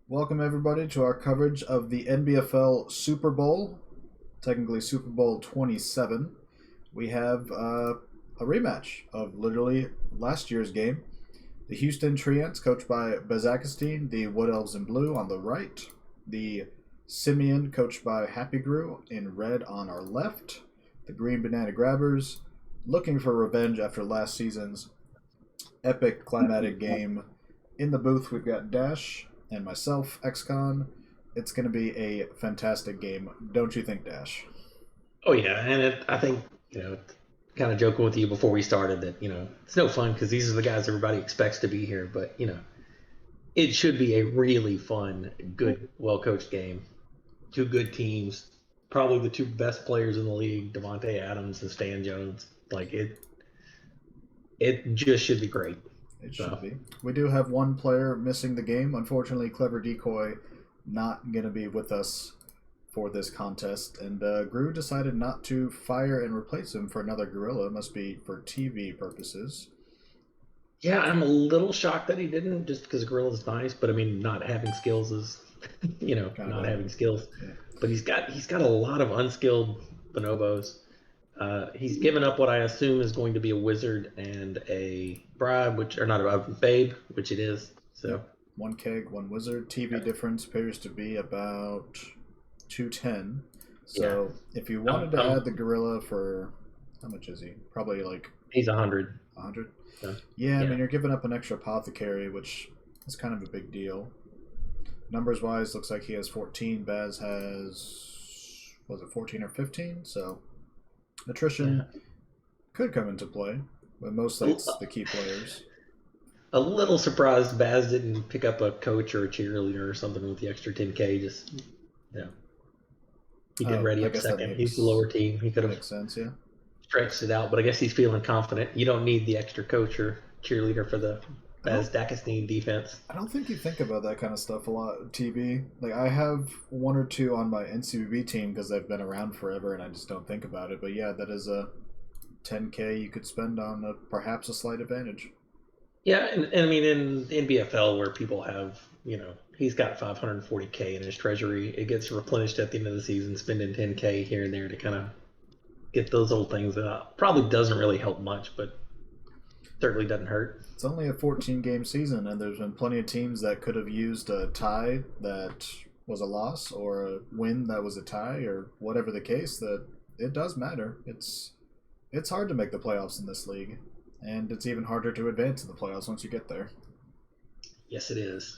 Welcome, everybody, to our coverage of the NBFL Super Bowl, technically Super Bowl 27. We have a rematch of literally last year's game. The Houston Treants, coached by Bazakastine, the Wood Elves in blue on the right. The Simyin, coached by Happygrue in red on our left. The Green Banana Grabbers, looking for revenge after last season's epic climatic game. In the booth, we've got Dash and myself, XCon. It's going to be a fantastic game, don't you think, Dash? Oh yeah, and I think kind of joking with you before we started that it's no fun because these are the guys everybody expects to be here, but it should be a really fun, good, well coached game. Two good teams, probably the two best players in the league, Devontae Adams and Stan Jones. It just should be great. It should So be. We do have one player missing the game. Unfortunately, Clever Decoy not going to be with us for this contest, and Gru decided not to fire and replace him for another gorilla. It must be for TV purposes. yeah, I'm a little shocked that he didn't, just because Gorilla's nice, but I mean, not having skills is Kind of not a having skills. yeah. But he's got a lot of unskilled bonobos. He's given up what I assume is going to be a wizard and a bribe, which are not a babe, which it is. So Yep. One keg, one wizard. TV difference appears to be about 210. yeah, So if you wanted I'm, to I'm add the gorilla for how much is he? Probably like he's 100. 100. So Yeah, I yeah, mean you're giving up an extra apothecary, which is kind of a big deal. Numbers wise, looks like he has 14. Baz has was it 14 or 15? So yeah. attrition could come into play, but mostly it's the key players. A little surprised Baz didn't pick up a coach or a cheerleader or something with the extra 10K. Just you know, he did ready I up guess that second. He's the lower team. He could have makes sense. Yeah. stretched it out, but I guess he's feeling confident. You don't need the extra coach or cheerleader for the I don't Bazakastine defense. I don't think you think about that kind of stuff a lot. TV, like I have one or two on my NCBB team because they've been around forever, and I just don't think about it. But yeah, that is a 10K you could spend on perhaps a slight advantage. Yeah, and I mean in NBFL where people have, he's got 540K in his treasury. It gets replenished at the end of the season, spending 10K here and there to kind of get those old things out. Probably doesn't really help much, but certainly doesn't hurt. It's only a 14 game season, and there's been plenty of teams that could have used a tie that was a loss or a win that was a tie or whatever the case. That it does matter. It's hard to make the playoffs in this league, and it's even harder to advance in the playoffs once you get there. Yes, it is.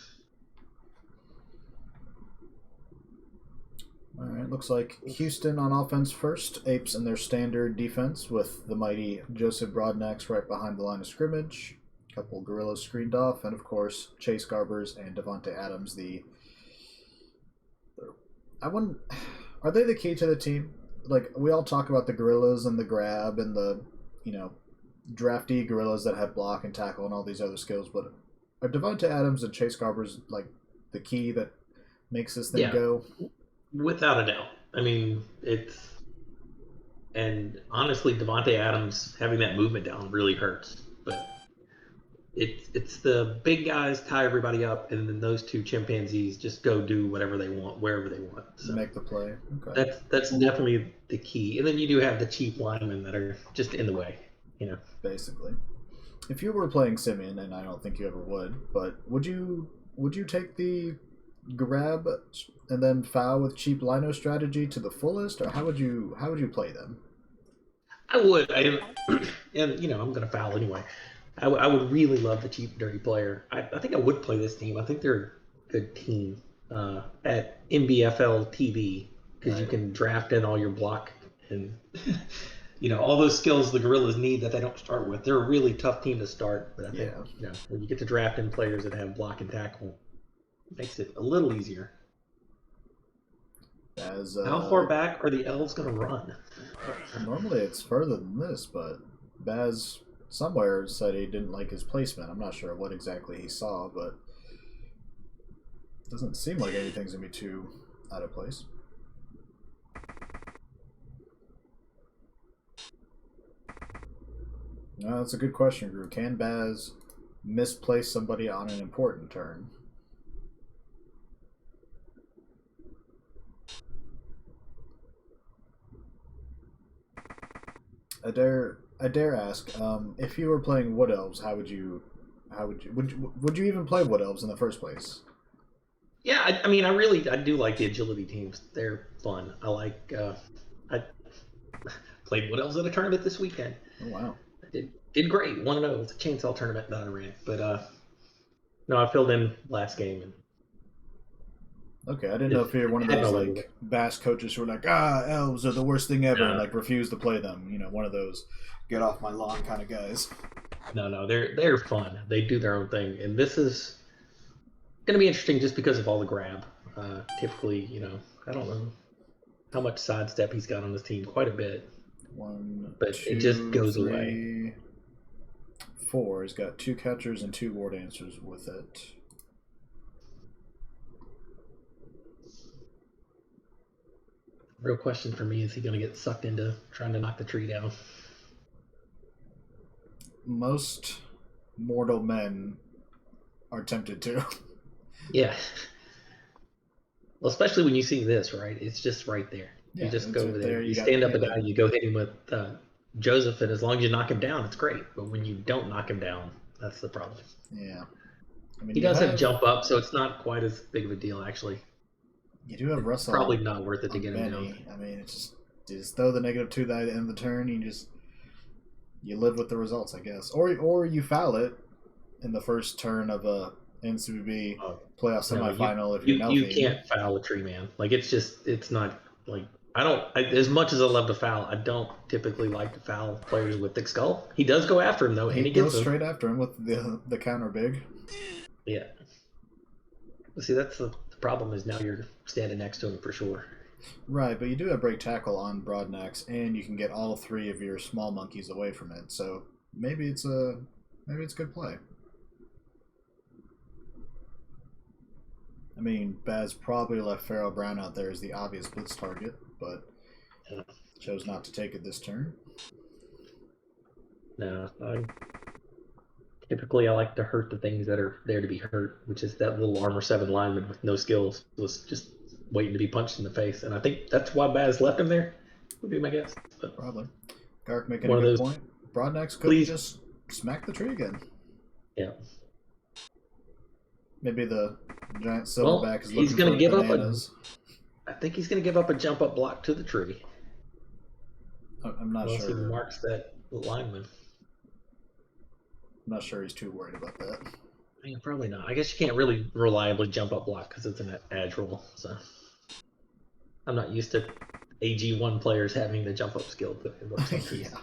All right, looks like Houston on offense first. Apes in their standard defense with the mighty Joseph Broadnax right behind the line of scrimmage. A couple gorillas screened off, and of course Chase Garbers and Devonte Adams. I wouldn't. Are they the key to the team? Like we all talk about the gorillas and the grab and the you know drafty gorillas that have block and tackle and all these other skills, but are Devonte Adams and Chase Garbers like the key that makes this thing Yeah, go? without a doubt. I mean, and honestly, Devonte Adams having that movement down really hurts. But it's the big guys tie everybody up, and then those two chimpanzees just go do whatever they want wherever they want. So Make the play. Okay. that's definitely the key. And then you do have the cheap linemen that are just in the way. You know, Basically. If you were playing Simyin, and I don't think you ever would, but would you take the grab and then foul with cheap lino strategy to the fullest, or how would you play them? I would. And I'm going to foul anyway. I would really love the cheap dirty player. I think I would play this team. I think they're a good team at NBFL TV because you Right. can draft in all your block and all those skills the Gorillas need that they don't start with. They're a really tough team to start, but I think Yeah. when you get to draft in players that have block and tackle, it makes it a little easier. As How far back are the elves going to run? normally it's further than this, but Baz somewhere said he didn't like his placement. I'm not sure what exactly he saw, but it doesn't seem like anything's gonna be too out of place. No, that's a good question, Drew. Can Baz misplace somebody on an important turn? I dare ask, if you were playing Wood Elves, would you even play Wood Elves in the first place? Yeah, I mean, I do like the agility teams. They're fun. I played Wood Elves at a tournament this weekend. Oh wow. I did great. 1-0 with the chainsaw tournament that I ran. But no, I filled in last game and Okay, I didn't know just if you're one of had those no luck with like it. bass coaches who are like, elves are the worst thing ever, and No, like refuse to play them. One of those get off my lawn kind of guys. no, they're fun. They do their own thing, and this is going to be interesting just because of all the grab. Typically, I don't know how much sidestep he's got on his team, quite a bit, One, but it just two, goes away. three, four. He's got two catchers and two ward answers with it. Real question for me: is he going to get sucked into trying to knock the tree down? Most mortal men are tempted to. Yeah. Well, especially when you see this, right? It's just right there. You Yeah, just it's go over right there. there. You You got stand up a guy, like you go hit him with Joseph, and as long as you knock him down, it's great. But when you don't knock him down, that's the problem. yeah. I mean, He does have jump up, so it's not quite as big of a deal, actually. you do have It's Russell probably not worth it to on get him down. Benny. I mean, it's just throw the -2 that at the end of the turn. You live with the results, I guess, or you foul it in the first turn of a NCBB Oh, playoff no, semifinal if you're you Nelfine. can't foul a tree man. Like it's not like I don't as much as I love to foul. I don't typically like to foul players with thick skull. He does go after him though, He and he gets goes him. straight after him with the counter big. Yeah. See, that's the problem is now you're standing next to him for sure. Right, but you do have break tackle on Broadnax, and you can get all three of your small monkeys away from it. So maybe it's good play. I mean, Baz probably left Farrell Brown out there as the obvious blitz target, but Yeah. chose not to take it this turn. No, typically I like to hurt the things that are there to be hurt, which is that little armor 7 lineman with no skills was just waiting to be punched in the face, and I think that's why Baz left him there. Would be my guess. But Probably. Gark making a one of good those. point. Broadnax could Please, just smack the tree again. yeah. Maybe the giant Well, silverback is he's looking going for to give bananas. I think he's going to give up a jump up block to the tree. I'm not Unless he sure. marks that lineman. I'm not sure he's too worried about that. Yeah, probably not. I guess you can't really reliably jump up block because it's an edge roll. So I'm not used to AG1 players having the jump up skill, but it works on trees. Yeah.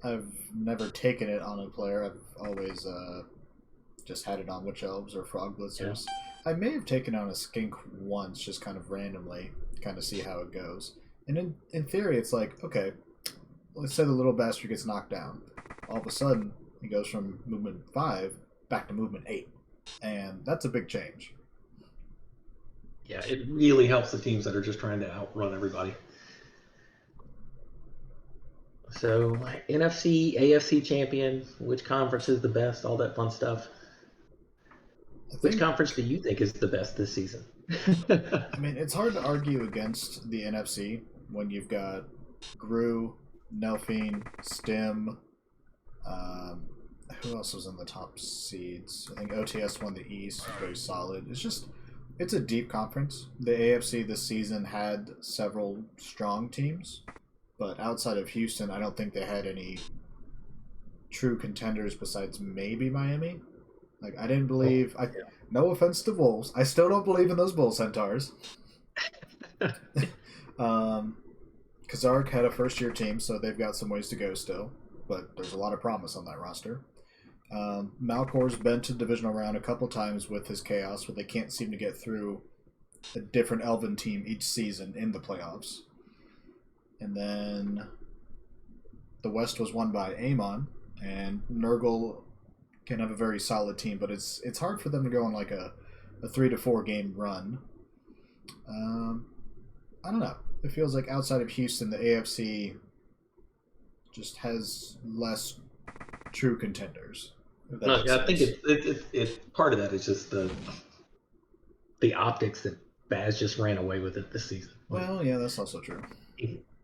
I've never taken it on a player. I've always just had it on Witch Elves or Frog Blitzers. Yeah. I may have taken it on a Skink once, just kind of randomly, kind of see how it goes. And in theory, it's like, okay, let's say the little bastard gets knocked down. All of a sudden, he goes from movement 5 back to movement 8. And that's a big change. Yeah, it really helps the teams that are just trying to outrun everybody. So, NFC, AFC champion, which conference is the best, all that fun stuff. Which conference do you think is the best this season? I mean, it's hard to argue against the NFC when you've got Gru, Nelfine, Stim. Who else was in the top seeds? I think OTS won the East, very solid. It's a deep conference. The AFC this season had several strong teams, but outside of Houston, I don't think they had any true contenders besides maybe Miami. Like, I didn't believe. No offense to Wolves, I still don't believe in those Bull Centaurs. Kazark had a first-year team, so they've got some ways to go still, but there's a lot of promise on that roster. Malcor's been to the divisional round a couple times with his Chaos, but they can't seem to get through a different Elven team each season in the playoffs. And then the West was won by Amon, and Nurgle can have a very solid team, but it's hard for them to go on like a 3 to 4 game run. I don't know. It feels like outside of Houston, the AFC just has less true contenders. No, I think it's part of that is just the optics that Baz just ran away with it this season. Well, yeah, that's also true.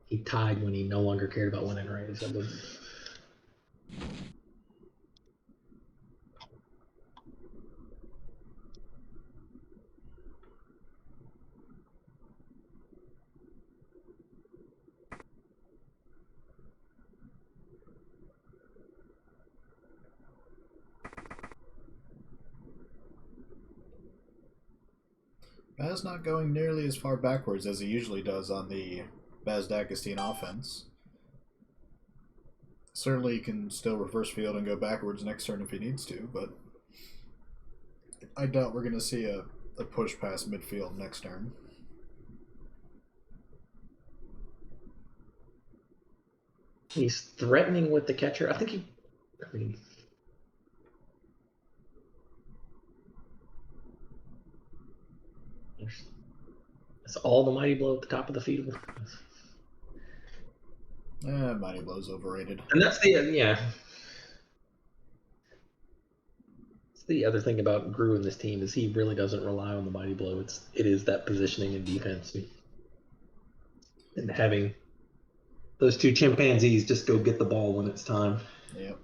he tied when he no longer cared about winning race. I believe. Baz not going nearly as far backwards as he usually does on the Bazakastine offense. Certainly he can still reverse field and go backwards next turn if he needs to, but I doubt we're going to see a push past midfield next turn. He's threatening with the catcher. I mean, that's all the mighty blow at the top of the field. Mighty Blow's overrated. And that's yeah. It's the other thing about Grue in this team is he really doesn't rely on the mighty blow. It is that positioning and defense, and having those two chimpanzees just go get the ball when it's time. Yep.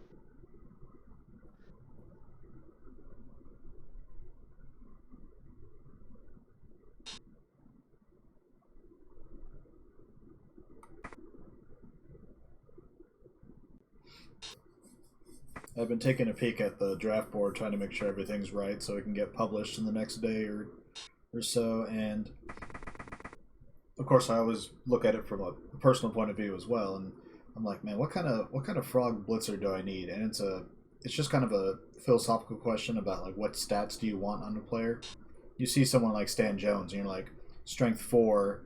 I've been taking a peek at the draft board, trying to make sure everything's right so it can get published in the next day or so. And of course, I always look at it from a personal point of view as well. And I'm like, man, what kind of frog blitzer do I need? And it's just kind of a philosophical question about like what stats do you want on a player. You see someone like Stan Jones, and you're like strength 4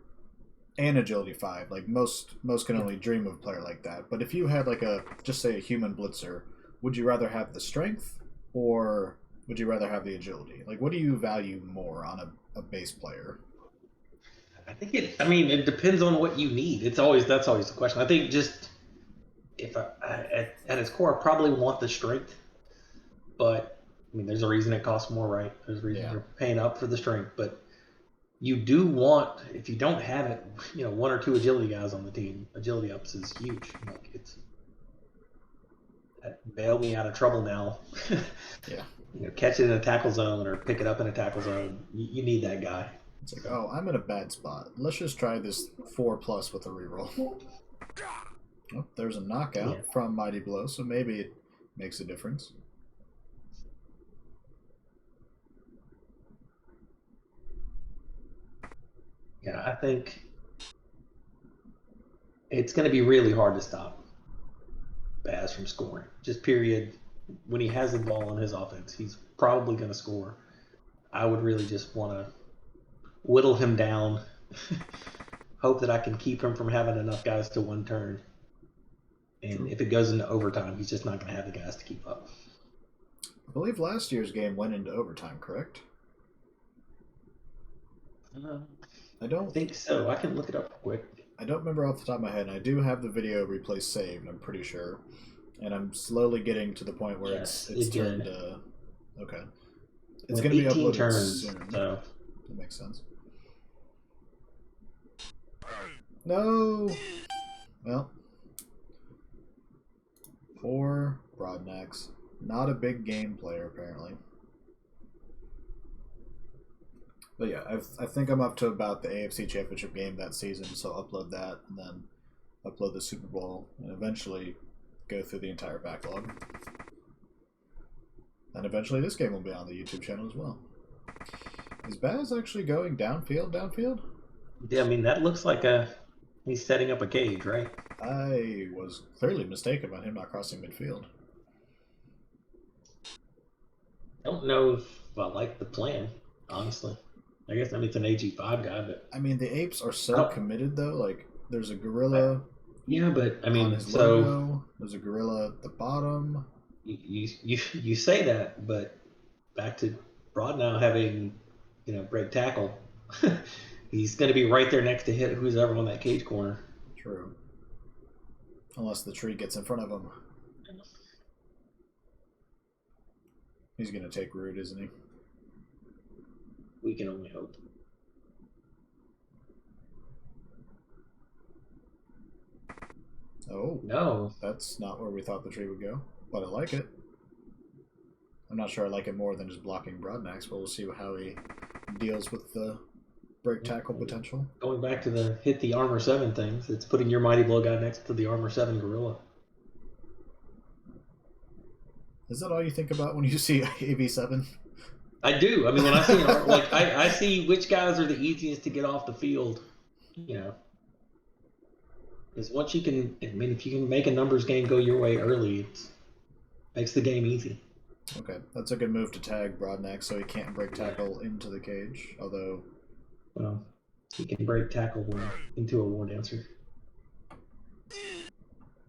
and agility 5. Like most can only dream of a player like that. But if you had like just say a human blitzer, would you rather have the strength or would you rather have the agility? Like, what do you value more on a base player? I think it depends on what you need. That's always the question. I think just if at its core, I probably want the strength, but I mean, there's a reason it costs more, right? There's a reason you're paying up for the strength, but you do want, if you don't have it, 1 or 2 agility guys on the team. Agility ups is huge. Like it's bail me out of trouble now. Yeah. Catch it in a tackle zone or pick it up in a tackle zone. You need that guy. It's like, oh, I'm in a bad spot. Let's just try this 4+ with a reroll. Oh, there's a knockout from Mighty Blow, so maybe it makes a difference. Yeah, I think it's going to be really hard to stop Baz from scoring. Just period. When he has the ball on his offense, he's probably going to score. I would really just want to whittle him down, hope that I can keep him from having enough guys to one turn. And if it goes into overtime, he's just not going to have the guys to keep up. I believe last year's game went into overtime, correct? I don't think so. I can look it up quick. I don't remember off the top of my head. And I do have the video replay saved, I'm pretty sure. And I'm slowly getting to the point where it's turned. Okay. It's going to be uploaded turns, soon. So. That makes sense. No! Well. 4 Broadnecks. Not a big game player, apparently. But yeah, I think I'm up to about the AFC Championship game that season, so I'll upload that and then upload the Super Bowl and eventually go through the entire backlog. And eventually this game will be on the YouTube channel as well. Is Baz actually going downfield? Yeah, I mean, that looks like he's setting up a cage, right? I was clearly mistaken about him not crossing midfield. I don't know if I like the plan, honestly. I guess it's an AG5 guy, but I mean, the apes are so committed though. Like, there's a gorilla. Yeah, but I mean, on his logo, there's a gorilla at the bottom. You say that, but back to Broad now having break tackle, he's going to be right there next to hit who's ever on that cage corner. True. Unless the tree gets in front of him. He's going to take root, isn't he? We can only hope. Oh, No. that's not where we thought the tree would go, but I like it. I'm not sure I like it more than just blocking Broadnax, but we'll see how he deals with the break tackle potential. Going back to the hit the armor 7 things, it's putting your Mighty Blow guy next to the armor 7 gorilla. Is that all you think about when you see AB7? I do. I mean, when I see an like, I see which guys are the easiest to get off the field. You know, because once you can, I mean, if you can make a numbers game go your way early, it makes the game easy. Okay, that's a good move to tag Broadnax so he can't break tackle into the cage. Although, well, he can break tackle into a war dancer.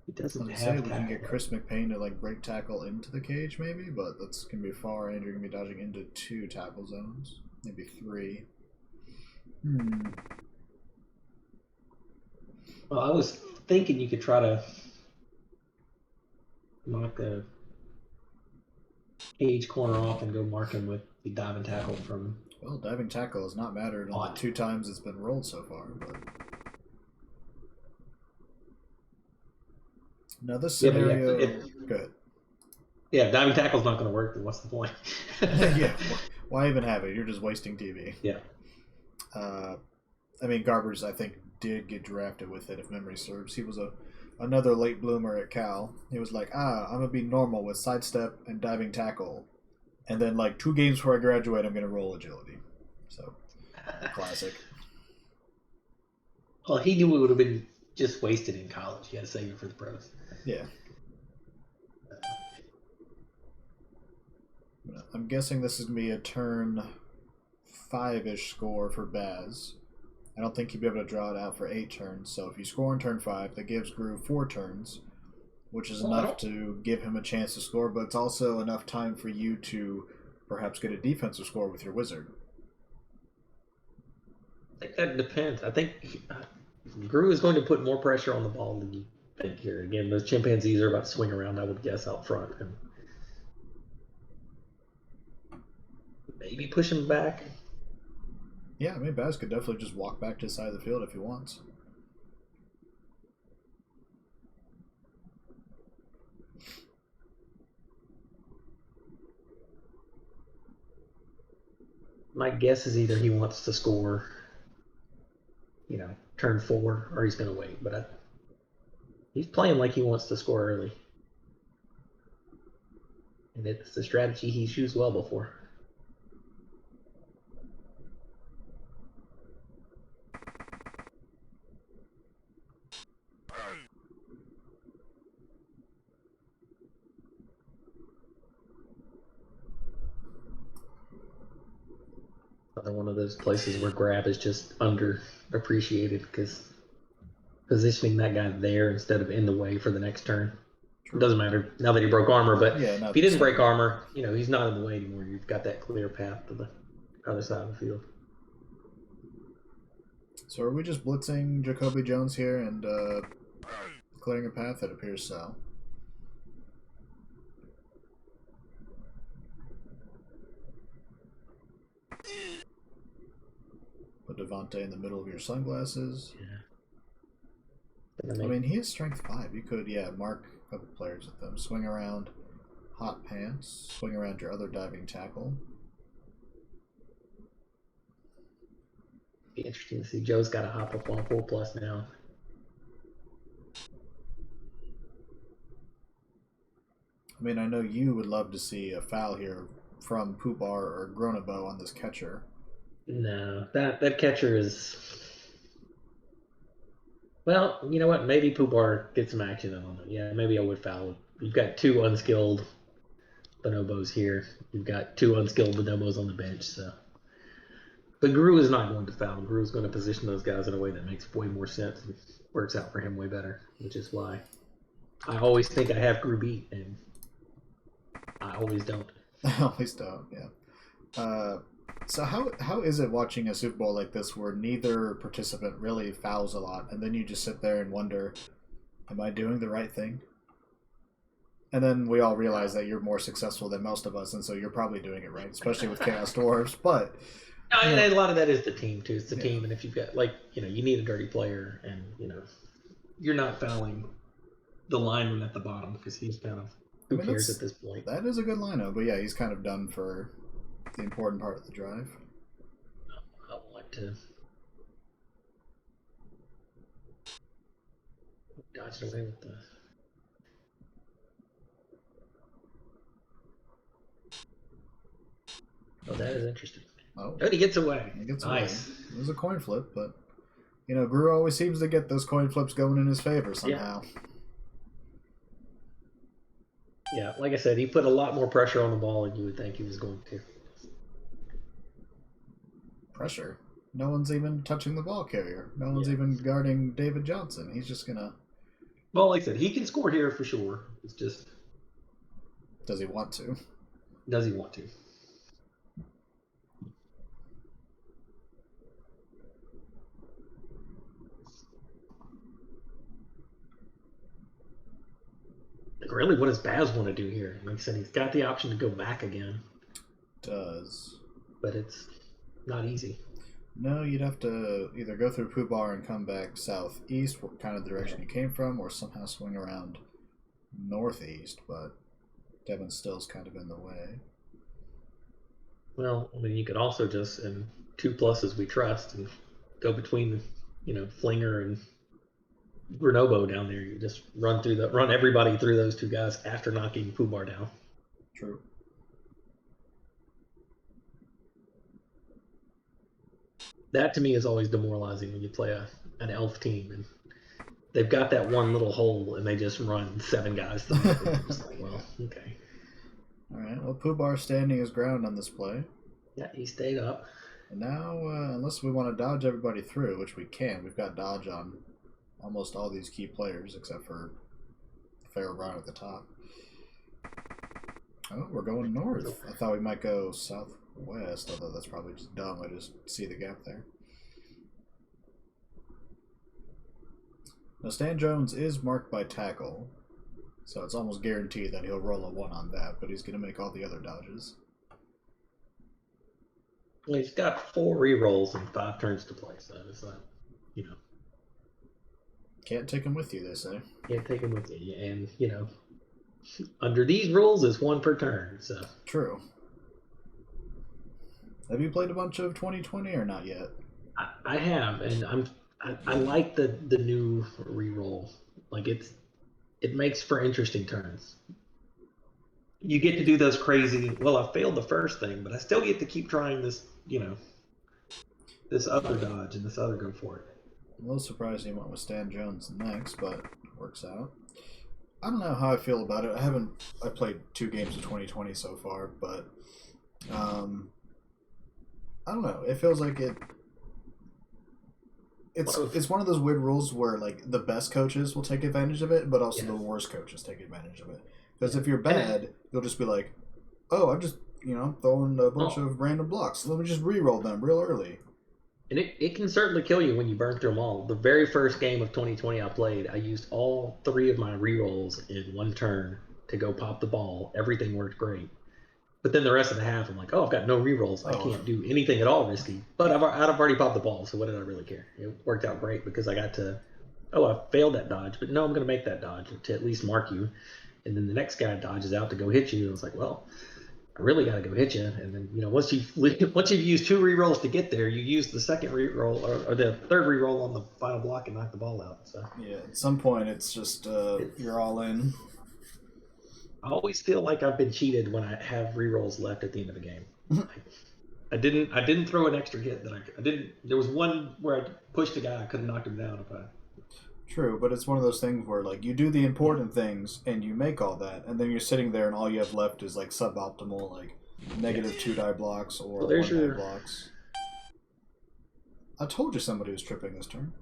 He doesn't have say we tackle. can get Chris McPayne to like break tackle into the cage, maybe, but that's gonna be far, and you're gonna be dodging into 2 tackle zones, maybe 3. Well, I was thinking you could try to knock a cage corner off and go mark him with the diving tackle from. Well, diving tackle has not mattered on the 2 times it's been rolled so far, but. Now this scenario, good. Yeah, diving tackle's not going to work. Then what's the point? Yeah, why even have it? You're just wasting TV. Yeah. I mean, Garbers, I think, did get drafted with it, if memory serves. He was another late bloomer at Cal. He was like, I'm gonna be normal with sidestep and diving tackle, and then like 2 games before I graduate, I'm gonna roll agility. So, classic. Well, he knew it would have been just wasted in college. You got to save it for the pros. Yeah. I'm guessing this is going to be a turn 5-ish score for Baz. I don't think he'd be able to draw it out for 8 turns. So if you score in turn 5, that gives Grue 4 turns, which is enough to give him a chance to score, but it's also enough time for you to perhaps get a defensive score with your wizard. I think that depends. I think Grue is going to put more pressure on the ball than you think here. Again, those chimpanzees are about to swing around, I would guess, out front. And maybe push him back. Yeah, I mean, Baz could definitely just walk back to the side of the field if he wants. My guess is either he wants to score, turn 4, or he's going to wait. But he's playing like he wants to score early. And it's a strategy he's used well before. Another one of those places where grab is just underappreciated because positioning that guy there instead of in the way for the next turn. It doesn't matter now that he broke armor, but if he didn't break armor, he's not in the way anymore. You've got that clear path to the other side of the field. So are we just blitzing Jacoby Jones here and clearing a path? It appears so. Put Devontae in the middle of your sunglasses. Yeah. I mean, he is strength 5. You could, mark a couple players with them. Swing around Hot Pants. Swing around your other diving tackle. Be interesting to see. Joe's got to hop up on 4+ now. I mean, I know you would love to see a foul here from Poobar or Gronabo on this catcher. No, that catcher is. Well, you know what? Maybe Poobar gets some action on it. Yeah, maybe I would foul it. You've got 2 unskilled bonobos here. You've got 2 unskilled bonobos on the bench. So, but Grue is not going to foul. Grue is going to position those guys in a way that makes way more sense and works out for him way better. Which is why I always think I have Grue beat, and I always don't. I always don't. Yeah. So how is it watching a Super Bowl like this where neither participant really fouls a lot, and then you just sit there and wonder, am I doing the right thing? And then we all realize that you're more successful than most of us, and so you're probably doing it right, especially with Chaos Dwarves. But and a lot of that is the team too. It's the team, and if you've got you need a dirty player, and you're not fouling the lineman at the bottom because he's kind of who cares at this point. That is a good lineup, but yeah, he's kind of done for the important part of the drive. I want to dodge away with the. Oh, that is interesting. Oh, he gets away. He gets nice. away. It was a coin flip, but Grue always seems to get those coin flips going in his favor somehow. Yeah, like I said, he put a lot more pressure on the ball than you would think he was going to. Pressure? No one's even touching the ball carrier. No one's even guarding David Johnson. He's just gonna. Well, like I said, he can score here for sure. It's just. Does he want to? Does he want to? Like, really, what does Baz want to do here? Like I said, he's got the option to go back again. Does. But it's not easy. No, you'd have to either go through Pooh Bar and come back southeast, kind of the direction you came from, or somehow swing around northeast, but Devon Still's kind of in the way. Well, I mean, you could also just, in 2 pluses we trust, and go between, Flinger and Grenoble down there. You just run everybody through those 2 guys after knocking Pooh Bar down. True. That to me is always demoralizing when you play an elf team and they've got that one little hole and they just run 7 guys through it. It's like, well, okay. All right. Well, Pooh Bar standing his ground on this play. Yeah, he stayed up. And now, unless we want to dodge everybody through, which we can, we've got dodge on almost all these key players except for Fair Run at the top. Oh, we're going north. I thought we might go southwest, although that's probably just dumb. I just see the gap there. Now, Stan Jones is marked by tackle, so it's almost guaranteed that he'll roll a 1 on that, but he's going to make all the other dodges. Well, he's got 4 rerolls and 5 turns to play, so it's like, Can't take him with you, they say. Can't take him with you, and, under these rules, it's 1 per turn, so. True. Have you played a bunch of 2020 or not yet? I have, and I like the new reroll. Like it makes for interesting turns. You get to do those crazy. Well, I failed the first thing, but I still get to keep trying this. This other dodge and this other go for it. I'm a little surprised he went with Stan Jones next, but it works out. I don't know how I feel about it. I played 2 games of 2020 so far, but I don't know. It feels like it's one of those weird rules where like the best coaches will take advantage of it, but also the worst coaches take advantage of it. Because if you're bad, you'll just be like, "Oh, I'm just throwing a bunch of random blocks. Let me just re-roll them real early." And it can certainly kill you when you burn through them all. The very first game of 2020 I played, I used all 3 of my re-rolls in 1 turn to go pop the ball. Everything worked great. But then the rest of the half, I'm like, oh, I've got no re-rolls. I can't do anything at all risky. But I've already popped the ball, so what did I really care? It worked out great because I got to, I failed that dodge, but no, I'm going to make that dodge to at least mark you. And then the next guy dodges out to go hit you. And it's like, well, I really got to go hit you. And then, once you've used 2 re-rolls to get there, you use the second re-roll or the third re-roll on the final block and knock the ball out. So yeah, at some point it's just you're all in. I always feel like I've been cheated when I have re-rolls left at the end of the game. I didn't throw an extra hit that I didn't. There was one where I pushed a guy, I could have knocked him down if I. True, but it's one of those things where like you do the important things and you make all that, and then you're sitting there and all you have left is like suboptimal, like negative 2 die blocks or 1 die blocks. I told you somebody was tripping this turn.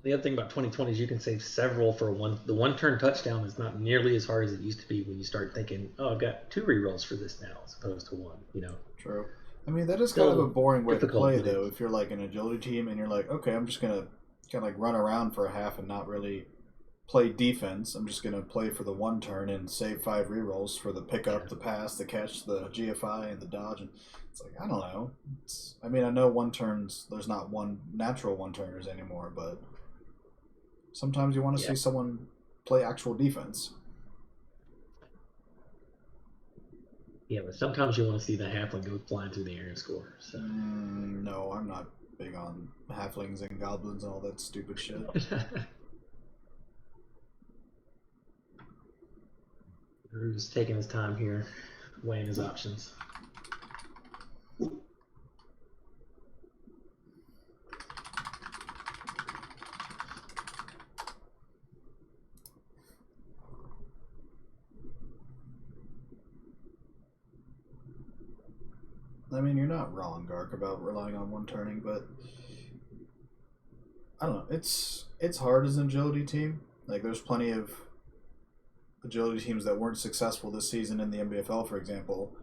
The other thing about 2020 is you can save several for the 1 turn touchdown is not nearly as hard as it used to be when you start thinking, oh, I've got 2 rerolls for this now as opposed to 1, True. I mean, that is kind of a boring way to play, though, if you're like an agility team and you're like, okay, I'm just going to kind of like run around for a half and not really play defense. I'm just gonna play for the one turn and save 5 rerolls for the pickup, the pass, the catch, the GFI, and the dodge. And it's like I don't know. I mean, I know one turns. There's not one natural one turners anymore, but sometimes you want to see someone play actual defense. Yeah, but sometimes you want to see the halfling go flying through the air and score. So. No, I'm not big on halflings and goblins and all that stupid shit. Grue's taking his time here, weighing his options. I mean, you're not wrong, Gark, about relying on one turning, but I don't know. It's hard as an agility team. Like, there's plenty of agility teams that weren't successful this season in the NBFL, for example.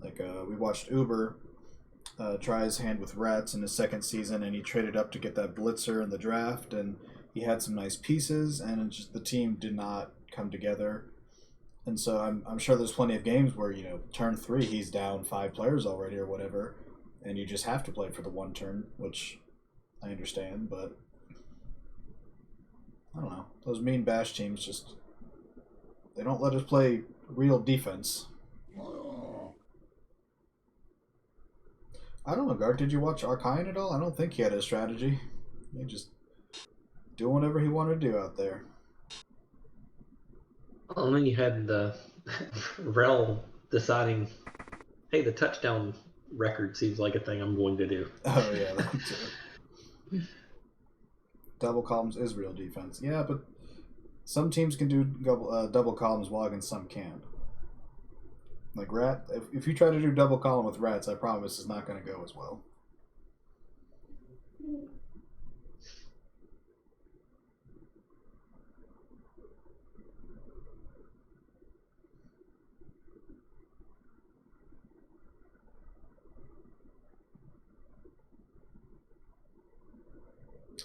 Like, we watched Uber try his hand with Rats in his second season, and he traded up to get that blitzer in the draft, and he had some nice pieces, and the team did not come together. And so I'm sure there's plenty of games where, turn 3, he's down 5 players already or whatever, and you just have to play for the one turn, which I understand, but I don't know. Those mean bash teams just, they don't let us play real defense. I don't know, Gark, did you watch Arcane at all? I don't think he had a strategy. He just do whatever he wanted to do out there. Well, and then you had the Rel deciding, hey, the touchdown record seems like a thing I'm going to do. Oh, yeah. Double columns is real defense. Yeah, but some teams can do double columns well and some can't. Like Rat, if you try to do double column with Rats, I promise it's not going to go as well.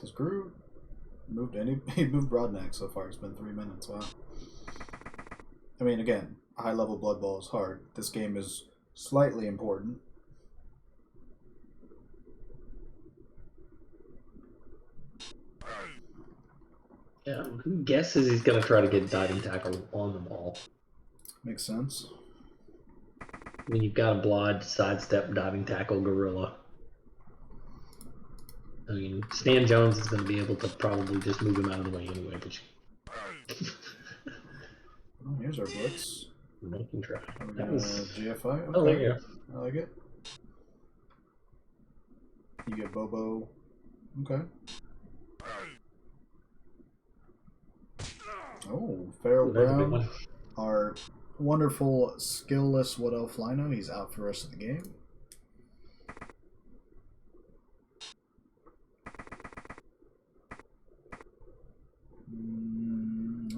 Has Gru moved he moved Broadneck so far? It's been 3 minutes. Wow. I mean, again, high level Blood Bowl is hard. This game is slightly important. Yeah, who guesses he's going to try to get diving tackle on the ball? Makes sense. I mean, you've got a Blood, sidestep, diving tackle, gorilla. I mean, Stan Jones is going to be able to probably just move him out of the way anyway, but Oh, here's our blitz. They can try. GFI? Okay. Oh, there you go. I like it. You get Bobo. Okay. Oh, Farrell Brown, our wonderful, skillless Wood Elf Lino. He's out for the rest of the game.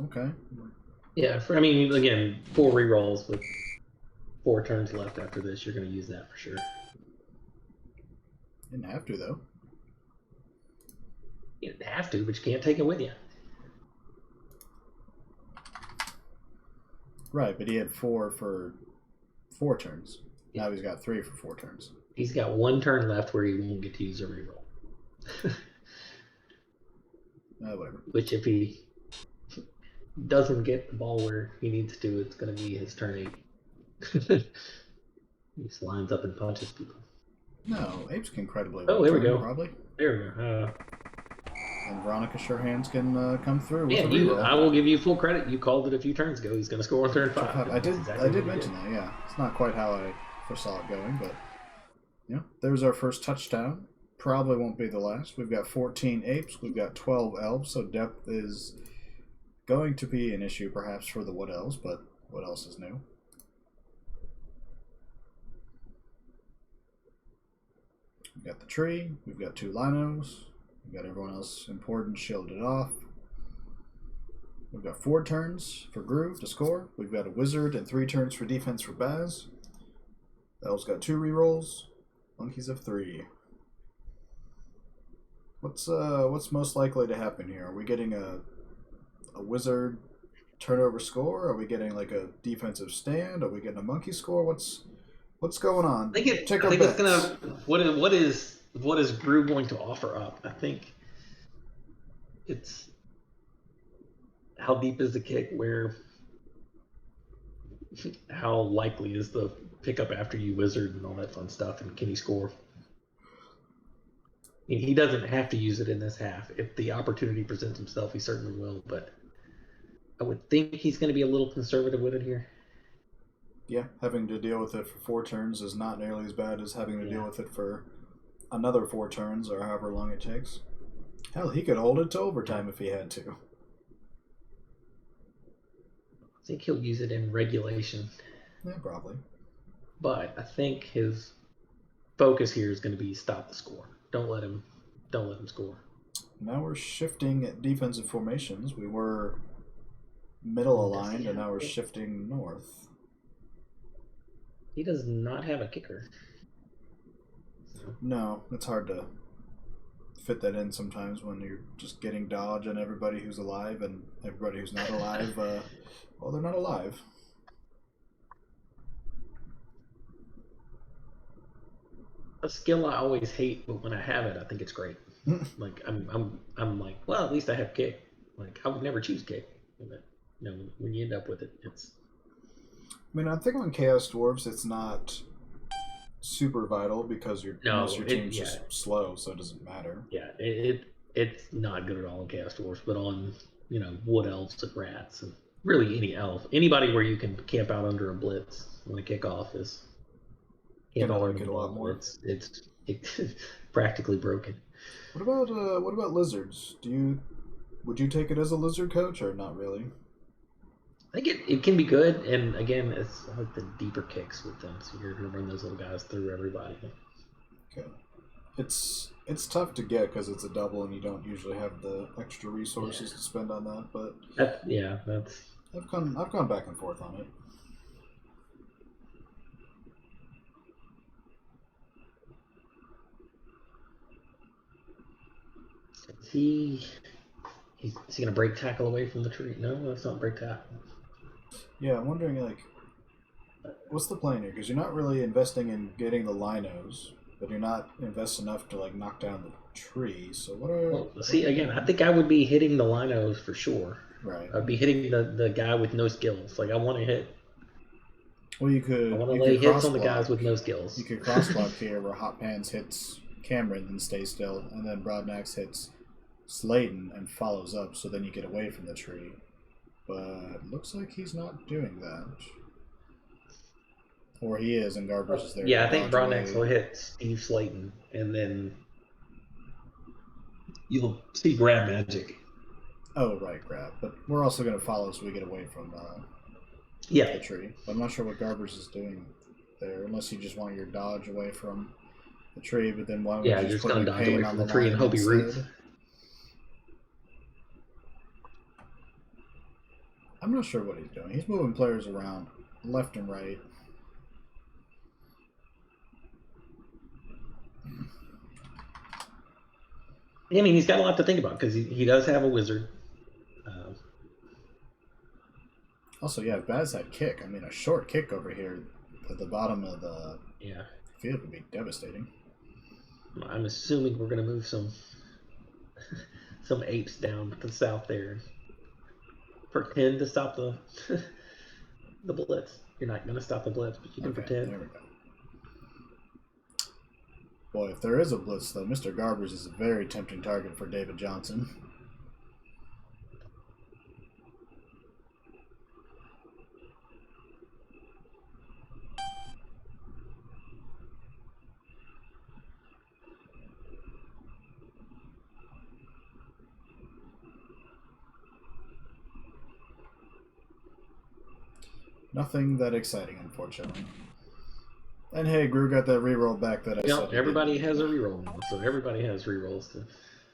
Okay. Yeah, I mean, again, 4 rerolls with 4 turns left after this. You're going to use that for sure. Didn't have to, though. You didn't have to, but you can't take it with you. Right, but he had 4 for 4 turns. Yeah. Now he's got 3 for 4 turns. He's got 1 turn left where he won't get to use a reroll. Whatever. Which, if he doesn't get the ball where he needs to, it's going to be his turn 8. He just lines up and punches people. No, apes can credibly. Oh, there we go. Probably. There we go. And Veronica Surehands can come through. With I will give you full credit. You called it a few turns ago. He's going to score on turn 5. I did mention that. Yeah, it's not quite how I foresaw it going, but there's our first touchdown. Probably won't be the last. We've got 14 apes. We've got 12 elves. So depth is going to be an issue, perhaps, for the Wood Elves. But what else is new? We've got the tree. We've got 2 linos. We've got everyone else important shielded off. We've got 4 turns for Groove to score. We've got a wizard and 3 turns for defense for Baz. Elves got 2 rerolls. Monkeys have 3. What's most likely to happen here? Are we getting a a wizard turnover score? Are we getting like a defensive stand? Are we getting a monkey score? What's going on? I think it's gonna. What is Brew going to offer up? I think it's how deep is the kick? How likely is the pickup after you wizard and all that fun stuff? And can he score? He doesn't have to use it in this half. If the opportunity presents himself, he certainly will. But I would think he's going to be a little conservative with it here. Yeah, having to deal with it for 4 turns is not nearly as bad as having to deal with it for another 4 turns or however long it takes. Hell, he could hold it to overtime if he had to. I think he'll use it in regulation. Yeah, probably. But I think his focus here is going to be stop the score. Don't let him score. Now we're shifting defensive formations. We were middle aligned, and now we're shifting north. He does not have a kicker. No, it's hard to fit that in sometimes when you're just getting dodge on everybody who's alive and everybody who's not alive. Well, they're not alive. A skill I always hate, but when I have it, I think it's great. Like I'm like, well, at least I have kick. Like I would never choose kick, but when you end up with it, it's. I mean, I think on Chaos Dwarves, it's not super vital because most of your team's just slow, so it doesn't matter. Yeah, it's not good at all in Chaos Dwarves, but on Wood Elves and Rats and really any elf, anybody where you can camp out under a blitz when a kickoff is. Can't like it a lot more. It's practically broken. What about lizards? Would you take it as a lizard coach or not really? I think it can be good, and again, it's like the deeper kicks with them, so you're gonna run those little guys through everybody. Okay, it's tough to get because it's a double, and you don't usually have the extra resources to spend on that. But that's. I've gone back and forth on it. Is he gonna break tackle away from the tree? No, that's not break tackle. Yeah, I'm wondering what's the plan here? Because you're not really investing in getting the linos, but you're not investing enough to knock down the tree. So I think I would be hitting the linos for sure. Right. I'd be hitting the guy with no skills. Like I want to hit. Well, you could. I want to lay hits on the guys with no skills. You could cross block here, where Hot Pants hits Cameron and stays still, and then Broadnax hits Sladen and follows up, so then you get away from the tree. But looks like he's not doing that. Or he is, and Garbers is there. Yeah, I think Broadnax will hit Steve Slayton, and then you'll see Grab Magic. Oh, right, Grab. But we're also going to follow so we get away from the tree. But I'm not sure what Garbers is doing there, unless you just want your dodge away from the tree, but then why would you just put dodge away from the tree and hope he roots? I'm not sure what he's doing. He's moving players around left and right. I mean, he's got a lot to think about because he does have a wizard. Also, yeah, Baz had kick. I mean, a short kick over here at the bottom of the field would be devastating. I'm assuming we're going to move some apes down to the south there. Pretend to stop the the blitz. You're not going to stop the blitz, but you can pretend. There we go. Boy, if there is a blitz, though, Mr. Garbers is a very tempting target for David Johnson. Nothing that exciting, unfortunately. And hey, Gru got that reroll back that I said. Everybody has a reroll now, so everybody has rerolls.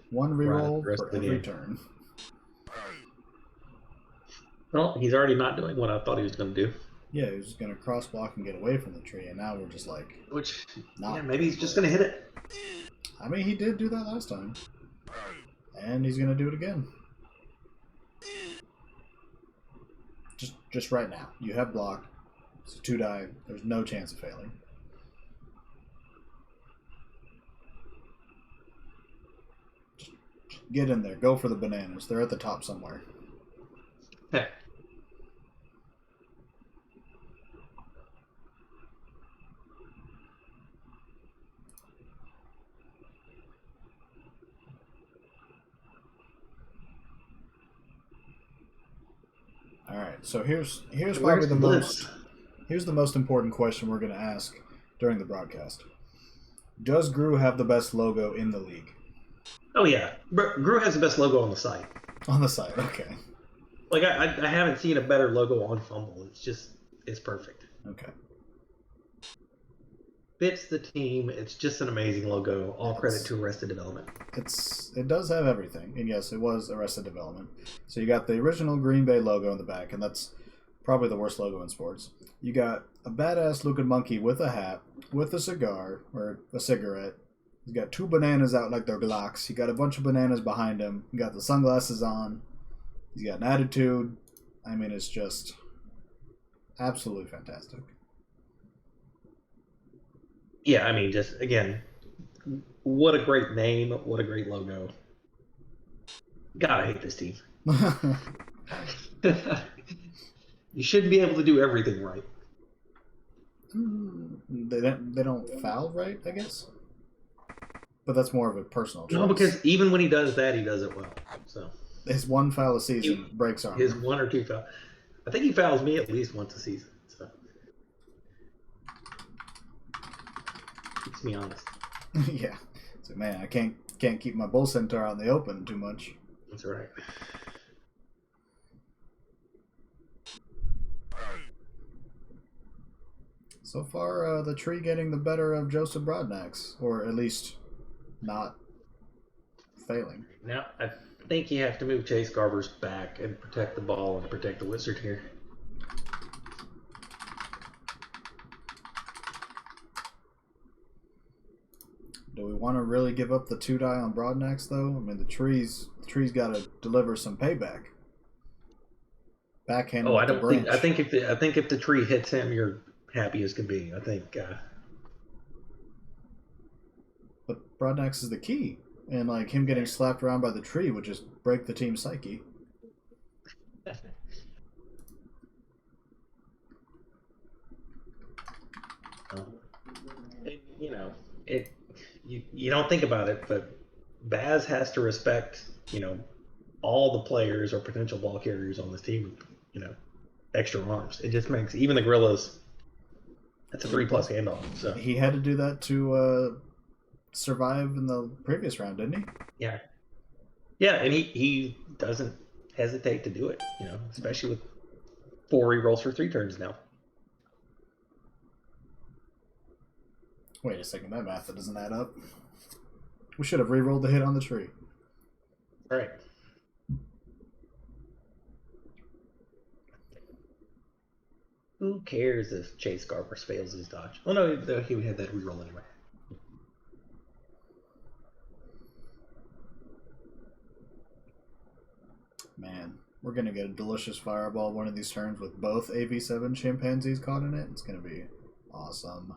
One reroll for every turn. Well, he's already not doing what I thought he was going to do. Yeah, he was going to cross block and get away from the tree, and now we're just maybe he's just going to hit it. I mean, he did do that last time. And he's going to do it again. Just right now. You have block. It's a 2-die. There's no chance of failing. Just get in there. Go for the bananas. They're at the top somewhere. All right. So here's probably here's the most important question we're going to ask during the broadcast. Does Gru have the best logo in the league? Oh yeah, Gru has the best logo on the site. On the site, okay. Like I haven't seen a better logo on Fumble. It's perfect. Okay. Fits the team. It's just an amazing logo. All credit to Arrested Development. It does have everything, and yes, it was Arrested Development. So you got the original Green Bay logo in the back, and that's probably the worst logo in sports. You got a badass looking monkey with a hat, with a cigar or a cigarette. He's got 2 bananas out like they're Glocks. You got a bunch of bananas behind him. You got the sunglasses on. He's got an attitude. I mean, it's just absolutely fantastic. Yeah, I mean, just again, what a great name, what a great logo. God, I hate this team. You shouldn't be able to do everything right. They don't foul right, I guess. But that's more of a personal choice. No, because even when he does that, he does it well. So his 1 foul a season breaks armor. His 1 or 2 foul. I think he fouls me at least once a season. So keeps me honest. Yeah. So man, I can't keep my bull centaur out in the open too much. That's right. So far, the tree getting the better of Joseph Broadnax, or at least not failing. Now, I think you have to move Chase Garber's back and protect the ball and protect the wizard here. Do we want to really give up the 2-die on Broadnax, though? I mean, the tree's got to deliver some payback. Backhand. Oh, I don't think. I think if the tree hits him, you're happy as can be. I think. But Broadnax is the key, and like him getting slapped around by the tree would just break the team's psyche. You don't think about it, but Baz has to respect, all the players or potential ball carriers on this team, extra arms. It just makes even the gorillas. That's a 3+ handoff. So he had to do that to survive in the previous round, didn't he? Yeah. Yeah, and he doesn't hesitate to do it, especially with 4 rerolls for 3 turns now. Wait a second, that math doesn't add up. We should have re-rolled the hit on the tree. All right. Who cares if Chase Garber fails his dodge? Oh no, he would have that re-roll anyway. Man, we're gonna get a delicious fireball one of these turns with both AV7 chimpanzees caught in it. It's gonna be awesome.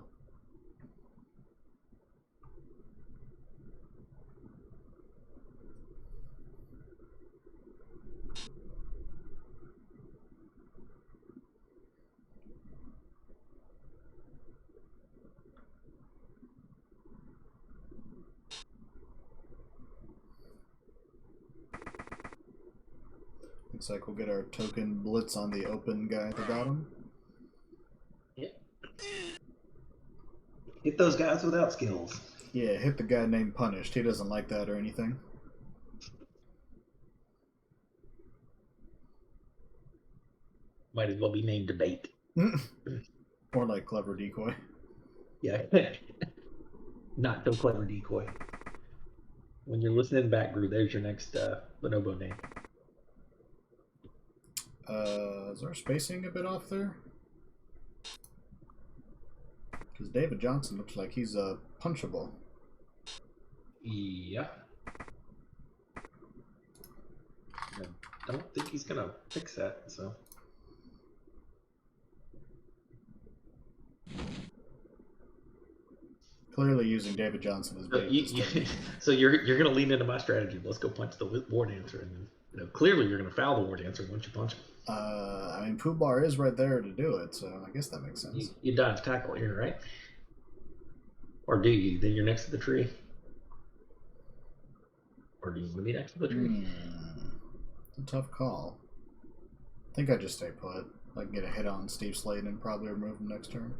Looks like we'll get our token blitz on the open guy at the bottom. Yeah. Hit those guys without skills. Yeah, hit the guy named Punished. He doesn't like that or anything. Might as well be named Debate. Or like Clever Decoy. Yeah. Not so Clever Decoy. When you're listening back, Gru, there's your next Bonobo name. Is our spacing a bit off there? Because David Johnson looks like he's punchable. Yeah. I don't think he's gonna fix that, so. clearly using David Johnson as bait. So you're going to lean into my strategy. Let's go punch the War Dancer, and then clearly you're going to foul the War Dancer once you punch him. I mean, Pooh Bar is right there to do it, so I guess that makes sense. You dodge tackle here, right? Or do you? Then you're next to the tree. Or do you want to be next to the tree? A tough call. I think I just stay put. I can get a hit on Steve Slayton and probably remove him next turn.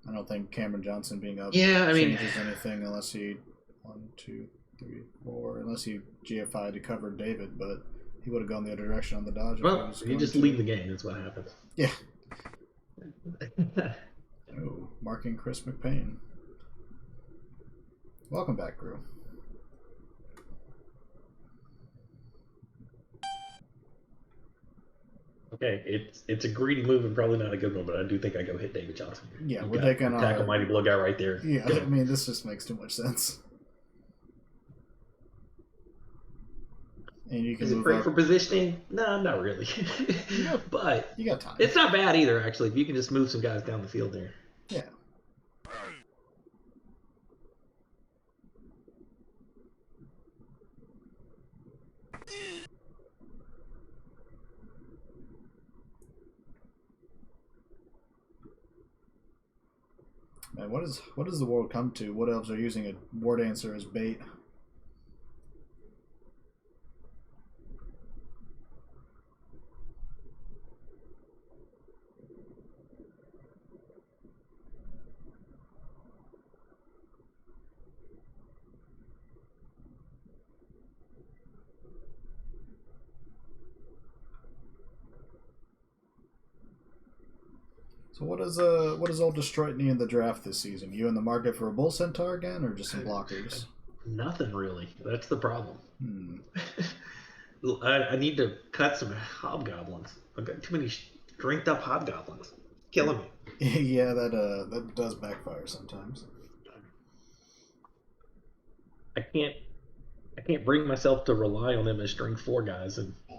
I don't think Cameron Johnson being up changes anything unless he 1, 2, 3, 4. Unless he GFI'd to cover David, but he would have gone the other direction on the dodge. Well, you just leave the game. That's what happens. Yeah. Oh, marking Chris McPayne. Welcome back, Gru. Okay, it's a greedy move and probably not a good one, but I do think I go hit David Johnson. Yeah, we're taking on tackle Mighty Blow guy right there. Yeah, I mean, this just makes too much sense. And you can Is it great for positioning? No, not really. But you got time. It's not bad either, actually. If you can just move some guys down the field there. Yeah. Man, what does the world come to? Wood Elves are using a War Dancer as bait. So what is old Destroytney in the draft this season? You in the market for a Bull Centaur again, or just some blockers? Nothing really. That's the problem. I need to cut some hobgoblins. I've got too many strength up hobgoblins. Killing me. Yeah, that does backfire sometimes. I can't bring myself to rely on them as strength 4 guys, and yeah,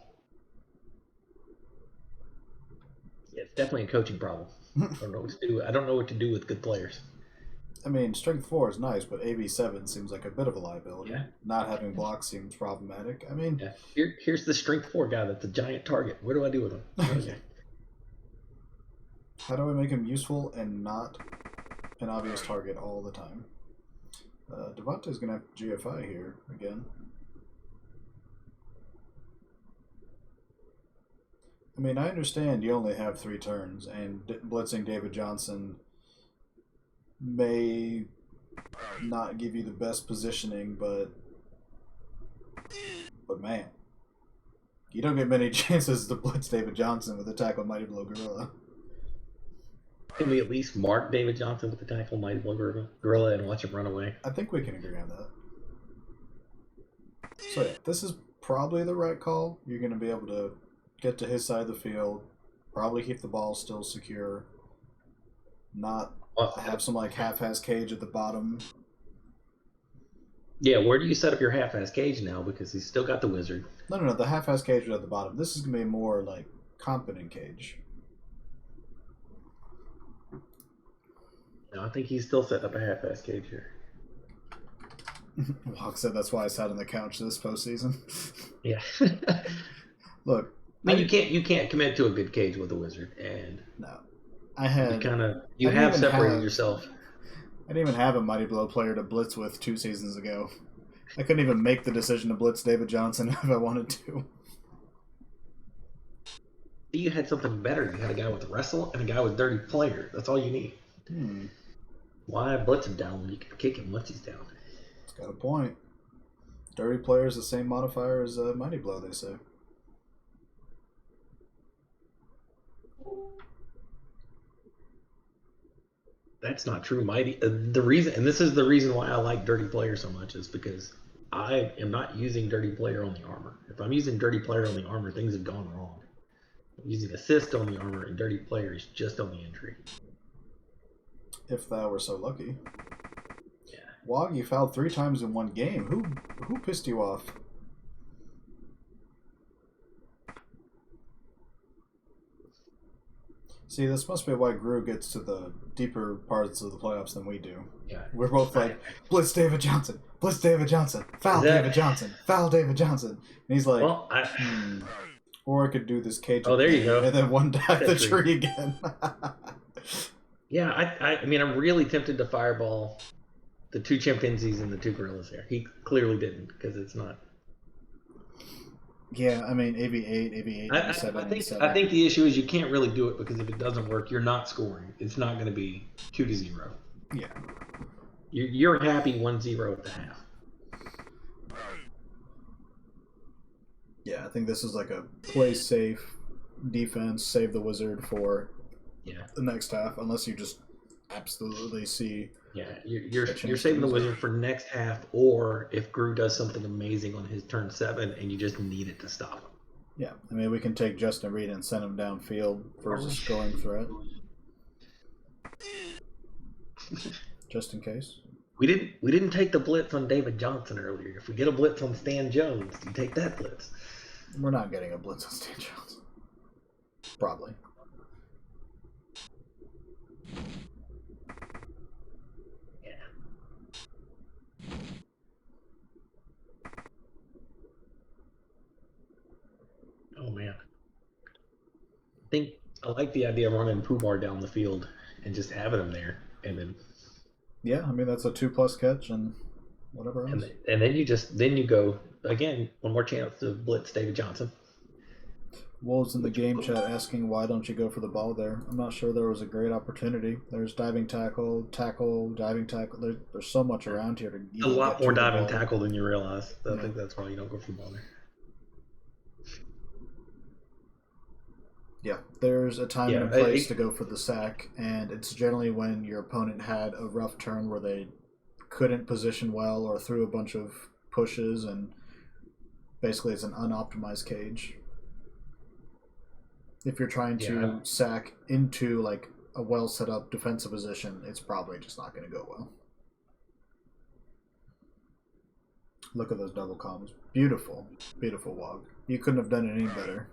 it's definitely a coaching problem. I don't know what to do. I don't know what to do with good players. I mean, strength 4 is nice, but AB7 seems like a bit of a liability. Yeah. Not having blocks seems problematic. I mean, here's the strength 4 guy that's a giant target. What do I do with him? Okay. How do I make him useful and not an obvious target all the time? Devante's going to have GFI here again. I mean, I understand you only have 3 turns, and blitzing David Johnson may not give you the best positioning, but man, you don't get many chances to blitz David Johnson with a tackle Mighty Blow Gorilla. Can we at least mark David Johnson with the tackle Mighty Blow Gorilla and watch him run away? I think we can agree on that. So yeah, this is probably the right call. You're going to be able to get to his side of the field, probably keep the ball still secure, not have some like half-ass cage at the bottom. Yeah, where do you set up your half-ass cage now? Because he's still got the wizard. No, the half-ass cage is at the bottom. This is going to be more like competent cage. No, I think he's still setting up a half-ass cage here. Walk said that's why I sat on the couch this postseason. Yeah. Look, you can't commit to a good cage with a wizard, and no, I had you have separated yourself. I didn't even have a Mighty Blow player to blitz with 2 seasons ago. I couldn't even make the decision to blitz David Johnson if I wanted to. You had something better. You had a guy with wrestle and a guy with dirty player. That's all you need. Why blitz him down when you can kick him once he's down? It's got a point. Dirty player is the same modifier as Mighty Blow, they say. That's not true. The reason, and this is the reason why I like Dirty Player so much, is because I am not using Dirty Player on the armor. If I'm using Dirty Player on the armor, things have gone wrong. I'm using Assist on the armor, and Dirty Player is just on the injury. If thou were so lucky. Yeah. Wog, you fouled 3 times in 1 game. Who pissed you off? See, this must be why Gru gets to the deeper parts of the playoffs than we do. Yeah. We're both like, blitz David Johnson, blitz David Johnson, foul David Johnson, foul David Johnson. And he's like, well, or I could do this cage. Oh, there you go. And then one dive the tree again. Yeah, I mean, I'm really tempted to fireball the 2 chimpanzees and the 2 gorillas there. He clearly didn't, because it's not. Yeah, I mean, AV8, AV8, AV7, I think the issue is you can't really do it, because if it doesn't work, you're not scoring. It's not going to be 2-0. Yeah. You're happy 1-0 at the half. Yeah, I think this is like a play safe defense, save the wizard for the next half, unless you just absolutely see. Yeah, you're saving the wizard for next half, or if Gru does something amazing on his turn 7 and you just need it to stop him. Yeah, I mean, we can take Justin Reed and send him downfield for a scoring threat. Just in case. We didn't take the blitz on David Johnson earlier. If we get a blitz on Stan Jones, you take that blitz. We're not getting a blitz on Stan Jones. Probably. Oh man, I like the idea of running Pooh down the field and just having him there, and then. Yeah, I mean that's a 2+ catch and whatever else. And then you go again. One more chance to blitz David Johnson. Wolves in the game chat asking why don't you go for the ball there? I'm not sure there was a great opportunity. There's diving tackle, diving tackle. There's so much around here to. A lot more diving tackle than you realize. I think that's why you don't go for the ball there. Yeah, there's a time and a place to go for the sack, and it's generally when your opponent had a rough turn where they couldn't position well or threw a bunch of pushes, and basically it's an unoptimized cage. If you're trying to sack into like a well set up defensive position, it's probably just not going to go well. Look at those double combs. Beautiful, beautiful walk. You couldn't have done it any better.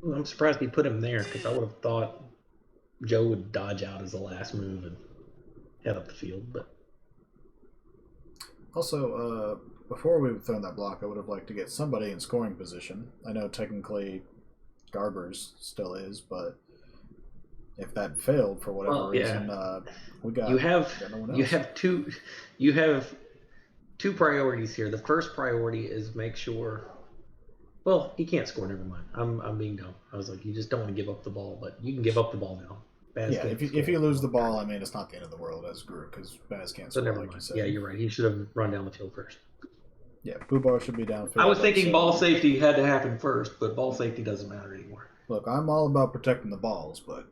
I'm surprised he put him there, because I would have thought Joe would dodge out as the last move and head up the field. But also, before we would throw that block, I would have liked to get somebody in scoring position. I know technically Garber's still is, but if that failed for whatever reason, we got no one else. You have two priorities here. The first priority is make sure. Well, he can't score. Never mind. I'm being dumb. I was like, you just don't want to give up the ball, but you can give up the ball now. Baz if you lose the ball, I mean, it's not the end of the world as Gru, because Baz can't score. Never mind. You said. Yeah, you're right. He should have run down the field first. Yeah, Boobar should be downfield. I was thinking ball safety had to happen first, but ball safety doesn't matter anymore. Look, I'm all about protecting the balls, but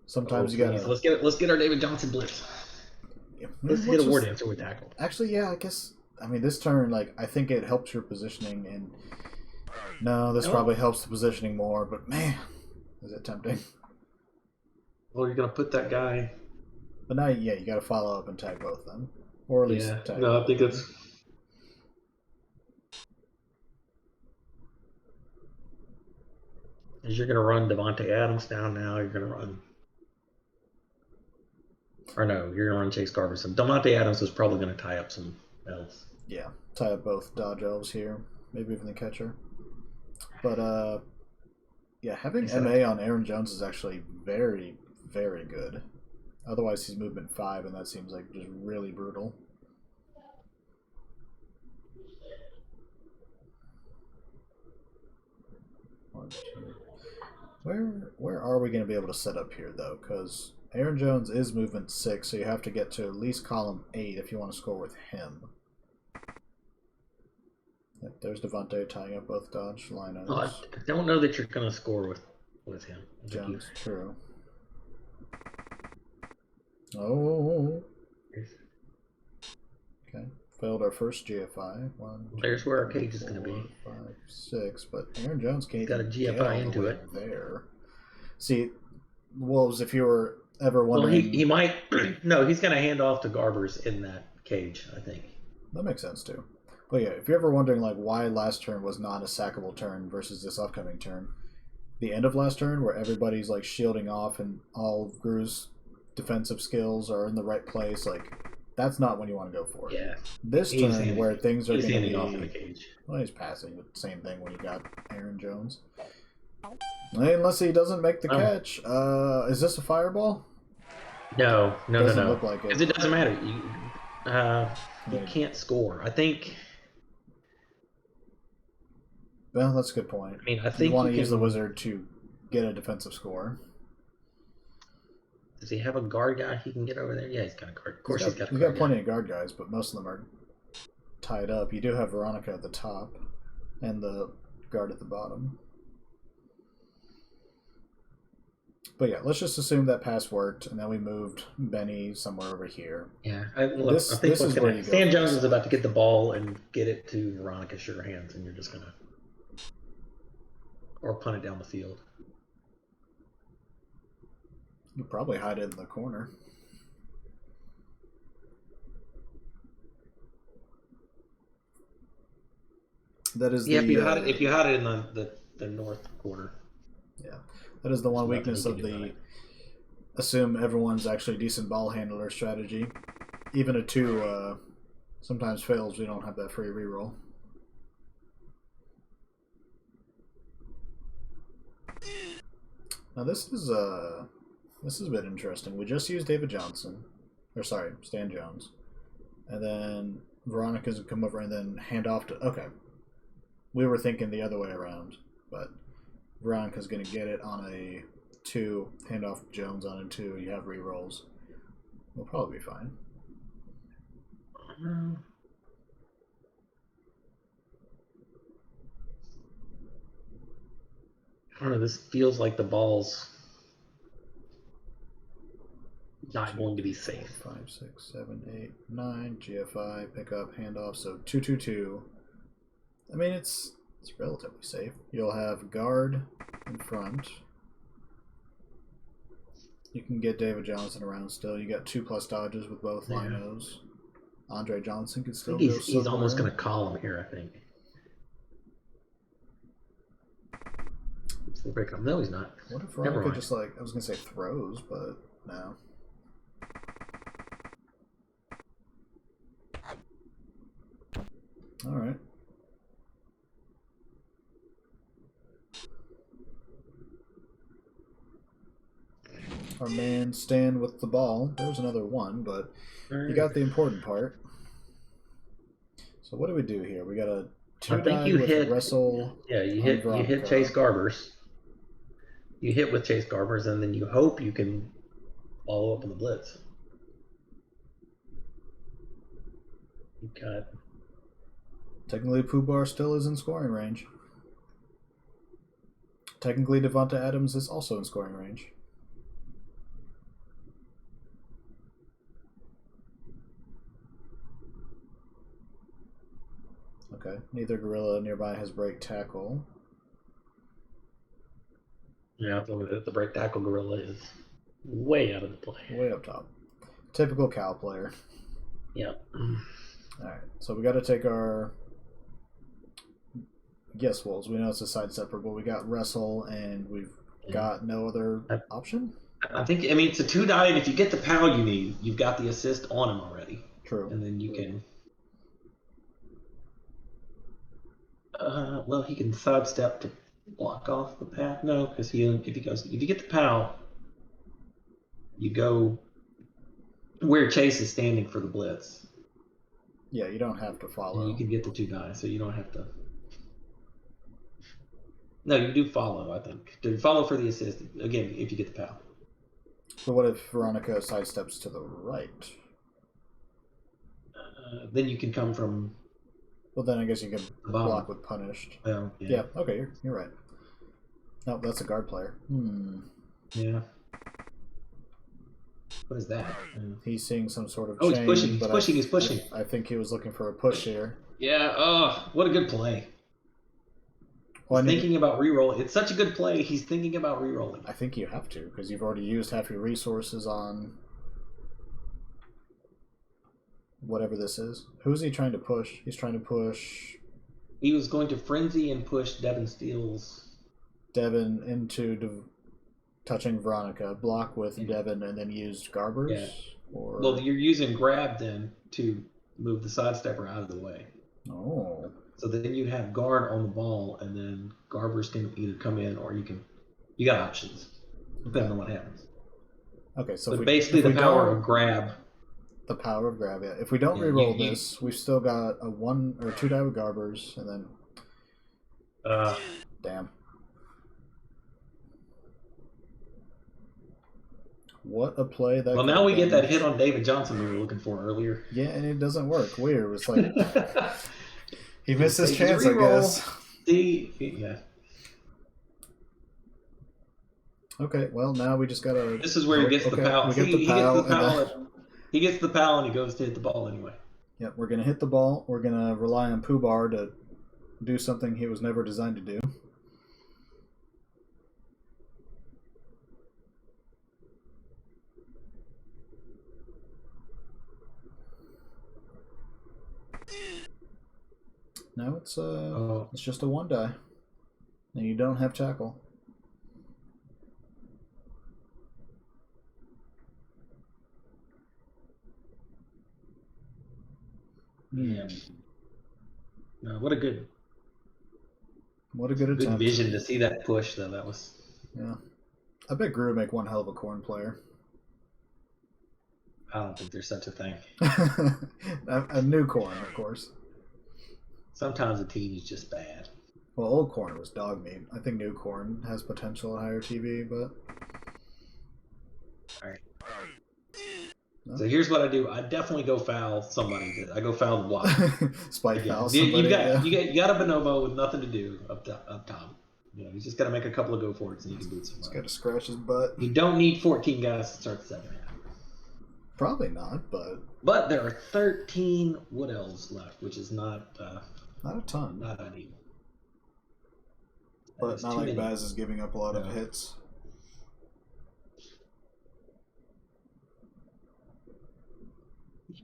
sometimes you gotta. Let's get our David Johnson blitz. Yeah. Let's get a war dancer with tackle. Actually, yeah, I guess. I mean, this turn, I think it helps your positioning, and this probably helps the positioning more. But man, is it tempting? Well, you're gonna put that guy. But now, you got to follow up and tag both of them, or at least tag. No, I think it's. As you're gonna run Devontae Adams down now, you're gonna run. Or no, you're gonna run Chase Garberson. Devontae Adams is probably gonna tie up some elves. Yeah, tie up both Dodge Elves here, maybe even the catcher. But having MA on Aaron Jones is actually very, very good. Otherwise, he's movement 5, and that seems like just really brutal. Where are we going to be able to set up here, though? Because Aaron Jones is movement 6, so you have to get to at least column 8 if you want to score with him. Yep, there's Devontae tying up both Dodge lineouts. Well, I don't know that you're going to score with him. Jones, true. Oh. Okay. Failed our first GFI. There's where our cage is going to be. 5, 6, but Aaron Jones can't got a GFI into it there. See, Wolves, if you were ever wondering, well, he might. No, he's going to hand off to Garbers in that cage, I think. That makes sense too. But yeah, if you're ever wondering like why last turn was not a sackable turn versus this upcoming turn, the end of last turn where everybody's like shielding off and all of Gru's defensive skills are in the right place, like that's not when you want to go for it. Yeah. This turn where things are going to be off in the cage. Well, he's passing, but same thing when you got Aaron Jones. Unless he doesn't make the catch. Is this a fireball? No. Doesn't look like it. Because it doesn't matter. You can't score. I think. Well, that's a good point. I mean, I think you want to use the wizard to get a defensive score. Does he have a guard guy he can get over there? Yeah, he's got a guard. Of course, he's got plenty of guard guys, but most of them are tied up. You do have Veronica at the top and the guard at the bottom. But yeah, let's just assume that pass worked, and then we moved Benny somewhere over here. Yeah, I think Stan Jones is about to get the ball and get it to Veronica's sure hands, and you're just gonna or punt it down the field. You probably hide it in the corner. That is if you had it in the north corner. Yeah, that is the one weakness of the assume everyone's actually a decent ball handler strategy. Even a 2 sometimes fails. We don't have that free reroll. Now this is a bit interesting. We just used David Johnson, or sorry, Stan Jones, and then Veronica's would come over and then hand off to. Okay, we were thinking the other way around, but Veronica's going to get it on a 2, hand off Jones on a 2. You have rerolls. We'll probably be fine. I don't know. This feels like the ball's not going to be safe. 5, 6, 7, 8, 9. GFI, pick up, handoff. So 2, 2, 2. I mean, it's relatively safe. You'll have guard in front. You can get David Johnson around still. You got 2+ dodges with both linos. Andre Johnson could still go. He's almost going to call him here, I think. No, he's not. What if Veronica just like, I was going to say throws, but no. All right. Our man Stan with the ball. There's another 1, but you got the important part. So what do we do here? We got a 2 die with wrestle. Yeah, you hit Chase Garbers. You hit with Chase Garbers, and then you hope you can follow up on the blitz. You got. Technically, Pooh Bar still is in scoring range. Technically, Devonta Adams is also in scoring range. Okay, neither gorilla nearby has break tackle. Yeah, the break tackle gorilla is way out of the play. Way up top. Typical cow player. Yep. Alright, so we got to take our Yes Wolves. We know it's a side stepper, but we got wrestle and we've got no other option? I think, I mean, it's a 2 die, and if you get the pound you need, you've got the assist on him already. True. And then you can. Well, he can sidestep to block off the path. No, because if you get the POW, you go where Chase is standing for the blitz. Yeah, you don't have to follow. And you can get the 2 die, so you don't have to. No, you do follow, I think. To follow for the assist, again, if you get the POW. So what if Veronica sidesteps to the right? Then you can come from. Well, then I guess you can block with punished. Well, yeah. Okay, you're right. No, that's a guard player. Yeah. What is that? He's seeing some sort of change. He's pushing. I think he was looking for a push here. Yeah, oh, what a good play. Well, thinking about re-rolling. It's such a good play. He's thinking about re-rolling. I think you have to, because you've already used half your resources on... whatever this is. Who's he trying to push? He's trying to push He was going to frenzy and push Devin Steele's. Devin into touching Veronica, block with Devin, and then used Garbers? Yeah. Or... Well, you're using grab then to move the sidestepper out of the way. Oh. So then you'd have guard on the ball, and then Garbers can either come in or you got options, depending on what happens. Okay, so but basically the power of grab. The power of grab, yeah. If we don't reroll this, we've still got a 1 or 2 die with Garbers, and then... Damn. What a play that. Well, now we get that hit on David Johnson we were looking for earlier. Yeah, and it doesn't work. Weird. It's like he missed his chance, I guess. Yeah. Okay, well now we just gotta. This is where he gets the pow. He gets the pow and he goes to hit the ball anyway. Yep, we're gonna hit the ball. We're gonna rely on Pooh-Bar to do something he was never designed to do. No, it's just a 1 die, and you don't have tackle. Yeah. No, what a good attempt. Good vision to see that push, though. That was. Yeah, I bet Grew would make one hell of a corn player. I don't think there's such a thing. A new corn, of course. Sometimes a team is just bad. Well, old corn was dog meat. I think new corn has potential at higher TV, but... All right. No? So here's what I do. I definitely go foul somebody. I go foul the block. Spike foul somebody. You got a bonobo with nothing to do up top. You know, he's just got to make a couple of go for it and you can boot somebody. He's got to scratch his butt. You don't need 14 guys to start the second half. Probably not, but... But there are 13 Wood Elves left, which is not... not a ton. Not ideal. But not like Baz is giving up a lot of hits.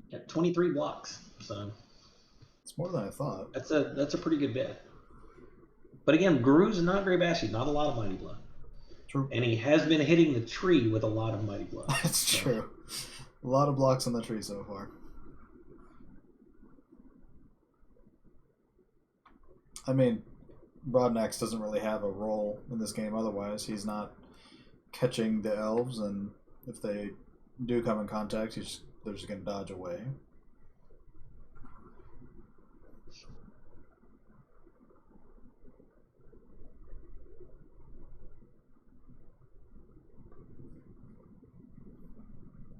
Yeah, 23 blocks. So it's more than I thought. That's a pretty good bet. But again, Gru's not very bashy. Not a lot of Mighty Blood. True. And he has been hitting the tree with a lot of Mighty Blood. That's true. A lot of blocks on the tree so far. I mean, Broadnax doesn't really have a role in this game otherwise. He's not catching the elves, and if they do come in contact, they're just going to dodge away.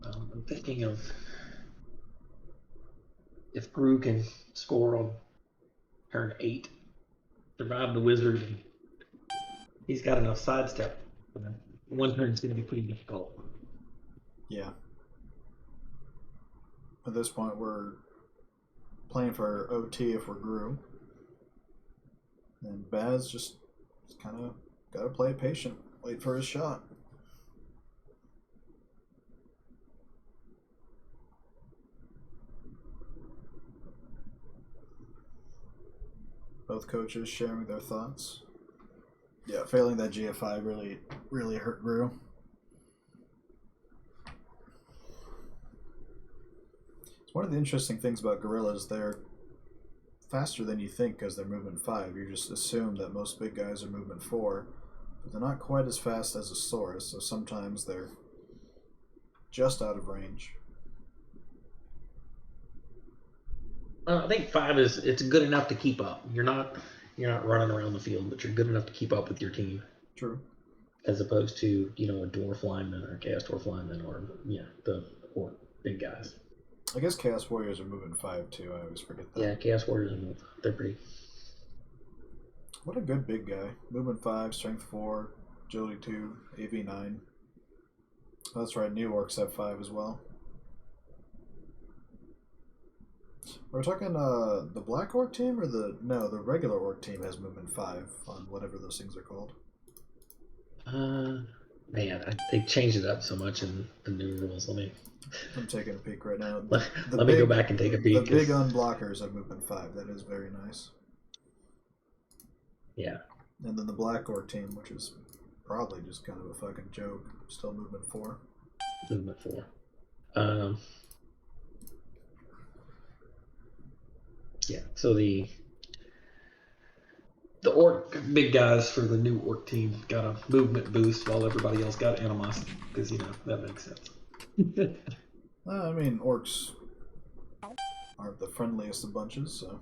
I'm thinking of if Gru can score on turn 8, survive the wizard, and he's got enough sidestep. One turn's going to be pretty difficult. Yeah. At this point, we're playing for OT if we're Gru. And Baz just kind of got to play patient, wait for his shot. Both coaches sharing their thoughts. Yeah, failing that GFI really hurt Gru. It's one of the interesting things about gorillas. They're faster than you think because they're movement 5. You just assume that most big guys are movement 4, but they're not quite as fast as a Saurus, so sometimes they're just out of range. I think 5 it's good enough to keep up. You're not running around the field, but you're good enough to keep up with your team. True. As opposed to a dwarf lineman or a chaos dwarf lineman or or big guys. I guess Chaos Warriors are moving 5 too. I always forget that. Yeah, Chaos Warriors they're pretty. What a good big guy. Movement 5, Strength 4, Agility 2, AV 9. Oh, that's right. New Orcs have 5 as well. We're talking the Black Orc team or the regular Orc team has movement 5 on whatever those things are called. Man, they changed it up so much in the new rules. I'm taking a peek right now. Let me go back and take a The peek. big unblockers have movement 5. That is very nice. Yeah. And then the Black Orc team, which is probably just kind of a fucking joke, still movement 4. Movement 4. Yeah. So the orc big guys for the new orc team got a movement boost while everybody else got animosity because that makes sense. I mean, orcs aren't the friendliest of bunches, so.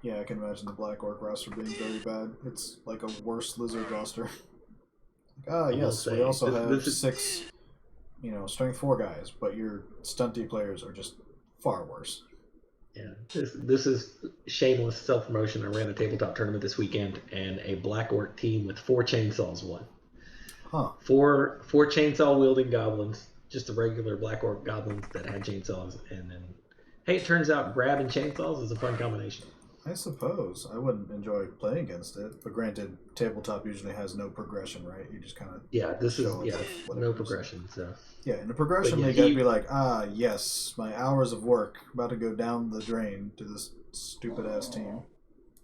Yeah, I can imagine the Black Orc roster being very bad. It's like a worse lizard roster. Yes, we also have 6, strength 4 guys, but your stunty players are just far worse. Yeah, this is shameless self promotion. I ran a tabletop tournament this weekend, and a Black Orc team with 4 chainsaws won. Huh. Four chainsaw wielding goblins, just the regular Black Orc goblins that had chainsaws, and then hey, it turns out grabbing chainsaws is a fun combination. I suppose. I wouldn't enjoy playing against it, but granted, tabletop usually has no progression, right? You just kind of no progression. So yeah, in a progression league, I'd be like, yes, my hours of work about to go down the drain to this stupid ass team.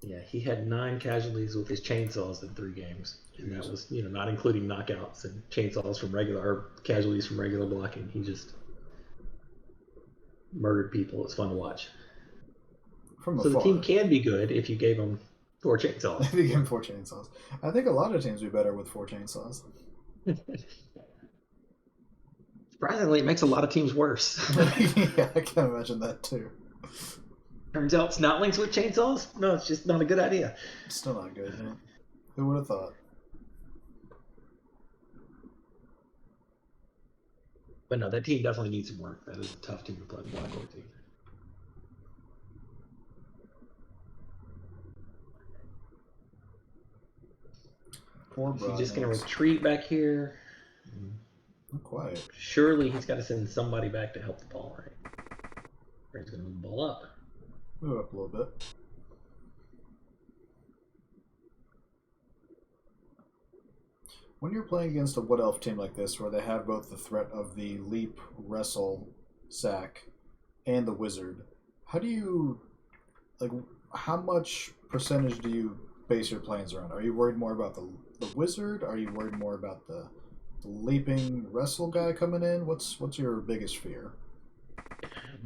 Yeah, he had 9 casualties with his chainsaws in 3 games, and that was not including knockouts and chainsaws from casualties from regular blocking. He just murdered people. It's fun to watch. From afar. So the team can be good if you gave them 4 chainsaws. If you gave them 4 chainsaws. I think a lot of teams would be better with 4 chainsaws. Surprisingly, it makes a lot of teams worse. Yeah, I can imagine that too. Turns out Snotlings with chainsaws? No, it's just not a good idea. Still not good, yeah. Who would have thought? But no, that team definitely needs some work. That is a tough team to play, the Black Orc team. Is he just going to retreat back here? Not quite. Surely he's got to send somebody back to help the ball, right? Or he's going to move the ball up. Move up a little bit. When you're playing against a Wood Elf team like this, where they have both the threat of the leap, wrestle, sack, and the wizard, how much percentage do you base your plans around? Are you worried more about the wizard? Are you worried more about the leaping wrestle guy coming in? What's your biggest fear?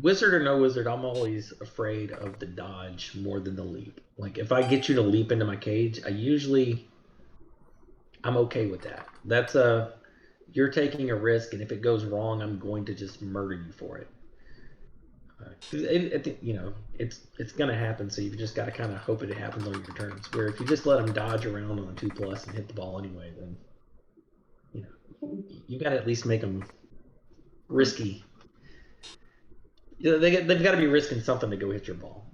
Wizard or no wizard, I'm always afraid of the dodge more than the leap. Like, if I get you to leap into my cage, I'm okay with that. That's you're taking a risk, and if it goes wrong, I'm going to just murder you for it. It's going to happen, so you've just got to kind of hope it happens on your turns. Where if you just let them dodge around on a 2+ and hit the ball anyway, then you got to at least make them risky. They've got to be risking something to go hit your ball.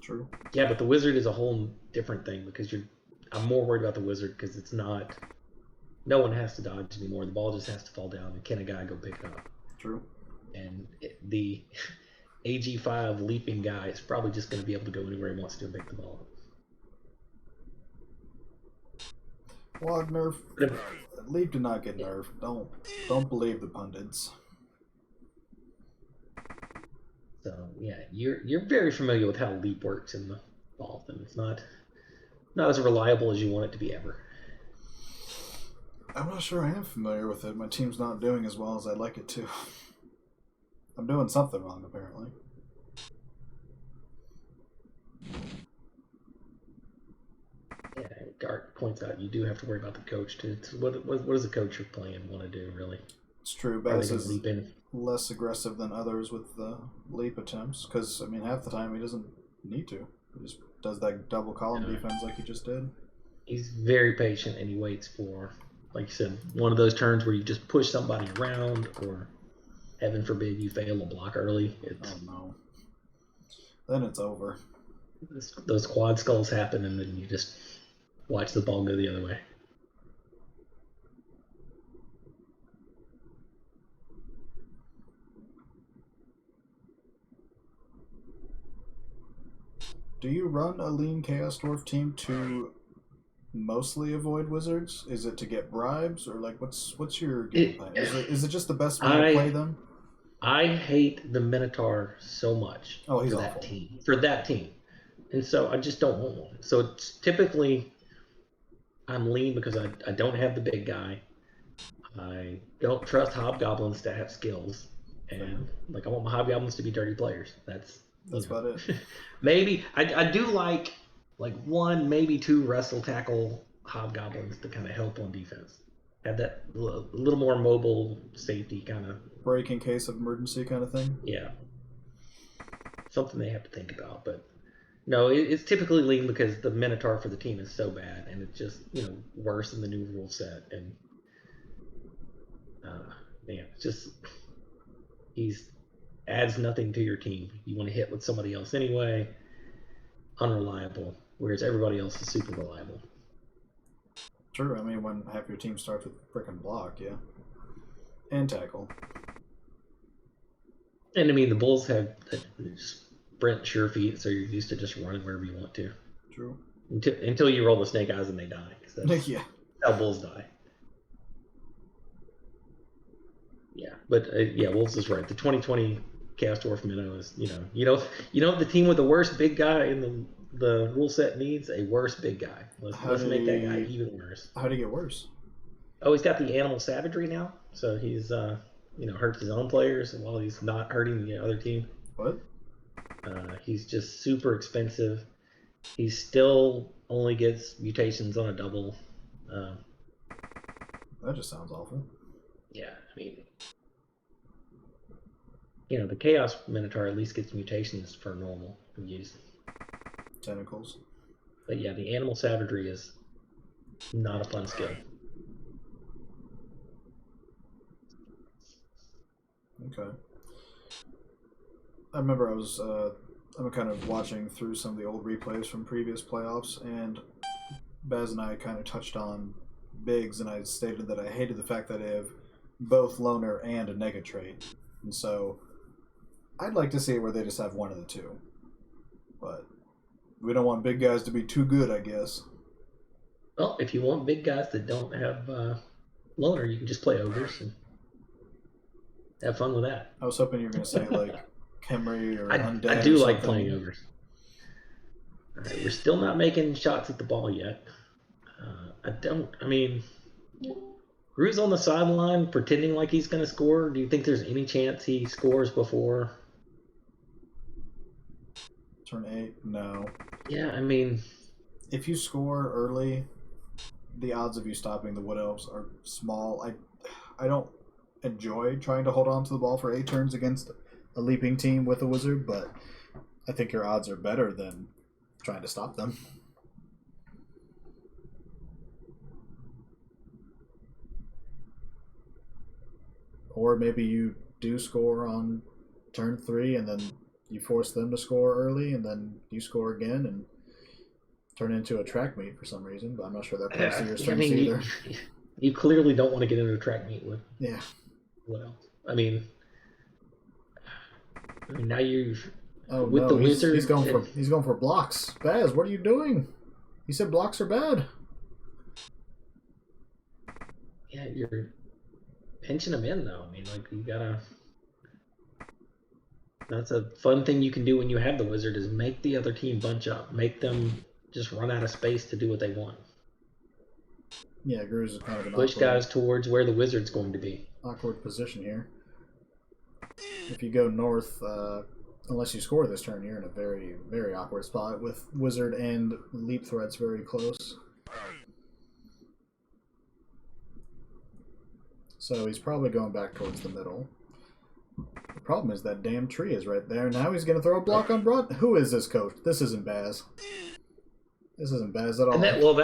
True. Yeah, but the wizard is a whole different thing because I'm more worried about the wizard because it's not. No one has to dodge anymore. The ball just has to fall down, and can a guy go pick it up? True. And the AG5 leaping guy is probably just going to be able to go anywhere he wants to and pick the ball up. Wagner, leap did not get nerfed. Don't believe the pundits. So yeah, you're very familiar with how leap works in the ball, and it's not as reliable as you want it to be ever. I'm not sure I am familiar with it. My team's not doing as well as I'd like it to. I'm doing something wrong, apparently. Yeah, Gart points out you do have to worry about the coach too. What does the coach you're playing want to do, really? It's true. Bass is less aggressive than others with the leap attempts because, half the time he doesn't need to. He just does that double column defense like he just did. He's very patient and he waits for, like you said, one of those turns where you just push somebody around or, heaven forbid, you fail a block early. Oh, no. Then it's over. Those quad skulls happen and then you just watch the ball go the other way. Do you run a lean Chaos Dwarf team to mostly avoid wizards? Is it to get bribes, or like what's your game plan? Is it just the best way to play them? I hate the Minotaur so much Oh, he's for awful. that team, and so I just don't want one. So it's typically I'm lean because I don't have the big guy. I don't trust hobgoblins to have skills, and like I want my hobgoblins to be dirty players. That's about it. Maybe I do like one, maybe two wrestle tackle hobgoblins to kind of help on defense. Have that little more mobile safety kind of break in case of emergency kind of thing. Yeah, something they have to think about. But no, it's typically lean because the Minotaur for the team is so bad, and it's just worse in the new rule set. And man, it's just he's adds nothing to your team. You want to hit with somebody else anyway. Unreliable, whereas everybody else is super reliable. Sure, I mean when half your team starts with frickin' block, yeah, and tackle. And I mean the Bulls have sprint sure feet, so you're used to just running wherever you want to. True. Until you roll the snake eyes and they die. That's yeah. How Bulls die. Yeah, but Wolves is right. The 2020 Chaos Dwarf Minnow is the team with the worst big guy in the rule set needs a worse big guy. Let's make that guy even worse. How did he get worse? Oh, he's got the animal savagery now, so he's hurts his own players while he's not hurting the other team. What? He's just super expensive. He still only gets mutations on a double. That just sounds awful. Yeah, I mean, the Chaos Minotaur at least gets mutations for normal use. Tentacles. But yeah, the animal savagery is not a fun skill. Okay. I remember I'm kind of watching through some of the old replays from previous playoffs, and Baz and I kind of touched on bigs, and I stated that I hated the fact that I have both loner and a nega trait, and so I'd like to see where they just have one of the two, but we don't want big guys to be too good, I guess. Well, if you want big guys that don't have loner, you can just play ogres and have fun with that. I was hoping you were going to say like Khemri or Undead. I do like playing ogres. All right, we're still not making shots at the ball yet. Grue's on the sideline pretending like he's going to score. Do you think there's any chance he scores before turn 8? No. Yeah, I mean, if you score early, the odds of you stopping the Wood Elves are small. I don't enjoy trying to hold on to the ball for 8 turns against a leaping team with a wizard, but I think your odds are better than trying to stop them. Or maybe you do score on turn 3 and then you force them to score early and then you score again and turn into a track meet for some reason, but I'm not sure that plays to your strengths either. You clearly don't want to get into a track meet with. Yeah. What else? I mean now you've the wizard. He's going for blocks. Baz, what are you doing? He said blocks are bad. Yeah, you're pinching them in though. I mean, like you gotta. That's a fun thing you can do when you have the wizard is make the other team bunch up, make them just run out of space to do what they want. Yeah, Grue's is kind of an push guys towards where the wizard's going to be. Awkward position here. If you go north, unless you score this turn, you're in a very, very awkward spot with wizard and leap threats very close. So he's probably going back towards the middle. The problem is that damn tree is right there. Now he's going to throw a block on Broad. Who is this coach? This isn't Baz. This isn't Baz at all. And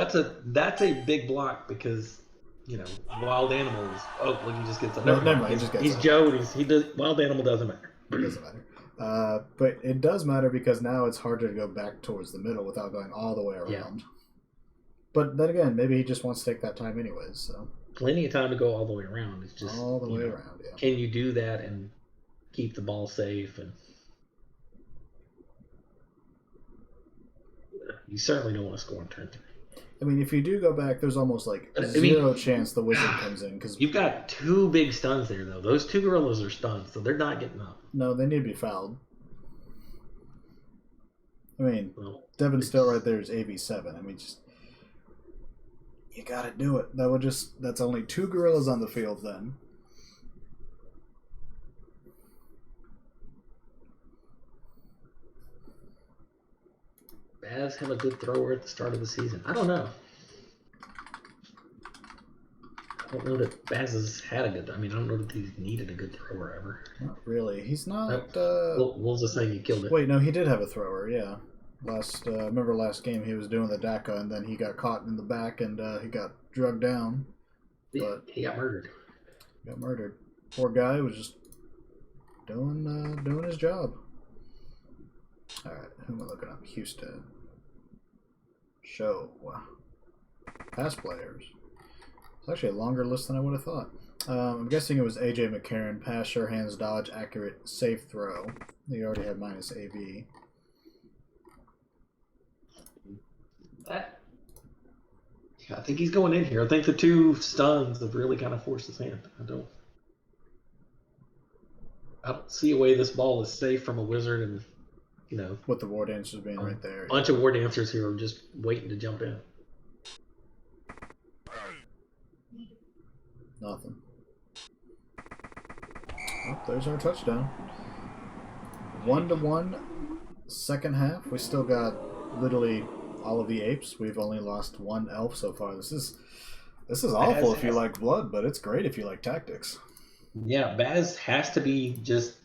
that's a big block because wild animals. Oh, look, he just gets up. Never mind. He's Joe. Wild animal doesn't matter. It doesn't matter. But it does matter because now it's harder to go back towards the middle without going all the way around. Yeah. But then again, maybe he just wants to take that time anyways. So plenty of time to go all the way around. It's just all the way around. Yeah. Can you do that and keep the ball safe? And You certainly don't want to score in turn 3. I mean, if you do go back, there's almost like zero chance the wizard comes in because you've got 2 big stuns there, though. Those 2 gorillas are stunned, so they're not getting up. No, they need to be fouled. I mean, Devin's still right there is AV7. I mean, just you gotta do it. That's only 2 gorillas on the field then. Baz have a good thrower at the start of the season. I don't know. I don't know that Baz has had a good. I mean, I don't know that he's needed a good thrower ever. Not really. He's not. What was the saying? You killed it. Wait, no, he did have a thrower. Yeah. Remember last game he was doing the DACA and then he got caught in the back and he got drugged down. But he got murdered. Got murdered. Poor guy was just doing his job. All right, who am I looking up? Houston. Show. Past players. It's actually a longer list than I would have thought. I'm guessing it was AJ McCarron. Pass, sure hands, dodge, accurate, safe throw. He already had minus AV. I think he's going in here. I think the 2 stuns have really kind of forced his hand. I don't see a way this ball is safe from a wizard, and with the war dancers being right there. A bunch of war dancers here are just waiting to jump in. Nothing. Oh, there's our touchdown. 1-1. Second half. We still got literally all of the apes. We've only lost 1 elf so far. This is awful if you like blood, but it's great if you like tactics. Yeah, Baz has to be just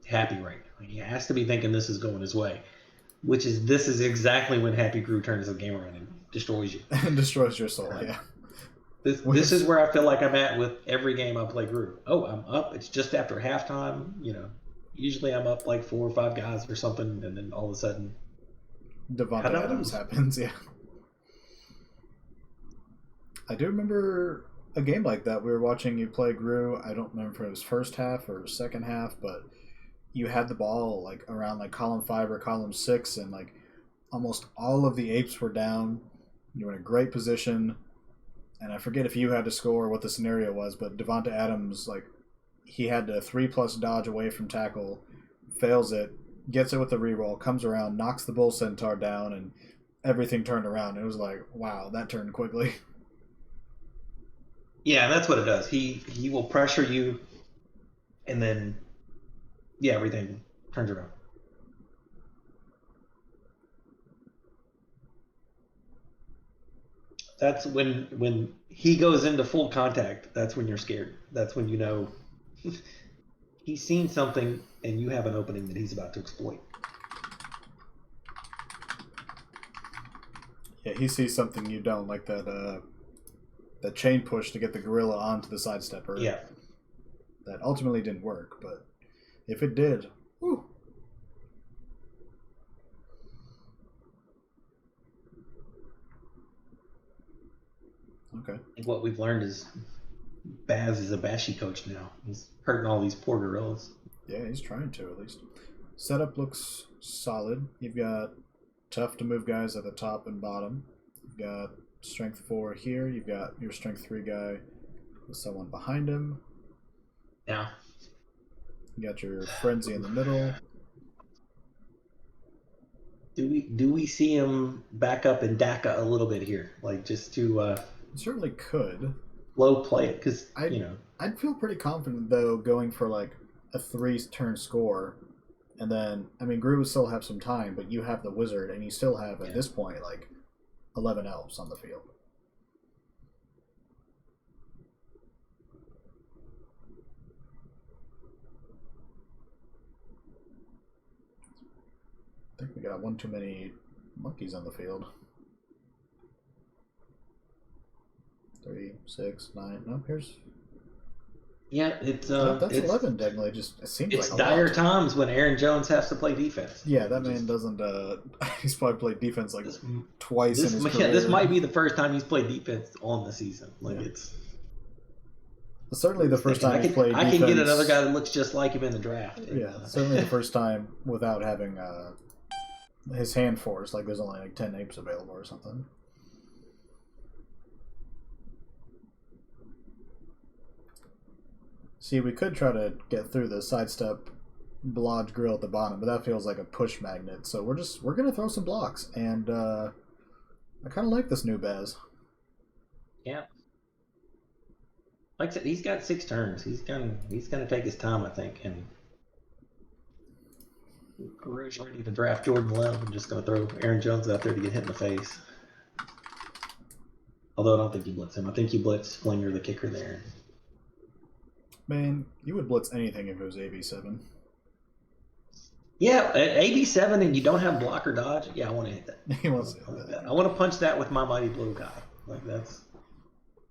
happy right now. He has to be thinking this is going his way, this is exactly when Happygrue turns the game around and destroys you. And destroys your soul, yeah. This is where I feel like I'm at with every game I play Grue. Oh, I'm up. It's just after halftime. Usually I'm up like 4 or 5 guys or something, and then all of a sudden Devontae Adams happens, yeah. I do remember a game like that. We were watching you play Grue. I don't remember if it was first half or second half, but you had the ball like around like column 5 or column 6, and like almost all of the apes were down. You were in a great position, and I forget if you had to score or what the scenario was, but Devontae Adams, like, he had to 3+ dodge away from tackle, fails it, gets it with the reroll, comes around, knocks the bull centaur down, and everything turned around. It was like, wow, that turned quickly. Yeah, that's what it does. He will pressure you, and then everything turns around. That's when he goes into full contact. That's when you're scared. That's when you know he's seen something, and you have an opening that he's about to exploit. Yeah, he sees something you don't, like that chain push to get the gorilla onto the sidestepper. Yeah. That ultimately didn't work, but if it did, whew. Okay. And what we've learned is Baz is a Bashi coach now. He's hurting all these poor gorillas. Yeah, he's trying to, at least. Setup looks solid. You've got tough to move guys at the top and bottom. You've got strength 4 here. You've got your strength 3 guy with someone behind him. Yeah. You got your frenzy in the middle. Do we see him back up in DACA a little bit here, like just to? Certainly could. Low play it, because I'd feel pretty confident though going for like a 3-turn score, and then Grue would still have some time, but you have the wizard, and you still have at this point like 11 elves on the field. I think we got one too many monkeys on the field. 3, 6, 9. No, here's. Yeah, it's that's 11. Technically, it seems it's like dire times when Aaron Jones has to play defense. Yeah, that man doesn't. He's probably played defense like twice in his career. Yeah, this might be the first time he's played defense on the season. Like it's. Certainly the first time he's played defense. I can get another guy that looks just like him in the draft. Yeah, certainly the first time without having his hand force. Like there's only like 10 apes available or something. See, we could try to get through the sidestep blodge grill at the bottom, but that feels like a push magnet. So we're gonna throw some blocks, and I kind of like this new Baz. Yeah. Like I said, he's got 6 turns. He's gonna take his time, I think, and Guru's ready to draft Jordan Love. I'm just gonna throw Aaron Jones out there to get hit in the face. Although I don't think you blitz him. I think you blitz Flinger, the kicker, there. Man, you would blitz anything if it was AB7. Yeah, at AB7 and you don't have block or dodge, yeah, I want to hit that. He wants to hit that. I want to punch that with my mighty blow guy. Like that's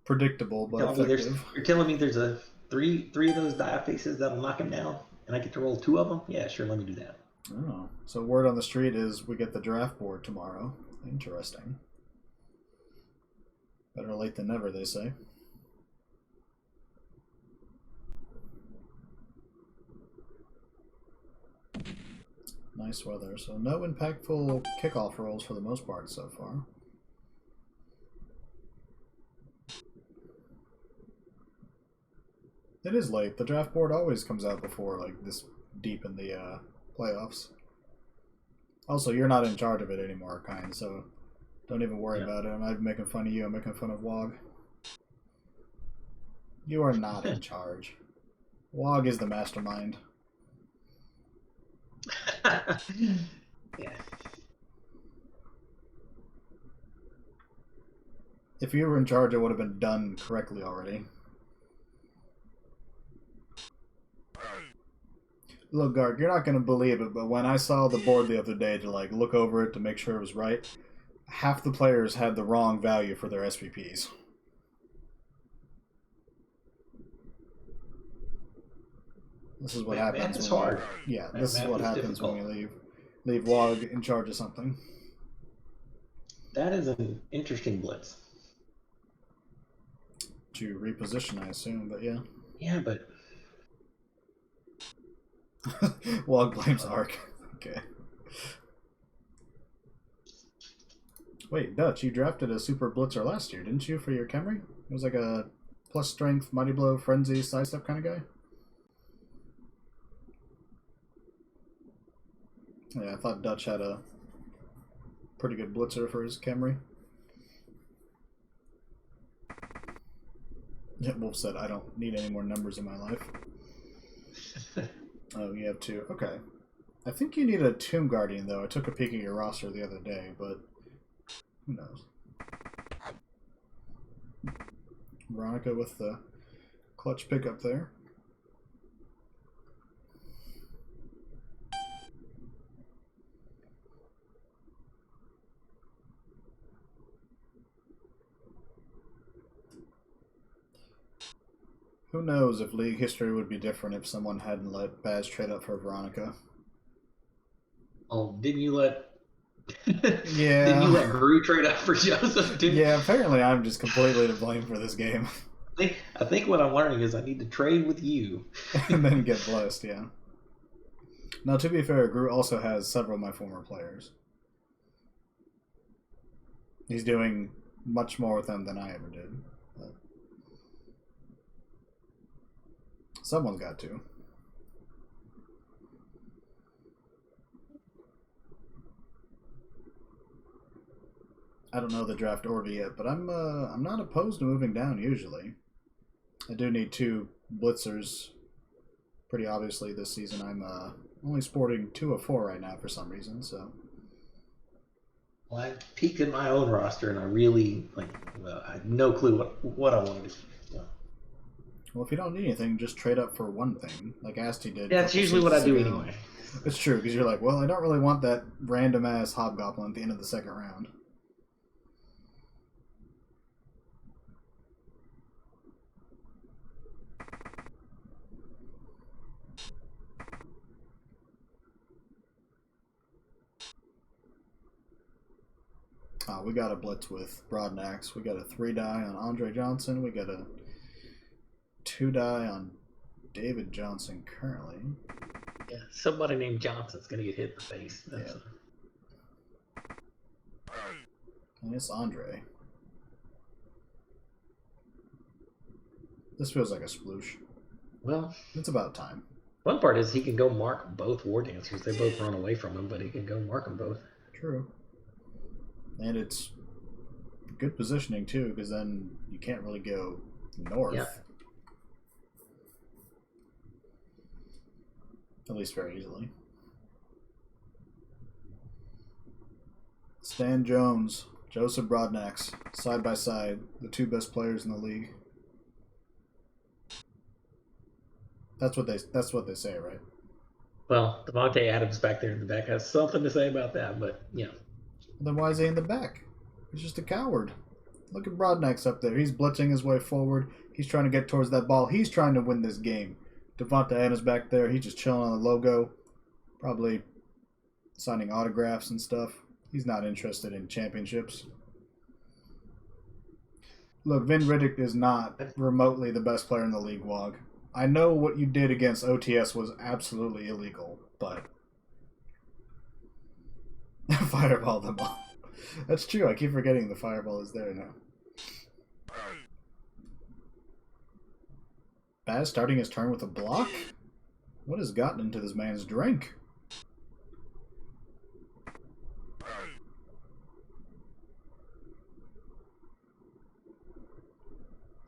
predictable, but effective. You're telling me there's a three of those die faces that'll knock him down, and I get to roll 2 of them? Yeah, sure, let me do that. Oh, so word on the street is we get the draft board tomorrow. Interesting. Better late than never, they say. Nice weather, so no impactful kickoff rolls for the most part so far. It is late. The draft board always comes out before like this deep in the playoffs. Also, you're not in charge of it anymore, kind, so don't even worry about it. I'm not making fun of you. I'm making fun of Wog. You are not in charge. Wog is the mastermind. Yeah. If you were in charge, it would have been done correctly already. Look, Garg, you're not going to believe it, but when I saw the board the other day to like look over it to make sure it was right, half the players had the wrong value for their SPPs. This is what happens. It's hard. Yeah, this is what happens when we leave Wog in charge of something. That is an interesting blitz. To reposition, I assume, but yeah. Yeah, but Wog blames Ark. Okay. Wait, Dutch, you drafted a super blitzer last year, didn't you, for your Camry? It was like a plus strength, mighty blow, frenzy, sidestep kind of guy? Yeah, I thought Dutch had a pretty good blitzer for his Camry. Yeah, Wolf said, I don't need any more numbers in my life. Oh, you have 2. Okay. I think you need a Tomb Guardian, though. I took a peek at your roster the other day, but who knows? Veronica with the clutch pickup there. Who knows if League history would be different if someone hadn't let Baz trade up for Veronica. Oh, didn't you let Yeah. Didn't you let Gru trade up for Joseph too? Yeah, apparently I'm just completely to blame for this game. I think what I'm learning is I need to trade with you. And then get blessed, yeah. Now, to be fair, Gru also has several of my former players. He's doing much more with them than I ever did. But someone's got to. I don't know the draft order yet, but I'm not opposed to moving down usually. I do need 2 blitzers. Pretty obviously this season I'm only sporting 2 of 4 right now for some reason, so. Well, I peeked in my own roster and I really I had no clue what I wanted to do. So. Well, if you don't need anything, just trade up for one thing, like Asti did. Yeah, that's usually what I do anyway. It's true, because you're like, well, I don't really want that random-ass Hobgoblin at the end of the second round. We got a blitz with Broadnax. We got a 3 die on Andre Johnson. We got a 2 die on David Johnson currently. Yeah, somebody named Johnson's going to get hit in the face. Yeah. And it's Andre. This feels like a sploosh. Well, it's about time. One part is he can go mark both War Dancers. They both run away from him, but he can go mark them both. True. And it's good positioning, too, because then you can't really go north. Yeah. At least very easily. Stan Jones, Joseph Broadnax, side by side, the two best players in the league. That's what they say, right? Well, Devontae Adams back there in the back has something to say about that, but yeah. Then why is he in the back? He's just a coward. Look at Broadnax up there. He's blitzing his way forward. He's trying to get towards that ball. He's trying to win this game. Devontae Adams back there. He's just chilling on the logo. Probably signing autographs and stuff. He's not interested in championships. Look, Vin Riddick is not remotely the best player in the league, Wog. I know what you did against OTS was absolutely illegal, but fireball them all. That's true. I keep forgetting the fireball is there now. Baz starting his turn with a block? What has gotten into this man's drink?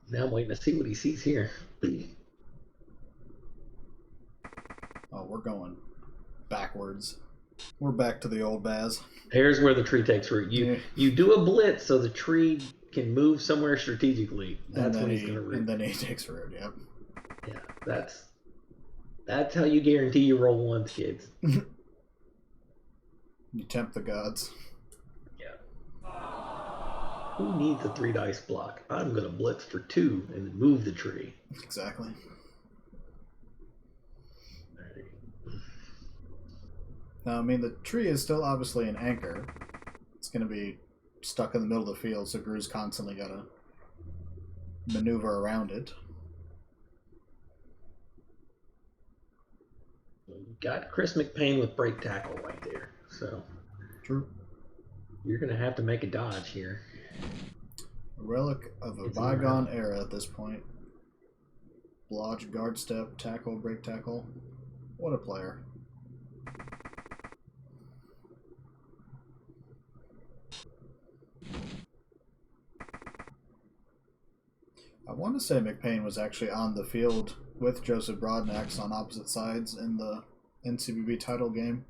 Now I'm waiting to see what he sees here. Oh, we're going backwards. We're back to the old Baz. Here's where the tree takes root. You do a blitz so the tree can move somewhere strategically. That's when he's going to root. And then he takes root, yep. Yeah, that's how you guarantee you roll ones, kids. You tempt the gods. Yeah. Who needs a 3 dice block? I'm going to blitz for 2 and move the tree. Exactly. Now, I mean, the tree is still obviously an anchor. It's going to be stuck in the middle of the field, so Grue's constantly got to maneuver around it. Got Chris McPayne with break tackle right there. So True. You're going to have to make a dodge here. A relic of a bygone era at this point. Blodge, guard step, tackle, break tackle. What a player. I want to say McPayne was actually on the field with Joseph Broadnax on opposite sides in the NCBB title game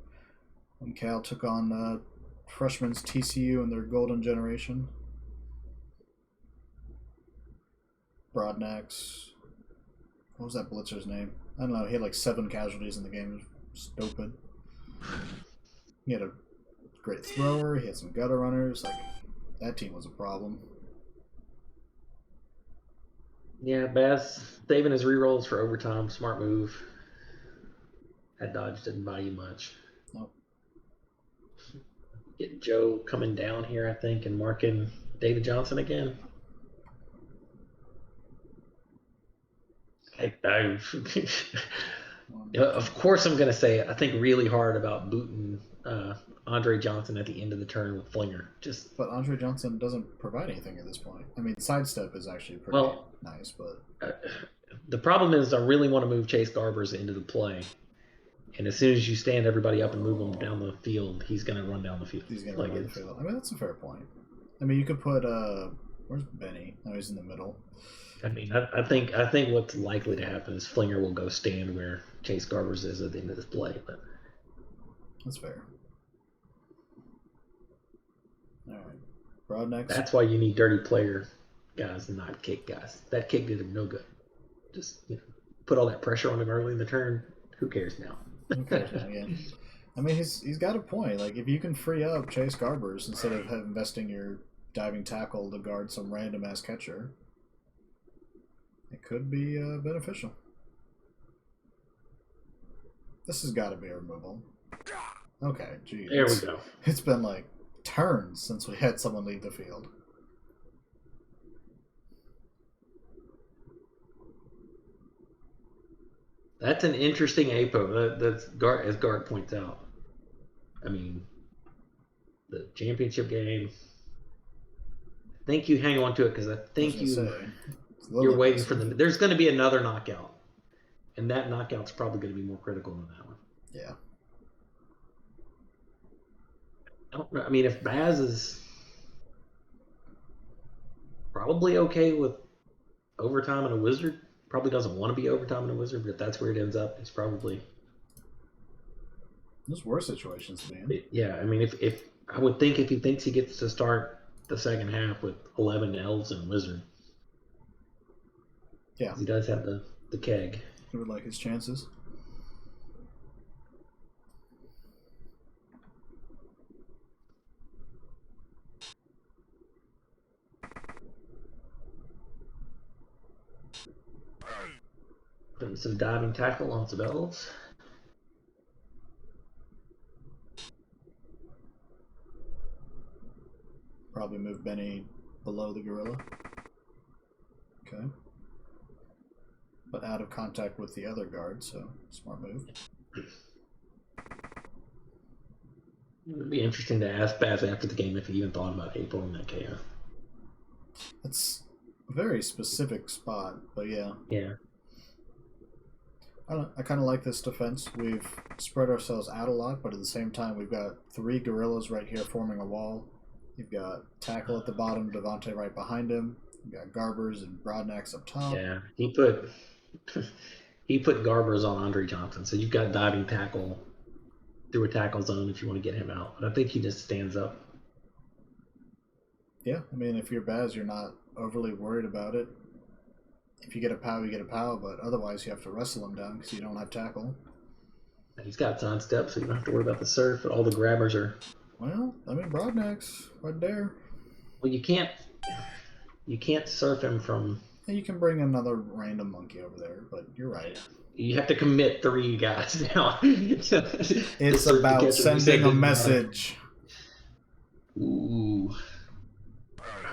when Cal took on freshmen's TCU in their golden generation. Broadnax. What was that blitzer's name? I don't know. He had like 7 casualties in the game. It was stupid. He had a great thrower. He had some gutter runners. Like, that team was a problem. Yeah, Baz saving his rerolls for overtime. Smart move. That dodge didn't buy you much. Nope. Get Joe coming down here, I think, and marking David Johnson again. Of course, I'm going to say I think really hard about booting Andre Johnson at the end of the turn with Flinger. But Andre Johnson doesn't provide anything at this point. I mean, sidestep is actually pretty nice, but the problem is I really want to move Chase Garbers into the play, and as soon as you stand everybody up and move him down the field, he's going to run down the field. He's going to run down the field. I mean, that's a fair point. I mean, you could put where's Benny? No, he's in the middle. I mean, I think what's likely to happen is Flinger will go stand where Chase Garbers is at the end of this play. But that's fair. All right, Broadnax. That's why you need dirty player guys, not kick guys. That kick did him no good. Just put all that pressure on him early in the turn. Who cares now? Who cares now? Yeah. I mean, he's got a point. Like, if you can free up Chase Garbers instead of investing your diving tackle to guard some random ass catcher, it could be beneficial. This has got to be a removal. Okay, geez. There we go. It's been like turns since we had someone leave the field. That's an interesting APO. That's Gart, as Gart points out. I mean, the championship game, think you hang on to it because I think you're waiting for the. There's going to be another knockout, and that knockout's probably going to be more critical than that one. Yeah. I mean, if Baz is probably okay with overtime and a wizard, probably doesn't want to be overtime and a wizard, but if that's where it ends up, he's probably. There's worse situations to be in. Yeah, I mean, if I would think if he thinks he gets to start the second half with 11 elves and wizard. Yeah. He does have the keg. He would like his chances. Putting some diving tackle on some elves. Probably move Benny below the gorilla. Okay. But out of contact with the other guard, so smart move. It would be interesting to ask Baz after the game if he even thought about April in that KO. It's a very specific spot, but yeah. Yeah. I kind of like this defense. We've spread ourselves out a lot, but at the same time, we've got 3 gorillas right here forming a wall. You've got Tackle at the bottom, Devontae right behind him. You've got Garbers and Broadnecks up top. Yeah, he put Garbers on Andre Johnson, so you've got diving tackle through a tackle zone if you want to get him out. But I think he just stands up. Yeah, I mean, if you're Baz, you're not overly worried about it. If you get a POW, you get a POW, but otherwise you have to wrestle him down because you don't have tackle. He's got sidestep, so you don't have to worry about the surf, but all the grabbers are... Well, I mean, Broadnecks right there. Well, you can't surf him from... You can bring another random monkey over there, but you're right. You have to commit 3 guys now. It's about sending a message. Ooh.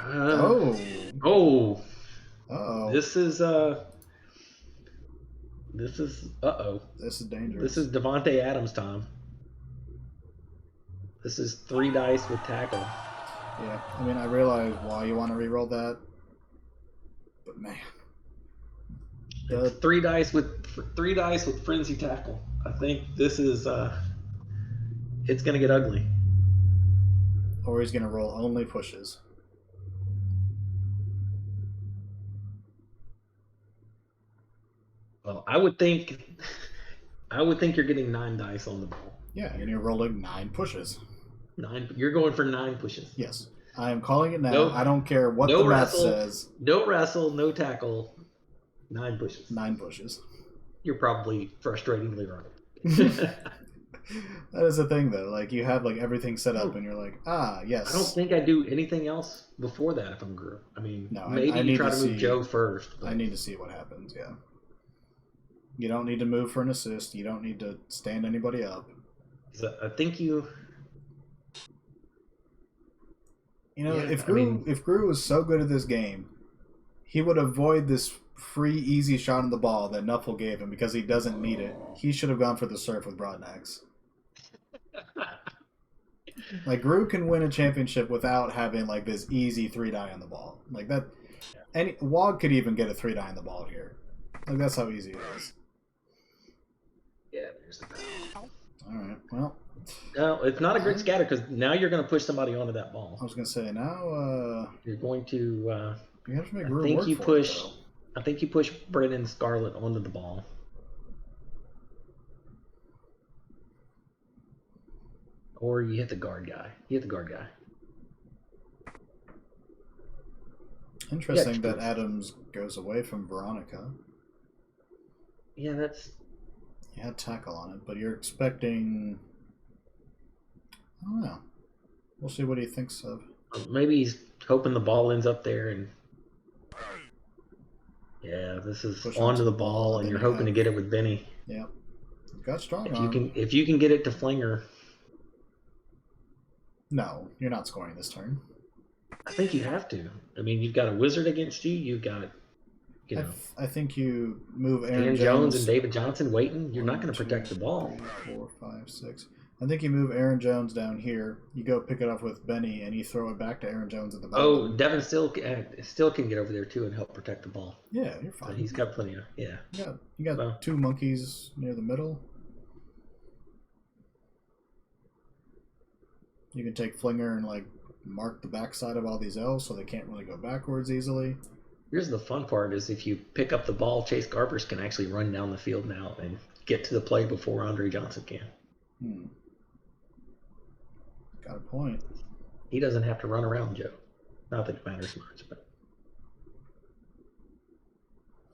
Oh. Uh-oh. This is uh-oh. This is dangerous. This is Devontae Adams time. This is 3 dice with tackle. Yeah, I mean, I realize why you want to reroll that, but man. It's 3 dice with frenzy tackle. I think this is it's gonna get ugly. Or he's gonna roll only pushes. Well, I would think you're getting 9 dice on the ball. Yeah, and you're rolling 9 pushes. 9. You're going for 9 pushes. Yes, I am calling it now. No, I don't care what the math says. No wrestle, no tackle. 9 pushes. 9 pushes. You're probably frustratingly right. That is the thing, though. Like, you have like everything set up, and you're like, yes. I don't think I do anything else before that if I'm Grew. I mean, no, maybe I you try to move Joe first. But... I need to see what happens. Yeah. You don't need to move for an assist. You don't need to stand anybody up. I think you. You know, if Grew was so good at this game, he would avoid this free, easy shot on the ball that Nuffle gave him because he doesn't need it. He should have gone for the surf with Broadnecks. Like, Grew can win a championship without having like this easy 3-die on the ball. Like that. Any Wog could even get a 3-die on the ball here. Like, that's how easy it is. Yeah, there's the ball. All right. Well. No, it's not a grit scatter because now you're going to push somebody onto that ball. I was going to say now. You're going to. You have to make Grew work for it, though. I think you push Brennan Scarlet onto the ball. Or you hit the guard guy. Interesting that Adams goes away from Veronica. Yeah, that's... You had tackle on it, but you're expecting... I don't know. We'll see what he thinks of. Maybe he's hoping the ball ends up there and... Yeah, this is onto the ball, and you're hoping to get it with Benny. Yeah. You've got strong if you can get it to Flinger. No, you're not scoring this turn. I think you have to. I mean, you've got a wizard against you. You've got, I think you move Aaron Jones and David Johnson waiting. You're not going to protect the ball. 3, 4, 5, 6. I think you move Aaron Jones down here. You go pick it up with Benny, and you throw it back to Aaron Jones at the Oh, bottom. Devin still can get over there too and help protect the ball. Yeah, you're So fine. he's got plenty of You got Well, 2 monkeys near the middle. You can take Flinger and like mark the backside of all these elves so they can't really go backwards easily. here's the fun part: is if you pick up the ball, Chase Garbers can actually run down the field now and get to the play before Andre Johnson can. Got a point. He doesn't have to run around Joe. Not that it matters much, but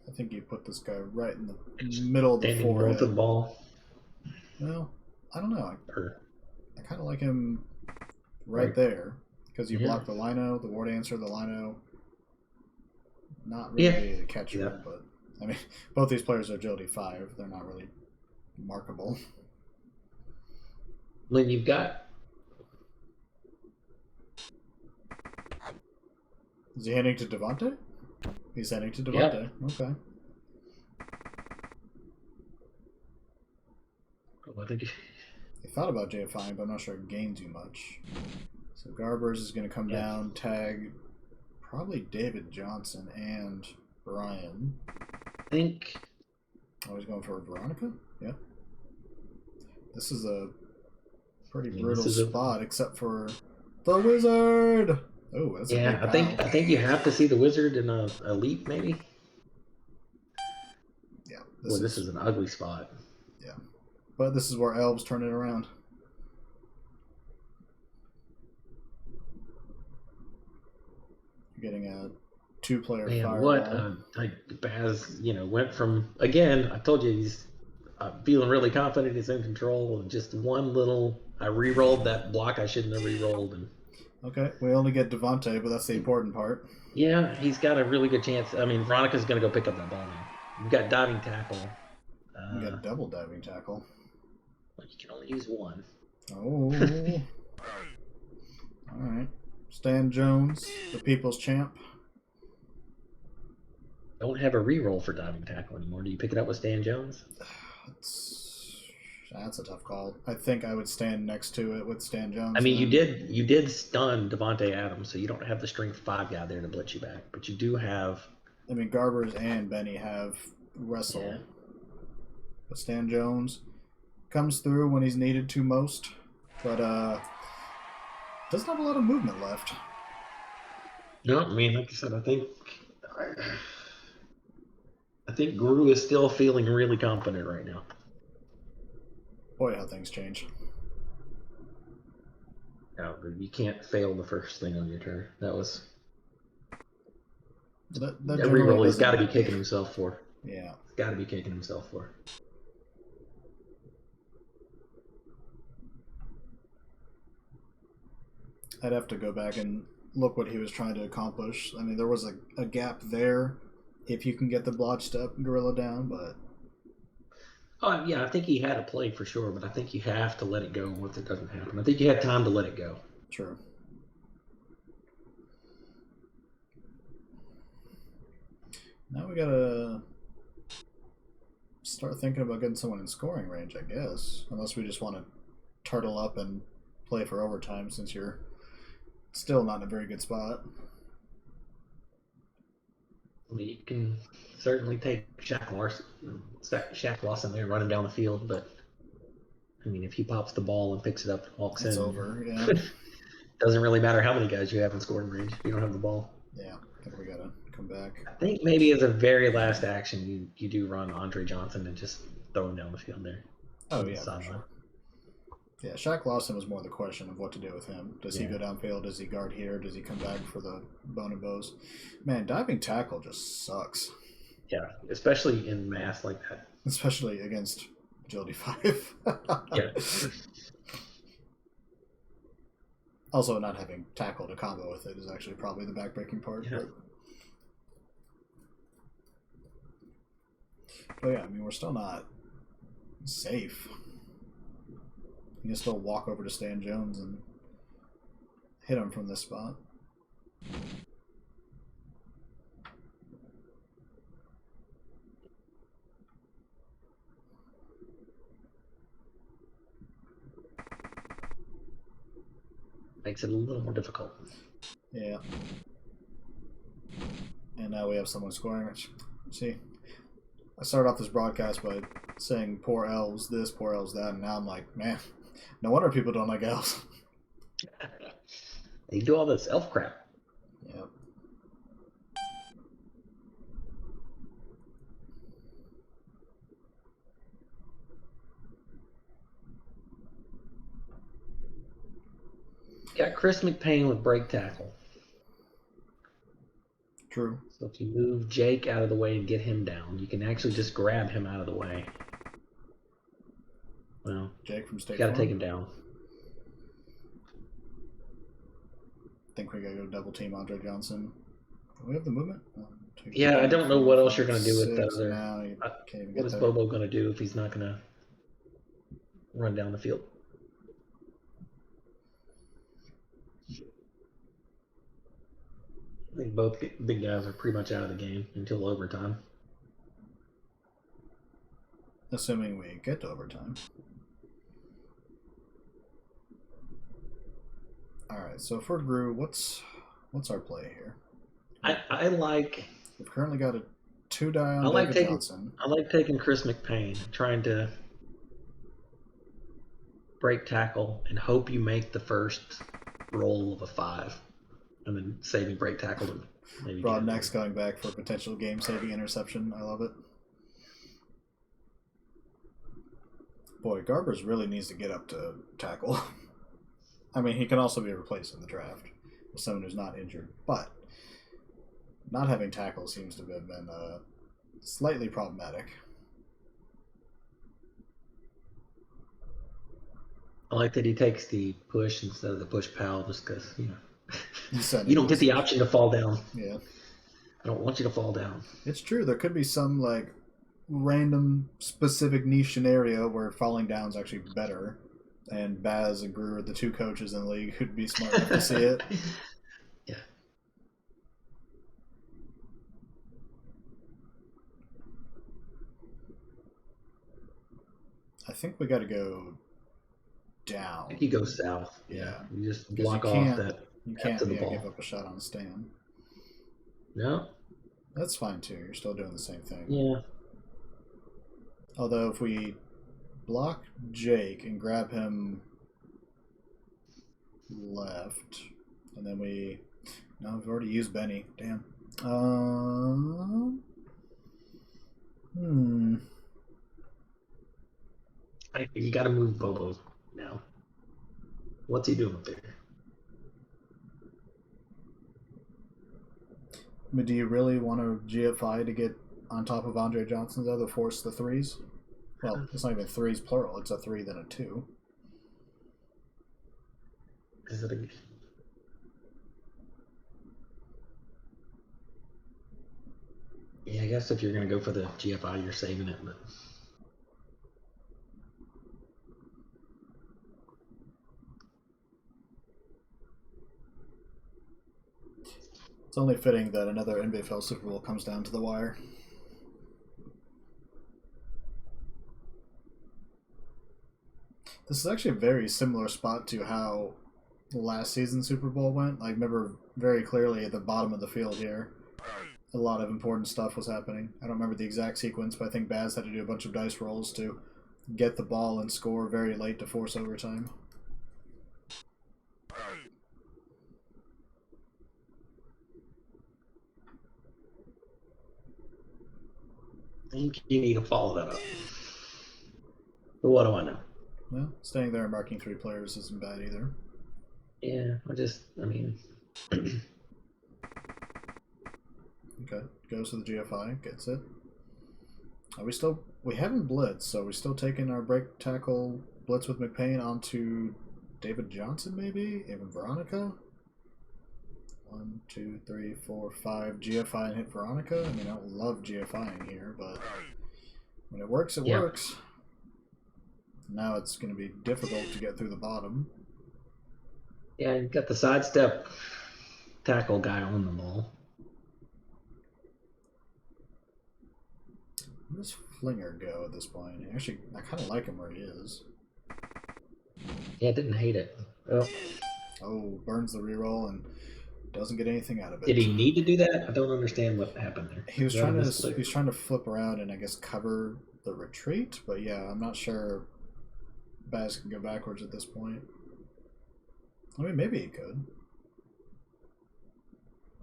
I think you put this guy right in the middle of the standing forehead. north of the ball. Well, I don't know. Or, I kind of like him right there because you block the lino, the ward answer, the lino. Not really a catcher, but I mean, both these players are agility 5. They're not really markable. When you've got Is he heading to Devontae? He's heading to Devontae. Okay. I think He thought about JFI, but I'm not sure it gains you much. So Garbers is going to come down, tag probably David Johnson and Brian. I think. Oh, he's going for Veronica? Yeah. This is a pretty brutal spot, except for the Wizard. Oh, that's a big pal. I think you have to see the Wizard in a elite, maybe. Yeah. This is an ugly spot. Yeah. But this is where elves turn it around. You're getting a 2-player fireball. Baz, went from, again, I told you he's feeling really confident he's in control, and just one little, I re-rolled that block I shouldn't have re-rolled. And okay, we only get Devontae, but that's the important part. Yeah, he's got a really good chance. I mean, Veronica's going to go pick up that ball now. You've got diving tackle. You got double diving tackle. But you can only use one. Oh. All right. Stan Jones, the people's champ. Don't have a re-roll for diving tackle anymore. Do you pick it up with Stan Jones? That's a tough call. I think I would stand next to it with Stan Jones. I mean, you did stun Devontae Adams, so you don't have the strength 5 guy there to blitz you back, but you do have. I mean, Garbers and Benny have wrestle. Yeah. But Stan Jones comes through when he's needed to most, but doesn't have a lot of movement left. No, I mean, like I said, I think Guru is still feeling really confident right now. Boy, how things change. No, you can't fail the first thing on your turn. That was that re-roll he's got to be kicking himself for. Yeah. He's got to be kicking himself for. I'd have to go back and look what he was trying to accomplish. I mean, there was a gap there if you can get the blotched up gorilla down, but... Oh, yeah, I think he had a play for sure, but I think you have to let it go once it doesn't happen. I think you had time to let it go. True. Now we gotta start thinking about getting someone in scoring range, I guess. Unless we just want to turtle up and play for overtime since you're still not in a very good spot. I mean, you can certainly take Shaq Lawson there, run him down the field, but I mean, if he pops the ball and picks it up and walks in, it's over. Yeah. Doesn't really matter how many guys you have in scoring range. You don't have the ball. Yeah, I think we gotta come back. I think maybe as a very last action, you do run Andre Johnson and just throw him down the field there. Oh yeah, for sure. Yeah, Shaq Lawson was more the question of what to do with him. Does he go downfield? Does he guard here? Does he come back for the bone and bows? Man, diving tackle just sucks. Yeah, especially in mass like that. Especially against agility 5. Yeah. Also, not having tackle to combo with it is actually probably the backbreaking part. Yeah. But yeah, I mean, we're still not safe. You can still walk over to Stan Jones and hit him from this spot. Makes it a little more difficult. Yeah. And now we have someone scoring. See, I started off this broadcast by saying poor elves this, poor elves that, and now I'm like, man, no wonder people don't like elves. They do all this elf crap. Yep. Got Chris McPayne with break tackle. True. So if you move Jake out of the way and get him down, you can actually just grab him out of the way. Well, Jake from State you got to Farm. take him down. Think we gotta go double team Andre Johnson. Do we have the movement? Yeah, I don't know what else you're going to do with that other. Now you can't even What get is there. Bobo going to do if he's not going to run down the field? I think both big guys are pretty much out of the game until overtime. Assuming we get to overtime. Alright, so for Gru, what's our play here? I like. We've currently got a 2-die on David Johnson. I like taking Chris McPayne, trying to break tackle and hope you make the first roll of a 5, and then saving break tackle to maybe. Broad next going back for potential game-saving interception. I love it. Boy, Garbers really needs to get up to tackle. I mean, he can also be replaced in the draft with someone who's not injured, but not having tackle seems to have been slightly problematic. I like that he takes the push instead of the push pal, just because You don't get the option to fall down. Yeah, I don't want you to fall down. it's true. There could be some like random specific niche scenario where falling down is actually better, and Baz and Gru are the two coaches in the league who'd be smart enough to see it. Yeah. I think we got to go down. I think you go south. Yeah. You just block off that. You can't to the ball. give up a shot on a stand. No. That's fine too. You're still doing the same thing. Yeah. Although if we block Jake and grab him left, and then we've already used Benny. Damn. You got to move Bobo now. What's he doing up there? I mean, do you really want to GFI to get on top of Andre Johnson though, to force the threes? Well, it's not even threes plural. It's a 3 then a 2. Is it a... Yeah, I guess if you're going to go for the GFI, you're saving it, but... It's only fitting that another NBFL Super Bowl comes down to the wire. This is actually a very similar spot to how last season's Super Bowl went. I remember very clearly at the bottom of the field here, a lot of important stuff was happening. I don't remember the exact sequence, but I think Baz had to do a bunch of dice rolls to get the ball and score very late to force overtime. I think you need to follow that up. But what do I know? Well, staying there and marking 3 players isn't bad either. Yeah, I mean... Okay, goes to the GFI, gets it. We haven't blitzed, so we're still taking our break tackle blitz with McPayne onto David Johnson, maybe? Even Veronica? 1, 2, 3, 4, 5. GFI and hit Veronica. I mean, I don't love GFIing here, but when it works, it works. Now it's going to be difficult to get through the bottom. Yeah, you've got the sidestep tackle guy on the ball. Where does Flinger go at this point? Actually, I kind of like him where he is. Yeah, didn't hate it. Oh. Oh, burns the reroll and doesn't get anything out of Did it. he need to do that? I don't understand what happened there. He was Was that a trying to misclick? he was trying to flip around and I guess cover the retreat, but yeah, I'm not sure Baz can go backwards at this point. I mean, maybe he could.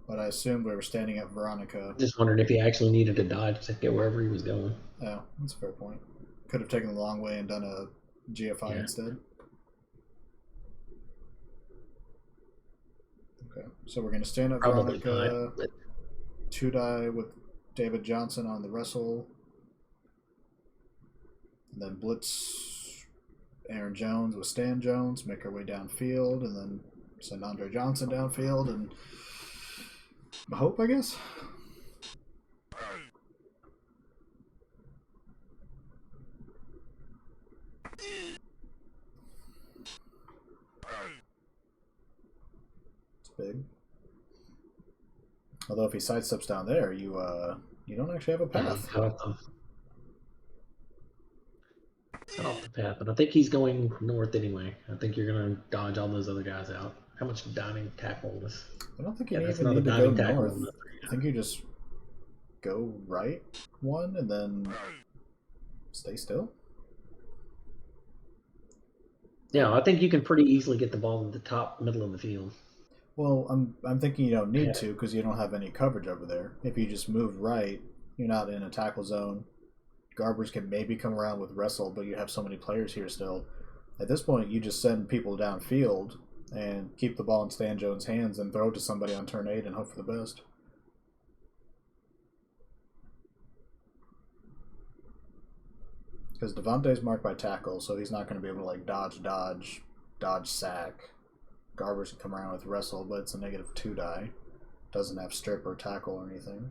But I assumed we were standing at Veronica. Just wondering if he actually needed to dodge to get wherever he was going. Oh, that's a fair point. Could have taken the long way and done a GFI instead. Okay, so we're going to stand at Probably Veronica. not. 2-die with David Johnson on the wrestle. And then blitz Aaron Jones with Stan Jones, make our way downfield, and then send Andre Johnson downfield, and hope, I guess. It's big. Although if he sidesteps down there, you don't actually have a path. Cut off the path, but I think he's going north anyway. I think you're going to dodge all those other guys out. How much diving tackle was? I don't think you even need to go north. I think you just go right one and then stay still. Yeah, I think you can pretty easily get the ball in the top middle of the field. Well, I'm thinking you don't need to because you don't have any coverage over there. If you just move right, you're not in a tackle zone. Garbers can maybe come around with wrestle, but you have so many players here still. At this point, you just send people downfield and keep the ball in Stan Jones' hands and throw it to somebody on turn 8 and hope for the best. Because Devontae's marked by tackle, so he's not going to be able to like dodge sack. Garbers can come around with wrestle, but it's a negative 2-die. Doesn't have strip or tackle or anything.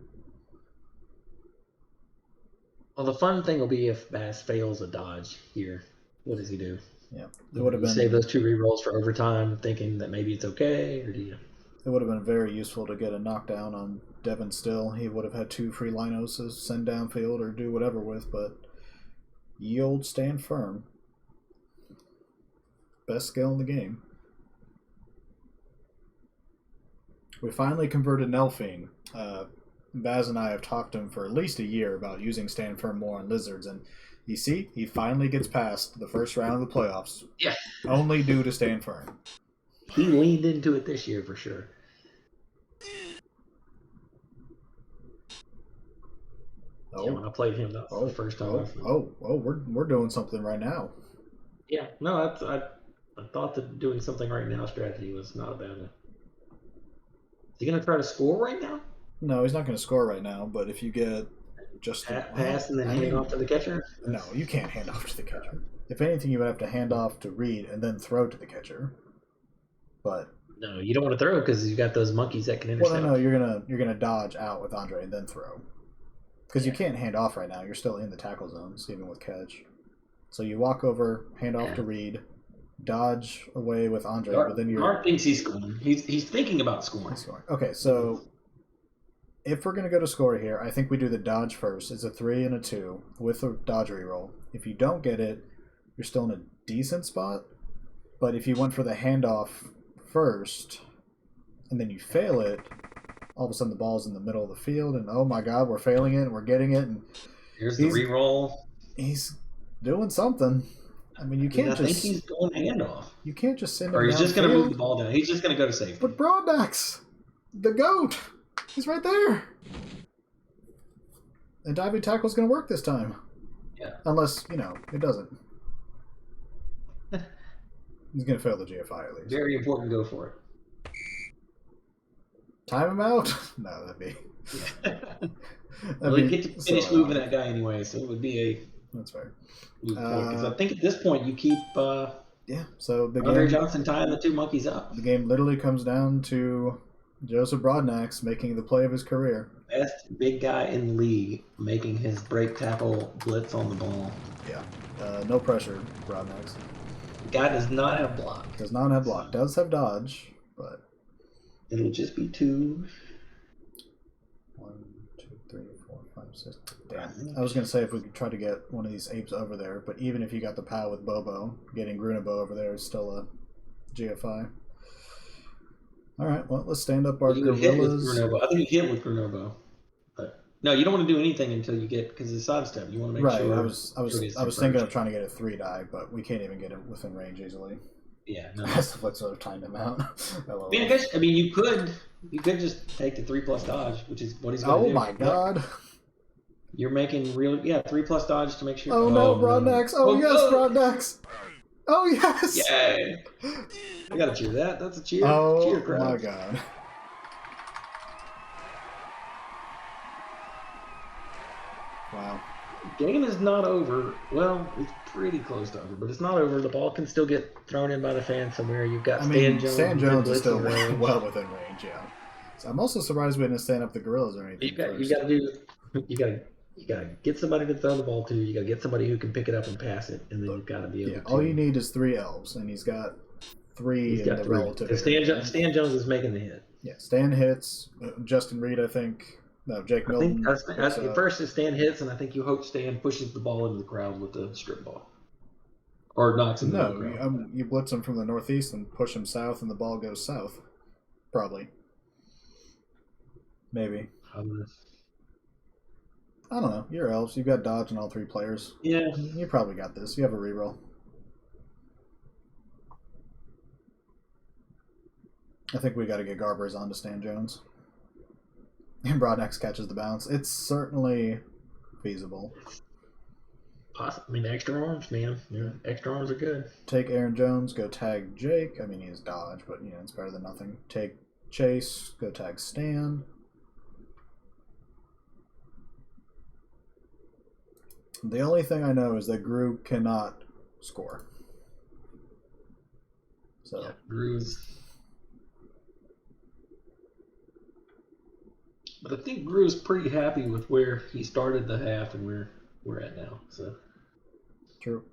Well, the fun thing will be if Bass fails a dodge here. What does he do? Yeah, it would have been. Save those 2 rerolls for overtime, thinking that maybe it's okay, or do you? It would have been very useful to get a knockdown on Devin Still. He would have had 2 free linos to send downfield or do whatever with, but ye old stand firm. Best skill in the game. We finally converted Nelphine. Baz and I have talked to him for at least a year about using Stand Firm more on Lizards, and you see, he finally gets past the first round of the playoffs. Yeah. Only due to Stand Firm. He leaned into it this year for sure. Oh, yeah, when I played him the first time. We're doing something right now. Yeah, no, I thought that doing something right now strategy was not a bad one. Is he going to try to score right now? No, he's not going to score right now, but if you get just pass and then hand off to the catcher? No, you can't hand off to the catcher. If anything, you would have to hand off to Reed and then throw to the catcher. But no, you don't want to throw because you got those monkeys that can intercept. Well, no, you're gonna dodge out with Andre and then throw. Because you can't hand off right now. You're still in the tackle zones, even with catch. So you walk over, hand off to Reed, dodge away with Andre, but then Mark thinks he's scoring. He's thinking about scoring. Okay, so if we're going to go to score here, I think we do the dodge first. It's a 3 and a 2 with a dodge reroll. If you don't get it, you're still in a decent spot. But if you went for the handoff first and then you fail it, all of a sudden the ball's in the middle of the field and oh my god, we're failing it and we're getting it. And here's the reroll. He's doing something. I mean, you can't I think he's going handoff. You can't just send him Or he's just going to move the ball down. He's just going to go to safety. But Broadnax, the GOAT, he's right there. And diving tackle's going to work this time. Yeah. Unless, it doesn't. He's going to fail the GFI at least. Very important, go for it. Time him out? No, that'd be... Well, you get to finish moving that guy anyway, so it would be a... That's fair. Because I think at this point you keep... so the Andre Johnson tying the 2 monkeys up. The game literally comes down to Joseph Broadnax making the play of his career. Best big guy in the league making his break tackle blitz on the ball. Yeah. No pressure, Broadnax. The guy does not have block. Does not have block. Does have dodge, but... It'll just be 2. 1, 2, 3, 4, 5, 6. Damn. I was going to say if we could try to get one of these apes over there, but even if you got the POW with Bobo, getting Grunabo over there is still a GFI. All right, well, let's stand up our You would hit with gorillas. Grenoble. I think you hit with Grenoble. But no, you don't want to do anything until you get, because it's sidestep. You want to make Right, sure I was thinking of trying to get a 3-die, but we can't even get it within range easily. Yeah, no. That's the flip sort of timed him out. I mean, you could just take the 3+ dodge, which is what he's going to Oh do. my god! You're making 3+ dodge to make sure. Oh no, Broadnax! Oh yes, Broadnax! Oh yes! Yay! I gotta cheer that. That's a cheer. Oh cheer, crowd. My god! Wow. Game is not over. Well, it's pretty close to over, but it's not over. The ball can still get thrown in by the fan somewhere. You've got Stan Jones. Stan Jones is still well within range, yeah. So I'm also surprised we didn't stand up the gorillas or anything. You gotta get somebody to throw the ball to. You gotta get somebody who can pick it up and pass it, and then you've got to be able to. All you need is 3 elves, and he's got 3 in the relative. Stan Jones is making the hit. Yeah, Stan hits. Justin Reed, I think. No, Jake Milton. First is Stan hits, and I think you hope Stan pushes the ball into the crowd with the strip ball. Or knocks him into the crowd. No, you blitz him from the northeast and push him south, and the ball goes south. Probably. Maybe. I don't know. You're elves. You've got dodge on all 3 players. Yeah. You probably got this. You have a reroll. I think we got to get Garbers on to Stan Jones. And Broadnax catches the bounce. It's certainly feasible. I mean, extra arms, man. Yeah, extra arms are good. Take Aaron Jones, go tag Jake. I mean, he has dodge, but it's better than nothing. Take Chase, go tag Stan. The only thing I know is that Grue cannot score. So yeah, Grue's. But I think Grue's pretty happy with where he started the half and where we're at now. So true.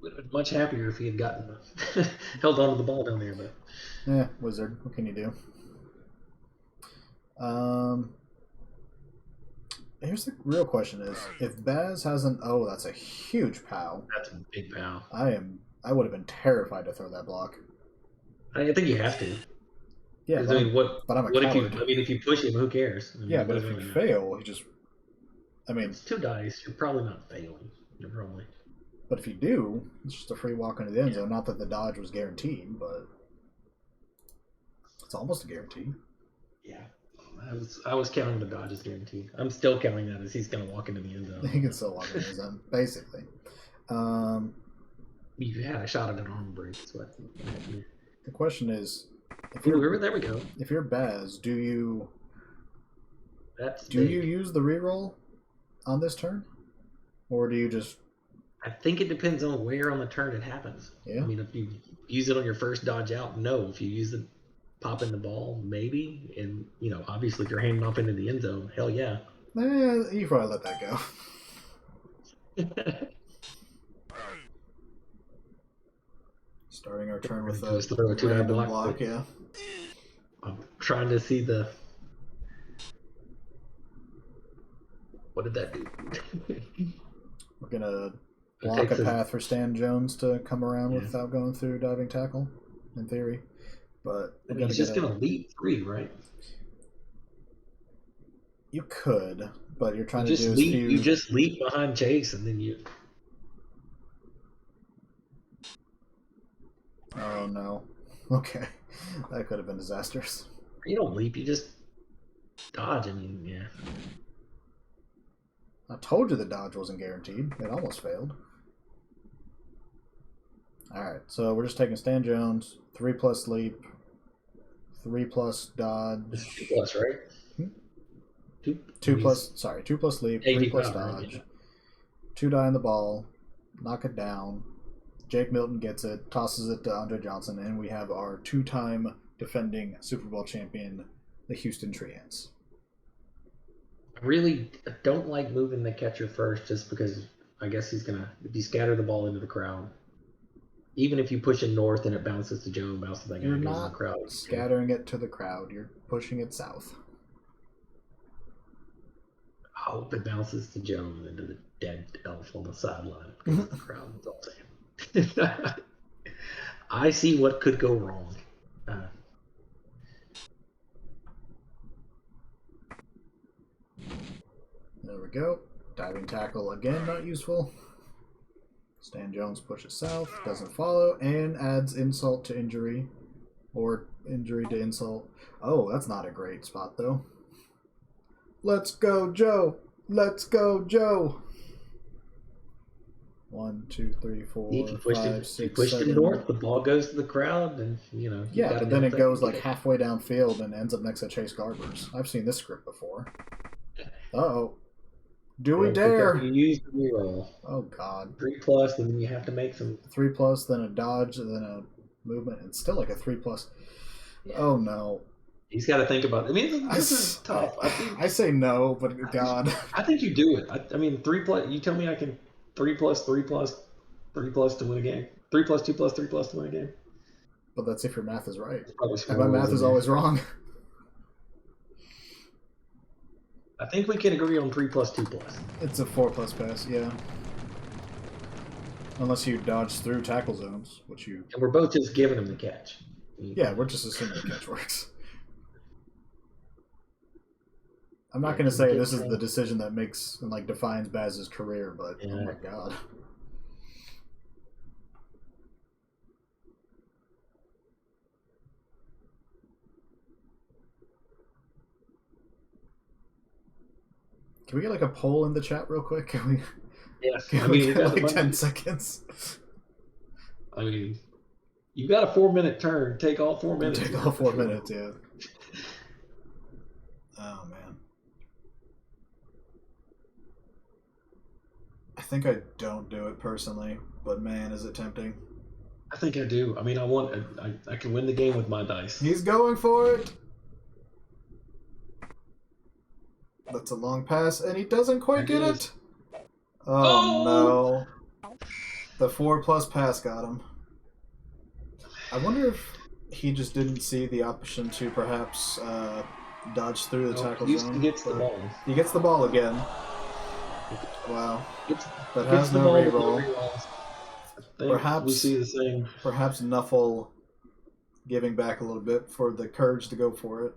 Would have been much happier if he had gotten held onto the ball down there, but yeah, Wizard. What can you do? Here's the real question: is if Baz has an that's a huge POW. That's a big POW. I would have been terrified to throw that block. I think you have to. Yeah, but, I mean, but I'm a coward. if you push him, who cares? I mean, but if you fail, he just. It's 2 dice. You're probably not failing. You're probably. But if you do, it's just a free walk into the end zone. Not that the dodge was guaranteed, but it's almost a guarantee. Yeah, I was counting the dodge as guaranteed. I'm still counting that as he's going to walk into the end zone. He can still walk into the end zone, basically. You had a shot at an arm break. The question is, there we go. If you're Baz, do you use the reroll on this turn, or do you just? I think it depends on where on the turn it happens. Yeah. I mean, if you use it on your first dodge out, no. If you use it popping the ball, maybe. And obviously, if you're handing off into the end zone, hell yeah. You probably let that go. Starting our turn with a 2-die block. Yeah. I'm trying to see the. What did that do? We're gonna block a path for Stan Jones to come around without going through diving tackle, in theory. But he's just gonna leap 3, right? You could, but you're trying to do you just leap behind Chase, and then you. Oh no! Okay, that could have been disastrous. You don't leap; you just dodge. I mean, yeah. I told you the dodge wasn't guaranteed. It almost failed. Alright, so we're just taking Stan Jones, 3+ leap, 3+ dodge. 2+, right? 2+ leap, 3+ dodge. Right? 2 die on the ball, knock it down. Jake Milton gets it, tosses it to Andre Johnson, and we have our 2-time defending Super Bowl champion, the Houston Treants. I really don't like moving the catcher first just because I guess if you scatter the ball into the crowd, even if you push it north and it bounces to Joe and bounces that guy goes in the crowd. You're not scattering it to the crowd. You're pushing it south. I hope it bounces to Joe and into the dead elf on the sideline because of the crowd. That's all I'm saying. I see what could go wrong. we go. Diving tackle again, not useful. Stan Jones pushes south, doesn't follow, and adds insult to injury. Or injury to insult. Oh, that's not a great spot, though. Let's go, Joe! Let's go, Joe! 1, 2, 3, 4, 5, 6, you pushed 7. him north, the ball goes to the crowd, and, Yeah, but then it goes like halfway downfield and ends up next to Chase Garbers. I've seen this script before. Uh-oh. Do we dare? You use the reroll. Oh, God. 3+, and then you have to make some... 3+, then a dodge, then a movement. It's still like a 3+. Yeah. Oh, no. He's got to think about it. I mean, this is tough. I say no, but God. I think you do it. I mean, 3+, you tell me I can 3+, 3+, 3+ to win a game. 3+, 2+, 3+ to win a game. But that's if your math is right. And my math is always wrong. I think we can agree on 3+, 2+. It's a 4+ pass, yeah. Unless you dodge through tackle zones, which you... And we're both just giving him the catch. Yeah, we're just assuming the catch works. I'm not going to say this is the decision that makes and like defines Baz's career, but oh my God. Can we get like a poll in the chat real quick? Can we? Yes. Can we get like 10 seconds? I mean, you got a 4-minute turn. Take all 4 minutes. Take all 4 minutes, yeah. Oh man. I think I don't do it personally, but man, is it tempting. I think I do. I mean, I can win the game with my dice. He's going for it. That's a long pass, and he doesn't quite get it. Oh no. The 4+ pass got him. I wonder if he just didn't see the option to perhaps dodge through the tackle zone. He gets the ball. He gets the ball again. Wow. That has no reroll. Perhaps we see the same. Perhaps Nuffle giving back a little bit for the courage to go for it.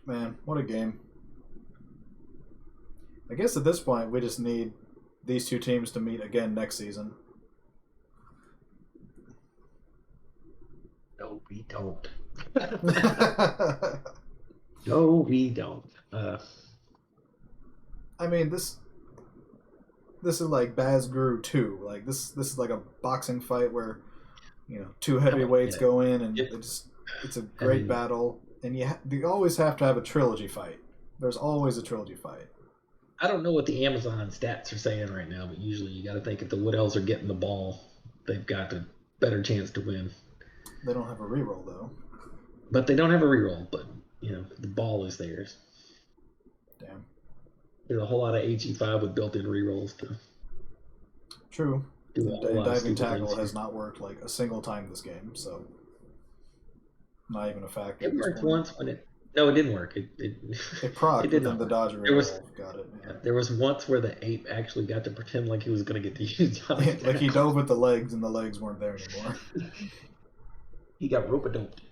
Man, what a game. I guess at this point we just need these two teams to meet again next season. No, we don't. No, we don't. I mean, this is like Happygrue 2. Like this is like a boxing fight where, two heavyweights go in and it's a great battle. And you always have to have a trilogy fight. There's always a trilogy fight. I don't know what the Amazon stats are saying right now, but usually you got to think if the Wood Elves are getting the ball, they've got a better chance to win. They don't have a reroll though. But they don't have a reroll. But the ball is theirs. Damn. There's a whole lot of HE5 with built-in rerolls too. True. And diving tackle has not worked like a single time this game, so. Not even a factor. It worked once when it didn't work. It proc, but then the dodger got it. Yeah. There was once where the ape actually got to pretend like he was going to get to use it. Like he dove with the legs and the legs weren't there anymore. He got rope-a-doped.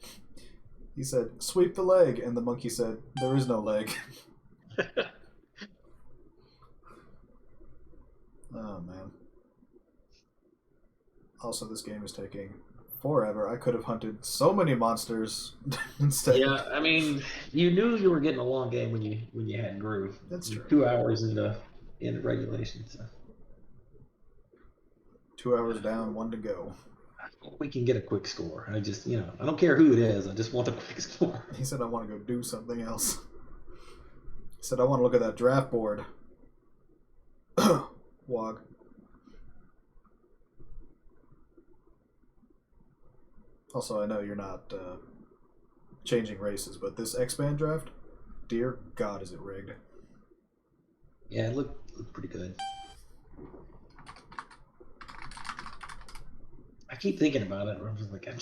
He said, "Sweep the leg," and the monkey said, "There is no leg." Oh man. Also, this game is taking forever. I could have hunted so many monsters instead. Yeah, I mean, you knew you were getting a long game when you had Grue. That's true. 2 hours into regulation. So. 2 hours down, 1 to go. We can get a quick score. I just, I don't care who it is. I just want a quick score. He said, "I want to go do something else." He said, "I want to look at that draft board." Wog. Also, I know you're not changing races, but this X-Band draft, dear God, is it rigged? Yeah, it looked pretty good. I keep thinking about it. I'm just like, I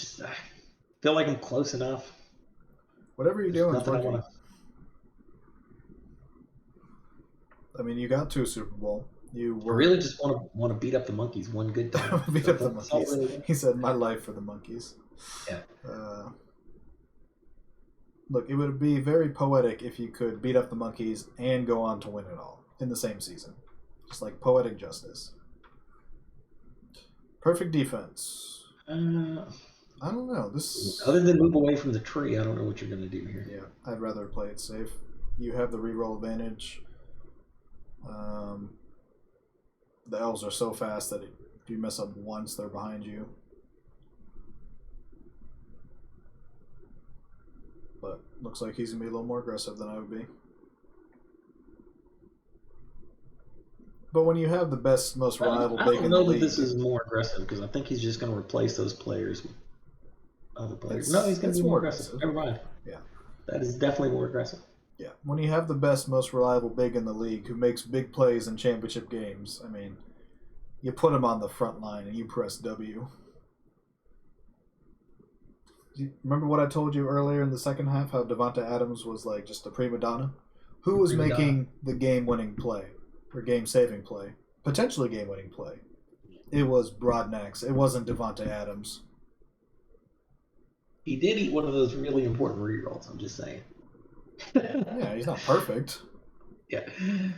feel like I'm close enough. Whatever you're doing is working. I mean, you got to a Super Bowl. I really just want to beat up the monkeys one good time. Beat up the monkeys. He said, "My life for the monkeys." Yeah. Look, it would be very poetic if you could beat up the monkeys and go on to win it all in the same season. Just like poetic justice. Perfect defense. I don't know. This Other than move away from the tree, I don't know what you're going to do here. Yeah, I'd rather play it safe. You have the reroll advantage. The elves are so fast that if you mess up once, they're behind you. But looks like he's going to be a little more aggressive than I would be. But when you have the best, most reliable big in the league... I don't know that this is more aggressive, because I think he's just going to replace those players with other players. No, he's going to be more aggressive. Never mind. Yeah. That is definitely more aggressive. Yeah. When you have the best, most reliable big in the league who makes big plays in championship games, I mean, you put him on the front line and you press W. Remember what I told you earlier in the second half, how Davante Adams was like just a prima donna? Who was making the game-winning play, or game-saving play, potentially game-winning play? It was Broadnax. It wasn't Davante Adams. He did eat one of those really important rerolls, I'm just saying. Yeah, he's not perfect. Yeah.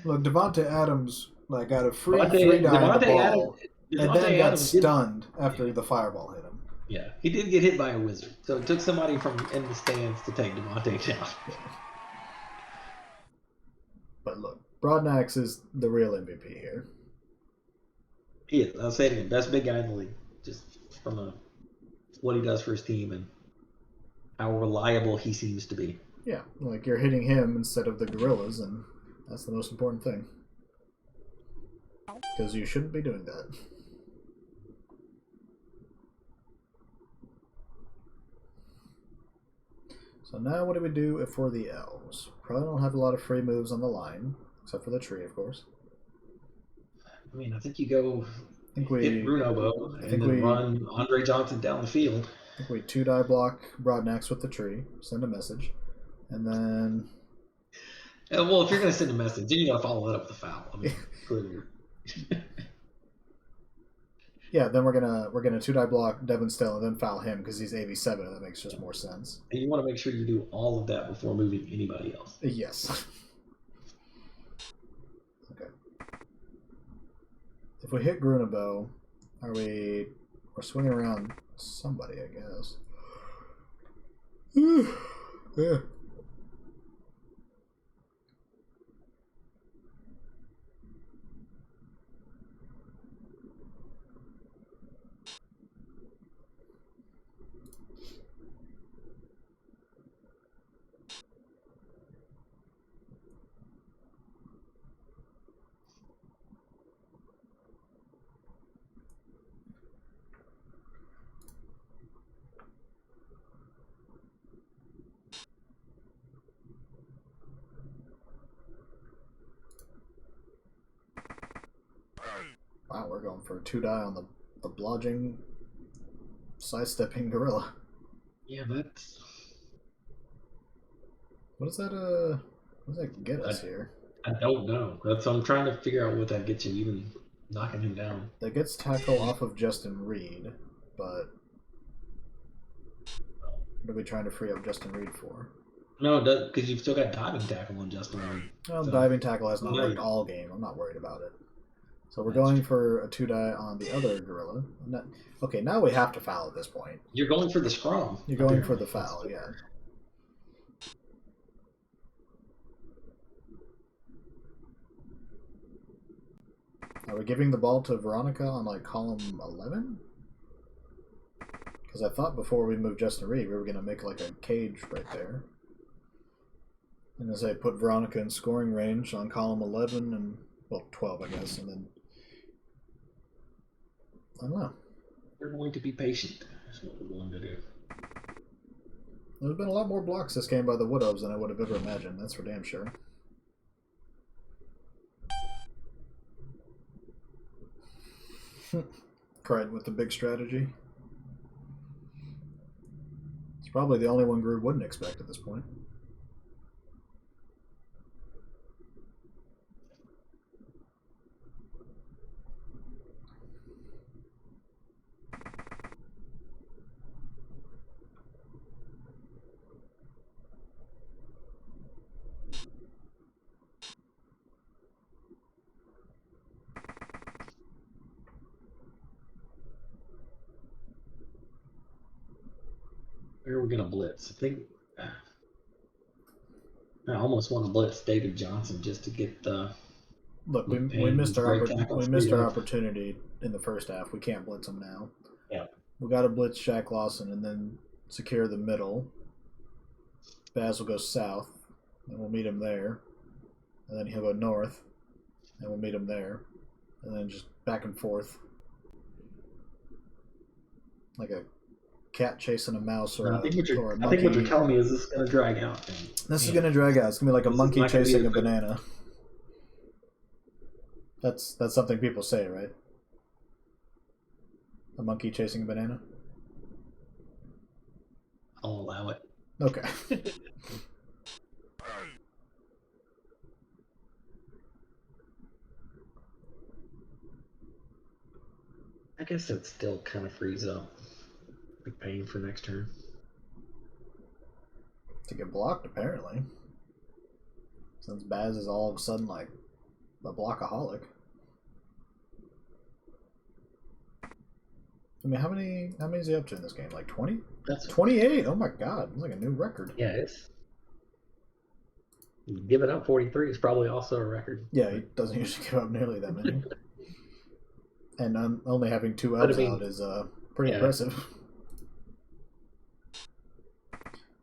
Look, Davante Adams got a free 3-die on the ball, and then got stunned after the fireball hit him. Yeah, he did get hit by a wizard, so it took somebody from in the stands to take Davante down. But look, Broadnax is the real MVP here. He is. I'll say it again. Best big guy in the league, just from what he does for his team and how reliable he seems to be. Yeah, like you're hitting him instead of the gorillas, and that's the most important thing. Because you shouldn't be doing that. So now what do we do if we're the elves? Probably don't have a lot of free moves on the line, except for the tree, of course. I mean, I think you go hit Bruno Bow and then run Andre Johnson down the field. I think we 2-die block Broadnax with the tree, send a message, and then... Well, if you're going to send a message, then you got to follow that up with a foul. I mean, clearly. Yeah, then we're gonna 2-die block Devin Still and then foul him because he's AV7. That makes just more sense. And you want to make sure you do all of that before moving anybody else. Yes. Okay. If we hit Grunabo, we're swinging around somebody, I guess. Yeah. Wow, we're going for a 2-die on the blodging, sidestepping gorilla. Yeah, that's... What does that get us here? I don't know. I'm trying to figure out what that gets you, even knocking him down. That gets tackle off of Justin Reed, but what are we trying to free up Justin Reed for? No, because you've still got diving tackle on Justin Reed. Well, so, diving tackle has not worked all game. I'm not worried about it. So we're going for a 2-die on the other gorilla. Okay, now we have to foul at this point. You're going for the scrum. You're going for the foul, yeah. Are we giving the ball to Veronica on column 11? Because I thought before we moved Justin Reed, we were going to make a cage right there. And as I put Veronica in scoring range on column 11 and, well, 12, I guess, and then I don't know. We're going to be patient. That's what we're going to do. There's been a lot more blocks this game by the Wood Elves than I would have ever imagined. That's for damn sure. Cried with the big strategy. It's probably the only one Gru wouldn't expect at this point. Where are we gonna blitz? I think I almost want to blitz David Johnson just to get the. Look, we missed our opportunity in the first half. We can't blitz him now. Yeah. We got to blitz Shaq Lawson and then secure the middle. Baz will go south, and we'll meet him there. And then he'll go north, and we'll meet him there. And then just back and forth. Like a cat chasing a mouse or I think what or a I think what monkey. you're telling me is this is going to drag out. This is going to drag out. It's going to be like a monkey chasing a banana. That's something people say, right? A monkey chasing a banana? I'll allow it. Okay. I guess it still kind of frees up. Big pain for next turn. To get blocked, apparently. Since Baz is all of a sudden like a blockaholic. I mean, how many is he up to in this game? Like 20? That's 28. Oh my god, it's like a new record. Yeah, it's give it up 43 is probably also a record. Yeah, he doesn't usually give up nearly that many. And only having 2 elves out is pretty impressive.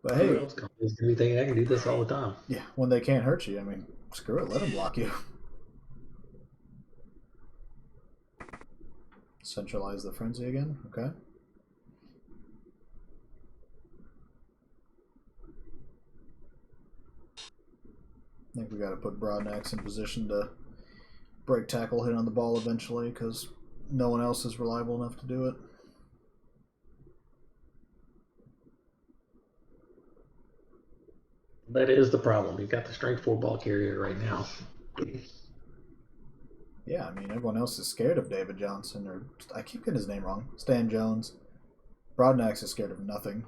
But hey, elves companies do think I can do this all the time. Yeah, when they can't hurt you, I mean, screw it, let them block you. Centralize the frenzy again. Okay. I think we got to put Broadnax in position to break tackle, hit on the ball eventually, because no one else is reliable enough to do it. That is the problem. You've got the strength 4 ball carrier right now. Yeah, I mean, everyone else is scared of David Johnson, or I keep getting his name wrong. Stan Jones. Broadnax is scared of nothing.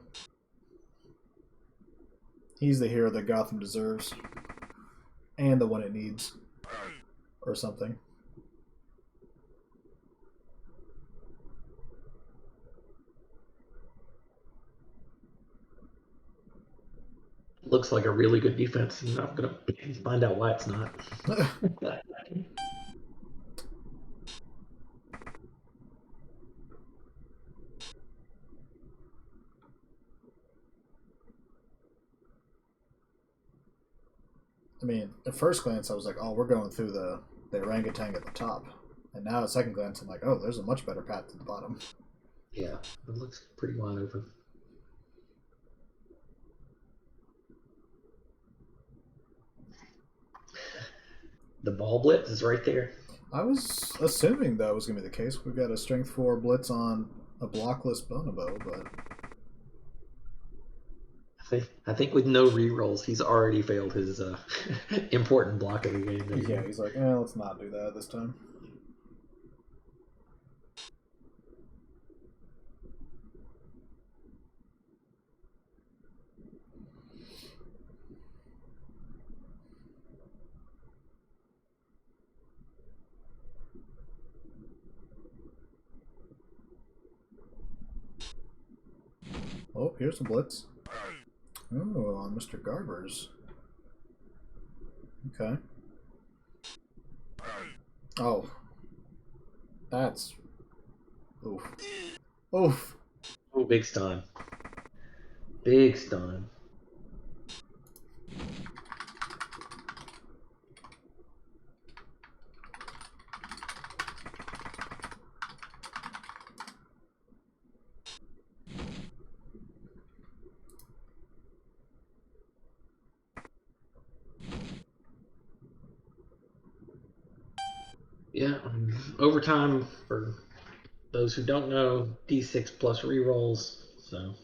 He's the hero that Gotham deserves. And the one it needs. Or something. Looks like a really good defense, and I'm going to find out why it's not. I mean, at first glance, I was like, oh, we're going through the orangutan at the top. And now at second glance, I'm like, oh, there's a much better path to the bottom. Yeah, it looks pretty wide open. The ball blitz is right there. I was assuming that was going to be the case. We've got a strength 4 blitz on a blockless Bonobo, but... I think with no rerolls, he's already failed his important block of the game. Yeah, he's like, let's not do that this time. Oh, here's the blitz. Oh, on Mr. Garber's. Okay. Oh. That's... Oof. Oof. Oh, big stun. Big stun. Yeah, overtime, for those who don't know, D6 plus rerolls. So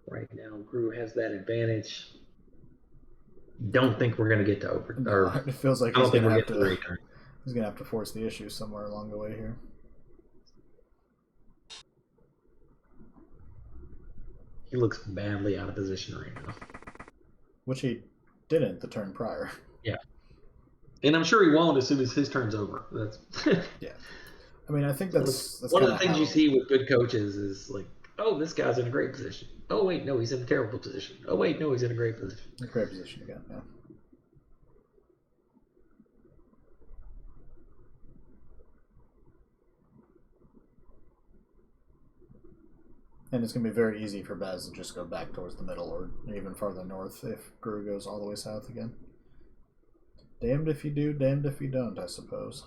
right now, Grue has that advantage. Don't think we're going to get to overtime. No, it feels like he's going to have to force the issue somewhere along the way here. He looks badly out of position right now. Which he didn't the turn prior. Yeah. And I'm sure he won't as soon as his turn's over. That's yeah. I mean, I think that's one of the things you see with good coaches is like Oh, this guy's in a great position. Oh wait, no, he's in a terrible position. Oh wait, no, he's in a great position. A great position again, yeah. And it's going to be very easy for Baz to just go back towards the middle or even farther north if Gru goes all the way south again. Damned if you do, damned if you don't, I suppose.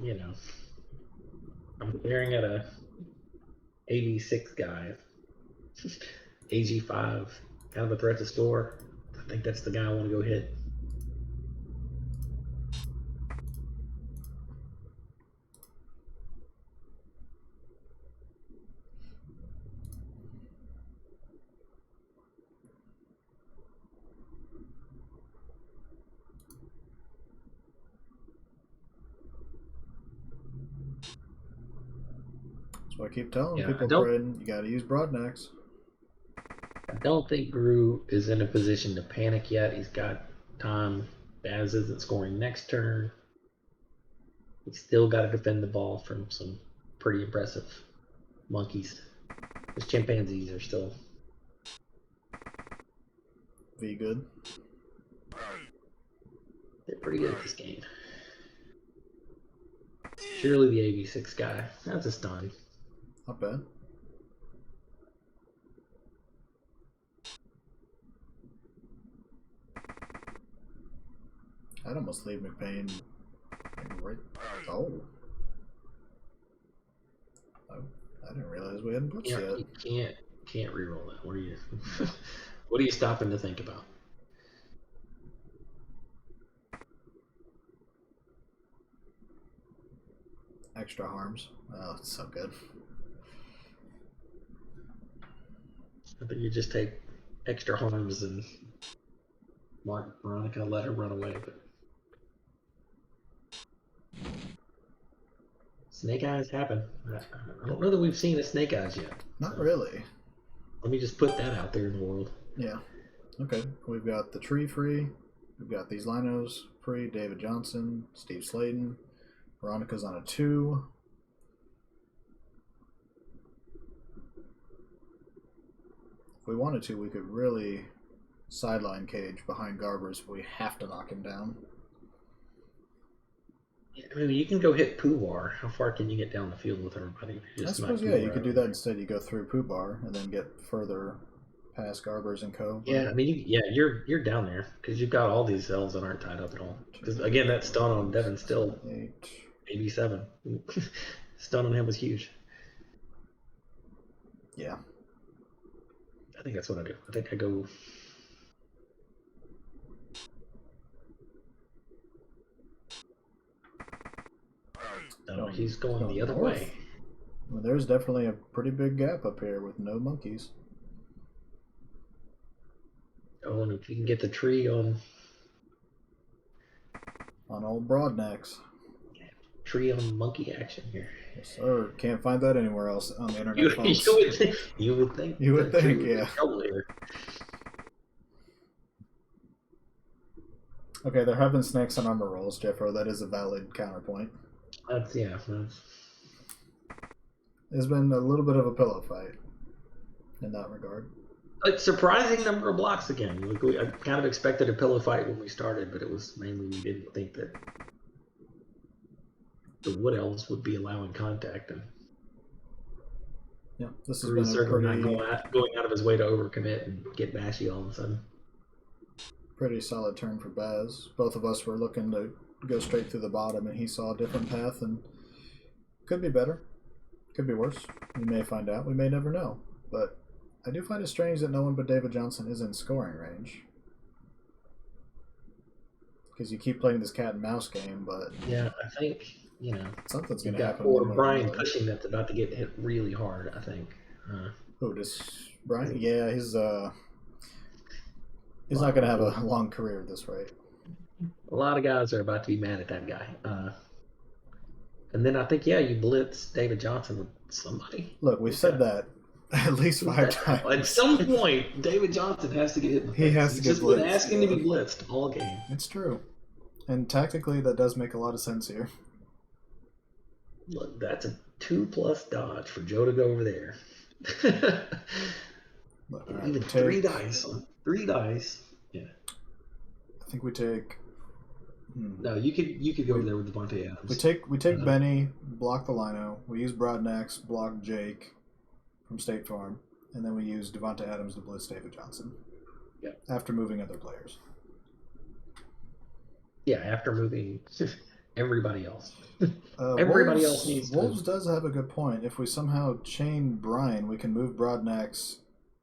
You know, I'm staring at a 86 guy, AG5, kind of a threat to score. I think that's the guy I want to go hit. So I keep telling people, Braden, you got to use Broadnax. I don't think Gru is in a position to panic yet. He's got time. Baz isn't scoring next turn. He's still got to defend the ball from some pretty impressive monkeys. Those chimpanzees are still good. They're pretty good at this game. Surely the 86 guy. That's a stun. Not bad. I'd almost leave McBain right. Oh. I didn't realize we hadn't blitzed yet. You can't reroll that. What are you what are you stopping to think about? Extra harms. Oh, it's so good. I think you just take extra harms and mark Veronica, let her run away. But snake eyes happen. I don't know that we've seen a snake eyes yet. Not really. Let me just put that out there in the world. Yeah. Okay. We've got the tree free. We've got these linos free. David Johnson, Steve Slayton. Veronica's on a 2. If we wanted to, we could really sideline Cage behind Garbers, but we have to knock him down. I mean, you can go hit Poobar. How far can you get down the field with everybody? I suppose, yeah, you could do that instead. You go through Poobar and then get further past Garbers and Co. Yeah, I mean, you're down there because you've got all these cells that aren't tied up at all. Because again, that stun on Devin still 87. Stun on him was huge. Yeah. I think that's what I do. I think I go. No, he's going the other way. Well, there's definitely a pretty big gap up here with no monkeys. Oh, and if you can get the tree on old Broadnax. Tree on monkey action here. Yes, sir. Can't find that anywhere else on the internet. You would think. You would think, yeah. Okay, there have been snakes on armor rolls, Jeffro. That is a valid counterpoint. Yeah. There's been a little bit of a pillow fight in that regard. A surprising number of blocks again. I kind of expected a pillow fight when we started, but it was mainly we didn't think that the Wood Elves would be allowing contact. And yeah, this has been a pretty... not going out of his way to overcommit and get bashy all of a sudden. Pretty solid turn for Baz. Both of us were looking to go straight through the bottom, and he saw a different path, and could be better. Could be worse. We may find out. We may never know. But I do find it strange that no one but David Johnson is in scoring range. Because you keep playing this cat and mouse game, but... Yeah, I think, something's going to happen. Or Brian pushing that's about to get hit really hard, I think. Who, does Brian? Yeah, he's not going to have a long career at this rate. A lot of guys are about to be mad at that guy. And then I think, you blitz David Johnson with somebody. Look, we've said that At least 5 At times. some point, David Johnson has to get hit in the face. He has to He's get just blitzed. been asking to be blitzed all game. It's true. And tactically, that does make a lot of sense here. Look, that's a 2+ dodge for Joe to go over there. Right, even 3 dice. 3 dice. Yeah. I think we take. No, you could go over there with Devontae Adams. We take Benny, block the lino. We use Broadnax, block Jake from State Farm, and then we use Devontae Adams to blitz David Johnson. Yeah. After moving other players. Yeah, after moving everybody else. Everybody else needs to. Wolves does have a good point. If we somehow chain Brian, we can move Broadnax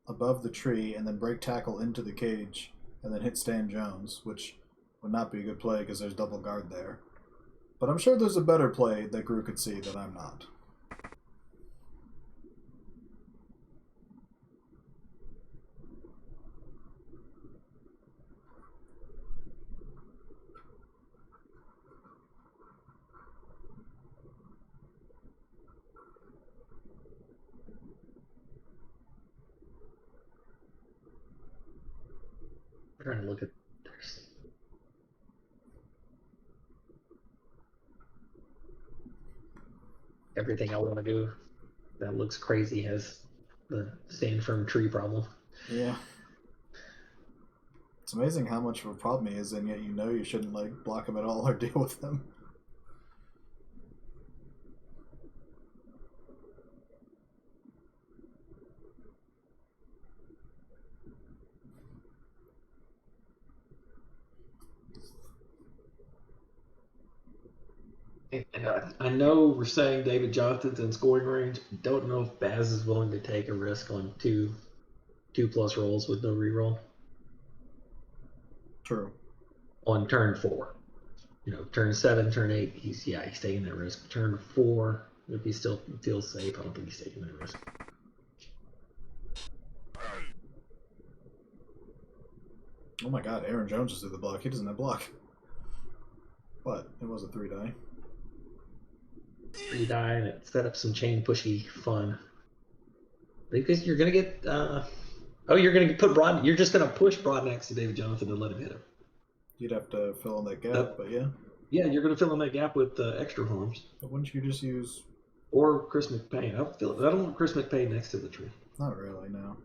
above the tree and then break tackle into the cage and then hit Stan Jones, which would not be a good play because there's double guard there. But I'm sure there's a better play that Gru could see that I'm not. I'm trying to look at everything I want to do that looks crazy has the stand firm tree problem. Yeah. It's amazing how much of a problem he is, and yet you know you shouldn't block him at all or deal with him. I know we're saying David Johnson's in scoring range. Don't know if Baz is willing to take a risk on 2+ rolls with no reroll. True. On turn 4. Turn 7, turn 8, he's taking that risk. Turn 4, if he still feels safe, I don't think he's taking that risk. Oh my god, Aaron Jones just did the block. He doesn't have block. But it was a 3-die. 3-die, and it set up some chain pushy fun. Because you're gonna get you're gonna put you're just gonna push Broadnax to David Johnson and let him hit him. You'd have to fill in that gap, but yeah. Yeah, you're gonna fill in that gap with extra harms. But wouldn't you just use or Chris McPayne? I don't want Chris McPayne next to the tree. Not really, no.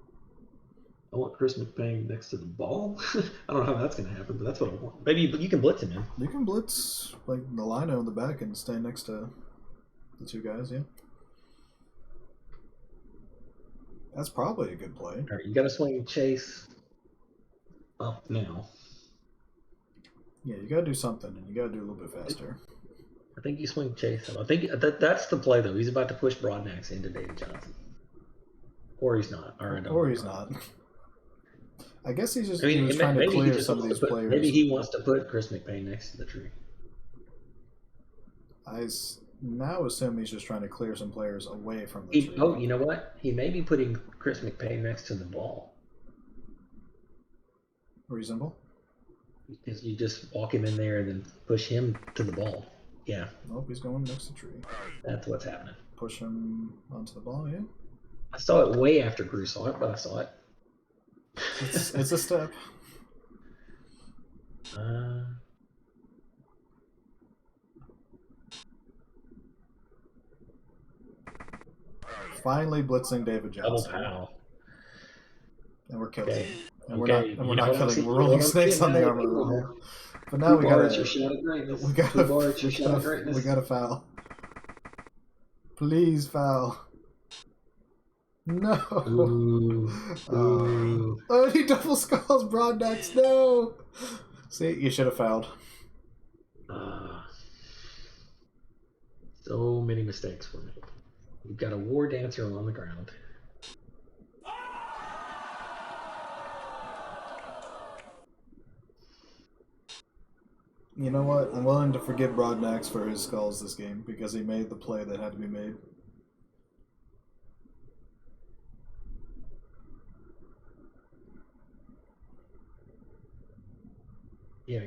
I want Chris McPayne next to the ball. I don't know how that's going to happen, but that's what I want. Maybe you can blitz him in. You can blitz the lino in the back and stay next to the 2 guys, yeah. That's probably a good play. All right, you got to swing Chase up now. Yeah, you got to do something, and you got to do a little bit faster. I think you swing Chase up. I think that's the play, though. He's about to push Broadnax into David Johnson. Or he's not. Or he's not. I guess he's just he was trying to clear some of these players. Maybe he wants to put Chris McPayne next to the tree. I now assume he's just trying to clear some players away from the tree. Oh, you know what? He may be putting Chris McPayne next to the ball. Reasonable. Because you just walk him in there and then push him to the ball. Yeah. Nope, he's going next to the tree. That's what's happening. Push him onto the ball, yeah. I saw it way after Gru saw it, but I saw it. It's a step. Finally blitzing David Johnson. Double pow. And we're killing him. And Okay. we're not killing. We're rolling snakes on the armor roll. But now we gotta foul. Please foul. No. Oh, he double skulls Broadnax. No. See, you should have fouled. So many mistakes for me. You've got a war dancer on the ground. You know what? I'm willing to forgive Broadnax for his skulls this game because he made the play that had to be made. Yeah,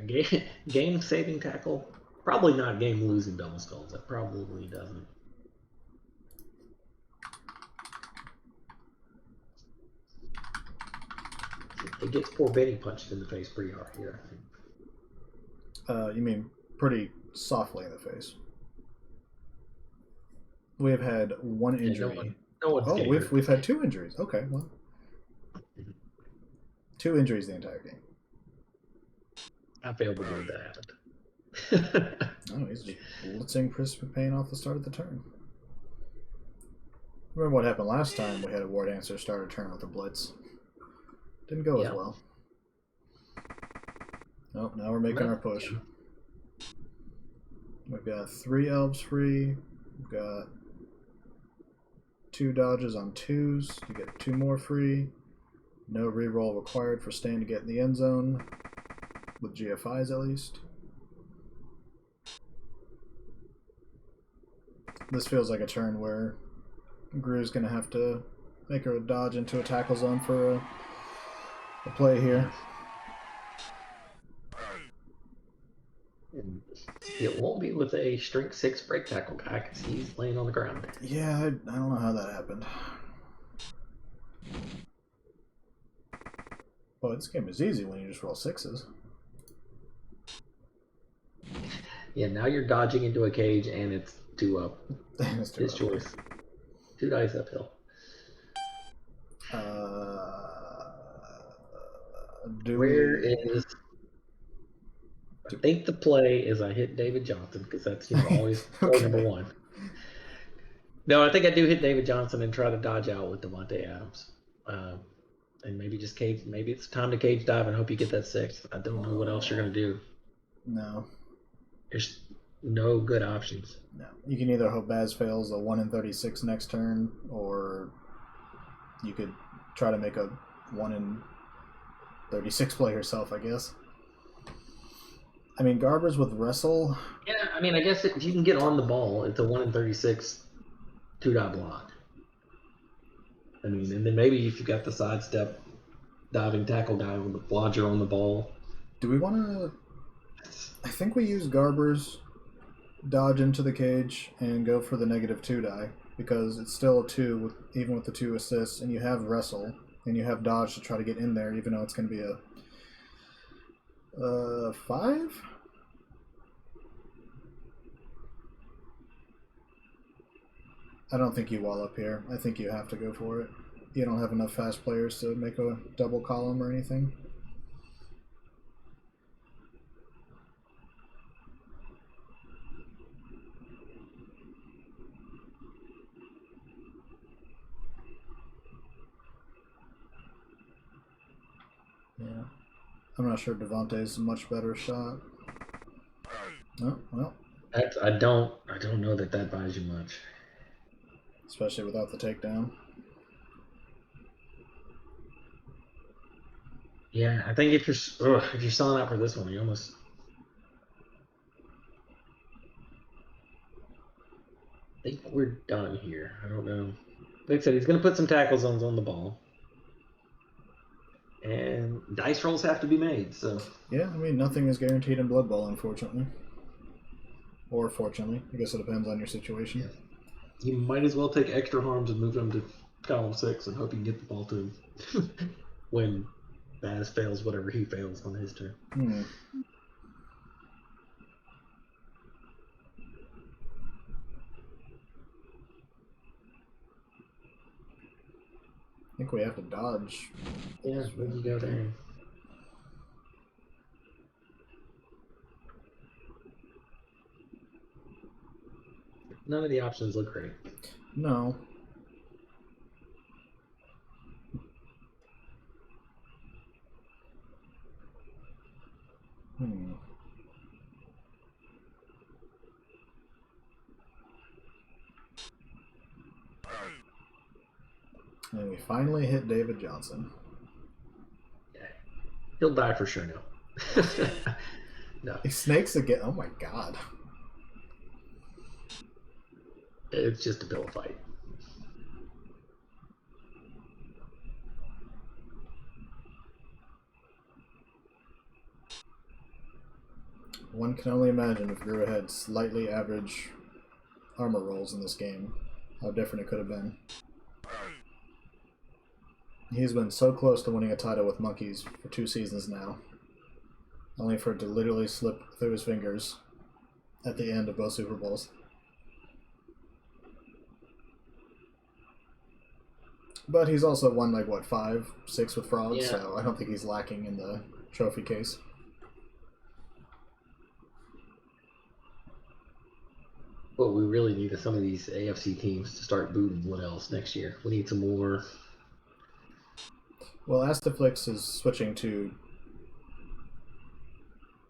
game saving tackle. Probably not game losing double skulls. That probably doesn't. It gets poor Benny punched in the face pretty hard here, I think. You mean pretty softly in the face. We have had one injury. Yeah, no one's getting hurt. We've had 2 injuries. Okay, well, 2 injuries the entire game. I failed to believe that happened. Oh, he's just blitzing Chris McPayne off the start of the turn. Remember what happened last time we had a War Dancer start a turn with a blitz. Didn't go as well. Oh, now we're making our push. We've got 3 elves free. We've got 2 dodges on 2s. You get 2 more free. No reroll required for Stan to get in the end zone. With GFIs at least. This feels like a turn where Grue's going to have to make a dodge into a tackle zone for a play here. And it won't be with a strength 6 break tackle guy because he's laying on the ground. Yeah, I don't know how that happened. Well, this game is easy when you just roll 6s. Yeah, now you're dodging into a cage and it's 2 up. It's his choice. 2 dice uphill. I think the play is I hit David Johnson because that's always play number 1. No, I think I do hit David Johnson and try to dodge out with Devontae Adams. And maybe just cage. Maybe it's time to cage dive and hope you get that 6. I don't know what else you're going to do. No. There's no good options. No. You can either hope Baz fails a 1 in 36 next turn, or you could try to make a 1 in 36 play yourself, I guess. I mean, Garber's with Wrestle. Yeah, I mean, I guess if you can get on the ball, it's a 1 in 36 2-dot block. I mean, and then maybe if you got the sidestep diving tackle guy with the blodger on the ball. Do we want to... I think we use Garber's dodge into the cage and go for the -2 die, because it's still a 2, even with the 2 assists, and you have Wrestle, and you have dodge to try to get in there, even though it's going to be a 5? I don't think you wall up here. I think you have to go for it. You don't have enough fast players to make a double column or anything. Yeah. I'm not sure Devontae's a much better shot. Oh, well. I don't know that buys you much. Especially without the takedown. Yeah, I think if you're selling out for this one, you almost. I think we're done here. I don't know. Like I said, he's going to put some tackle zones on the ball. And dice rolls have to be made, so. Yeah, I mean, nothing is guaranteed in Blood Bowl, unfortunately. Or fortunately. I guess it depends on your situation. Yeah. You might as well take extra harms and move him to column 6 and hope you can get the ball to him when Baz fails whatever he fails on his turn. I think we have to dodge. Yeah, when you go there. None of the options look great. No. And we finally hit David Johnson. Yeah. He'll die for sure now. No. He snakes again. Oh my god. It's just a pillow fight. One can only imagine if Grue had slightly average armor rolls in this game, how different it could have been. He's been so close to winning a title with Monkeys for 2 seasons now, only for it to literally slip through his fingers at the end of both Super Bowls. But he's also won like what 5, 6 with Frogs, Yeah. so I don't think he's lacking in the trophy case. But we really need some of these AFC teams to start booting Wood Elves next year. We need some more. Well, Astaflix is switching to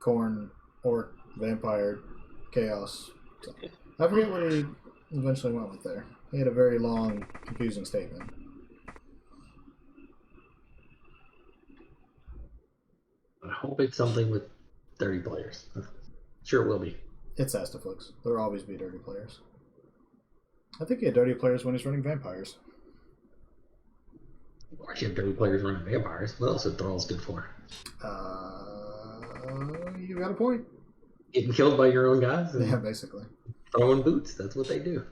Corn, Orc, Vampire, Chaos. So, I forget what he eventually went with there. He had a very long, confusing statement. I hope it's something with 30 players. Sure, it will be. It's Astaflix. There'll always be dirty players. I think he had dirty players when he's running Vampires. Of course, you have dirty players running vampires. What else are Thralls good for? You got a point. Getting killed by your own guys and Yeah, basically. throwing boots. That's what they do.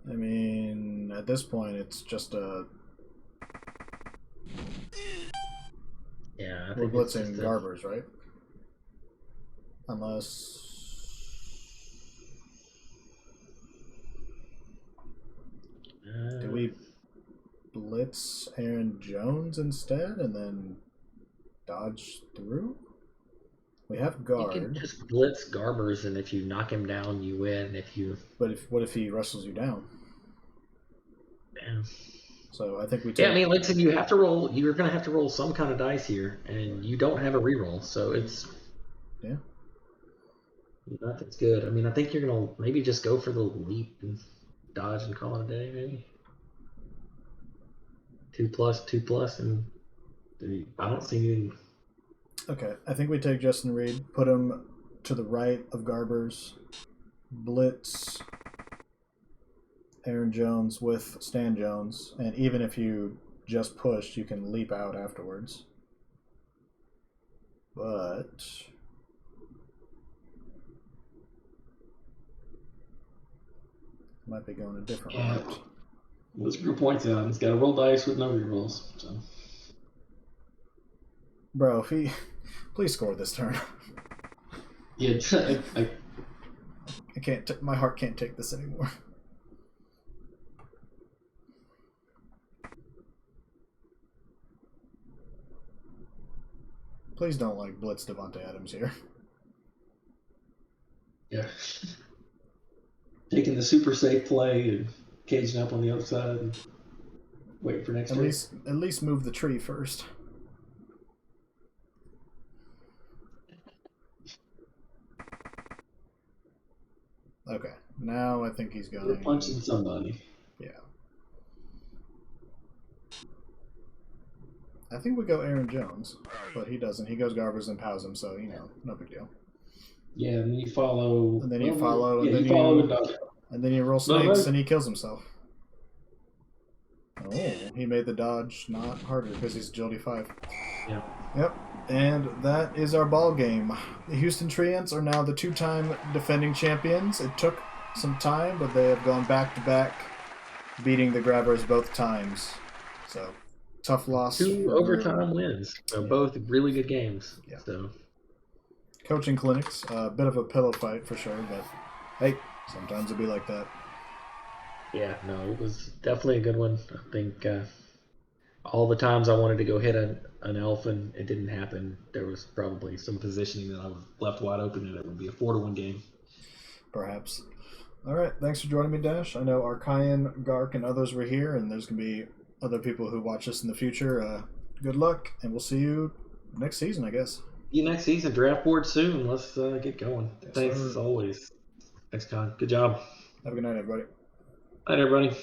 I mean, at this point, it's just a. Yeah, I We're think it's blitzing just Garbers, right? Unless. Do we blitz Aaron Jones instead and then dodge through? We have You guard. can just blitz Garbers, and if you knock him down, you win. If you. But what if he wrestles you down? Yeah. So I think we take. Yeah, I mean, like I said, you have to roll. You're going to have to roll some kind of dice here, and you don't have a reroll, so it's. Yeah. Nothing's good. I mean, I think you're going to maybe just go for the leap and dodge and call it a day, maybe. 2+, 2+, and I don't see anything. Okay, I think we take Justin Reed, put him to the right of Garbers, blitz Aaron Jones with Stan Jones, and even if you just pushed, you can leap out afterwards. But might be going a different route. As Group points out, he's got to roll dice with no rerolls. So. Bro, if he please score this turn. Yeah, I can't. My heart can't take this anymore. Please don't like blitz Devontae Adams here. Yeah. Taking the super safe play and caging up on the other side and waiting for next At turn. At least move the tree first. Okay, now I think he's going. You're punching somebody. Yeah. I think we go Aaron Jones, but he doesn't. He goes Garbers and pows him, so no big deal. Yeah, and then you follow. And then you follow, and yeah, then you follow and dodge. And then you roll snakes, and he kills himself. Oh, he made the dodge not harder because he's agility 5. Yeah. Yep. And that is our ball game. The Houston Treants are now the 2-time defending champions. It took some time, but they have gone back to back, beating the Grabbers both times. So tough loss. 2 overtime wins. So both really good games. Yeah. So coaching clinics, a bit of a pillow fight for sure, but hey, sometimes it'll be like that. yeah, no, it was definitely a good one. I think all the times I wanted to go hit an elf and it didn't happen, there was probably some positioning that I was left wide open and it would be a 4-1 game. Perhaps. All right, thanks for joining me, Dash. I know Archaean, Gark, and others were here, and there's going to be other people who watch this in the future. Good luck, and we'll see you next season, I guess. See you next season. Draft board soon. Let's get going. Yes, Thanks sir. as always. Thanks, Con. Good job. Have a good night, everybody. Night, everybody.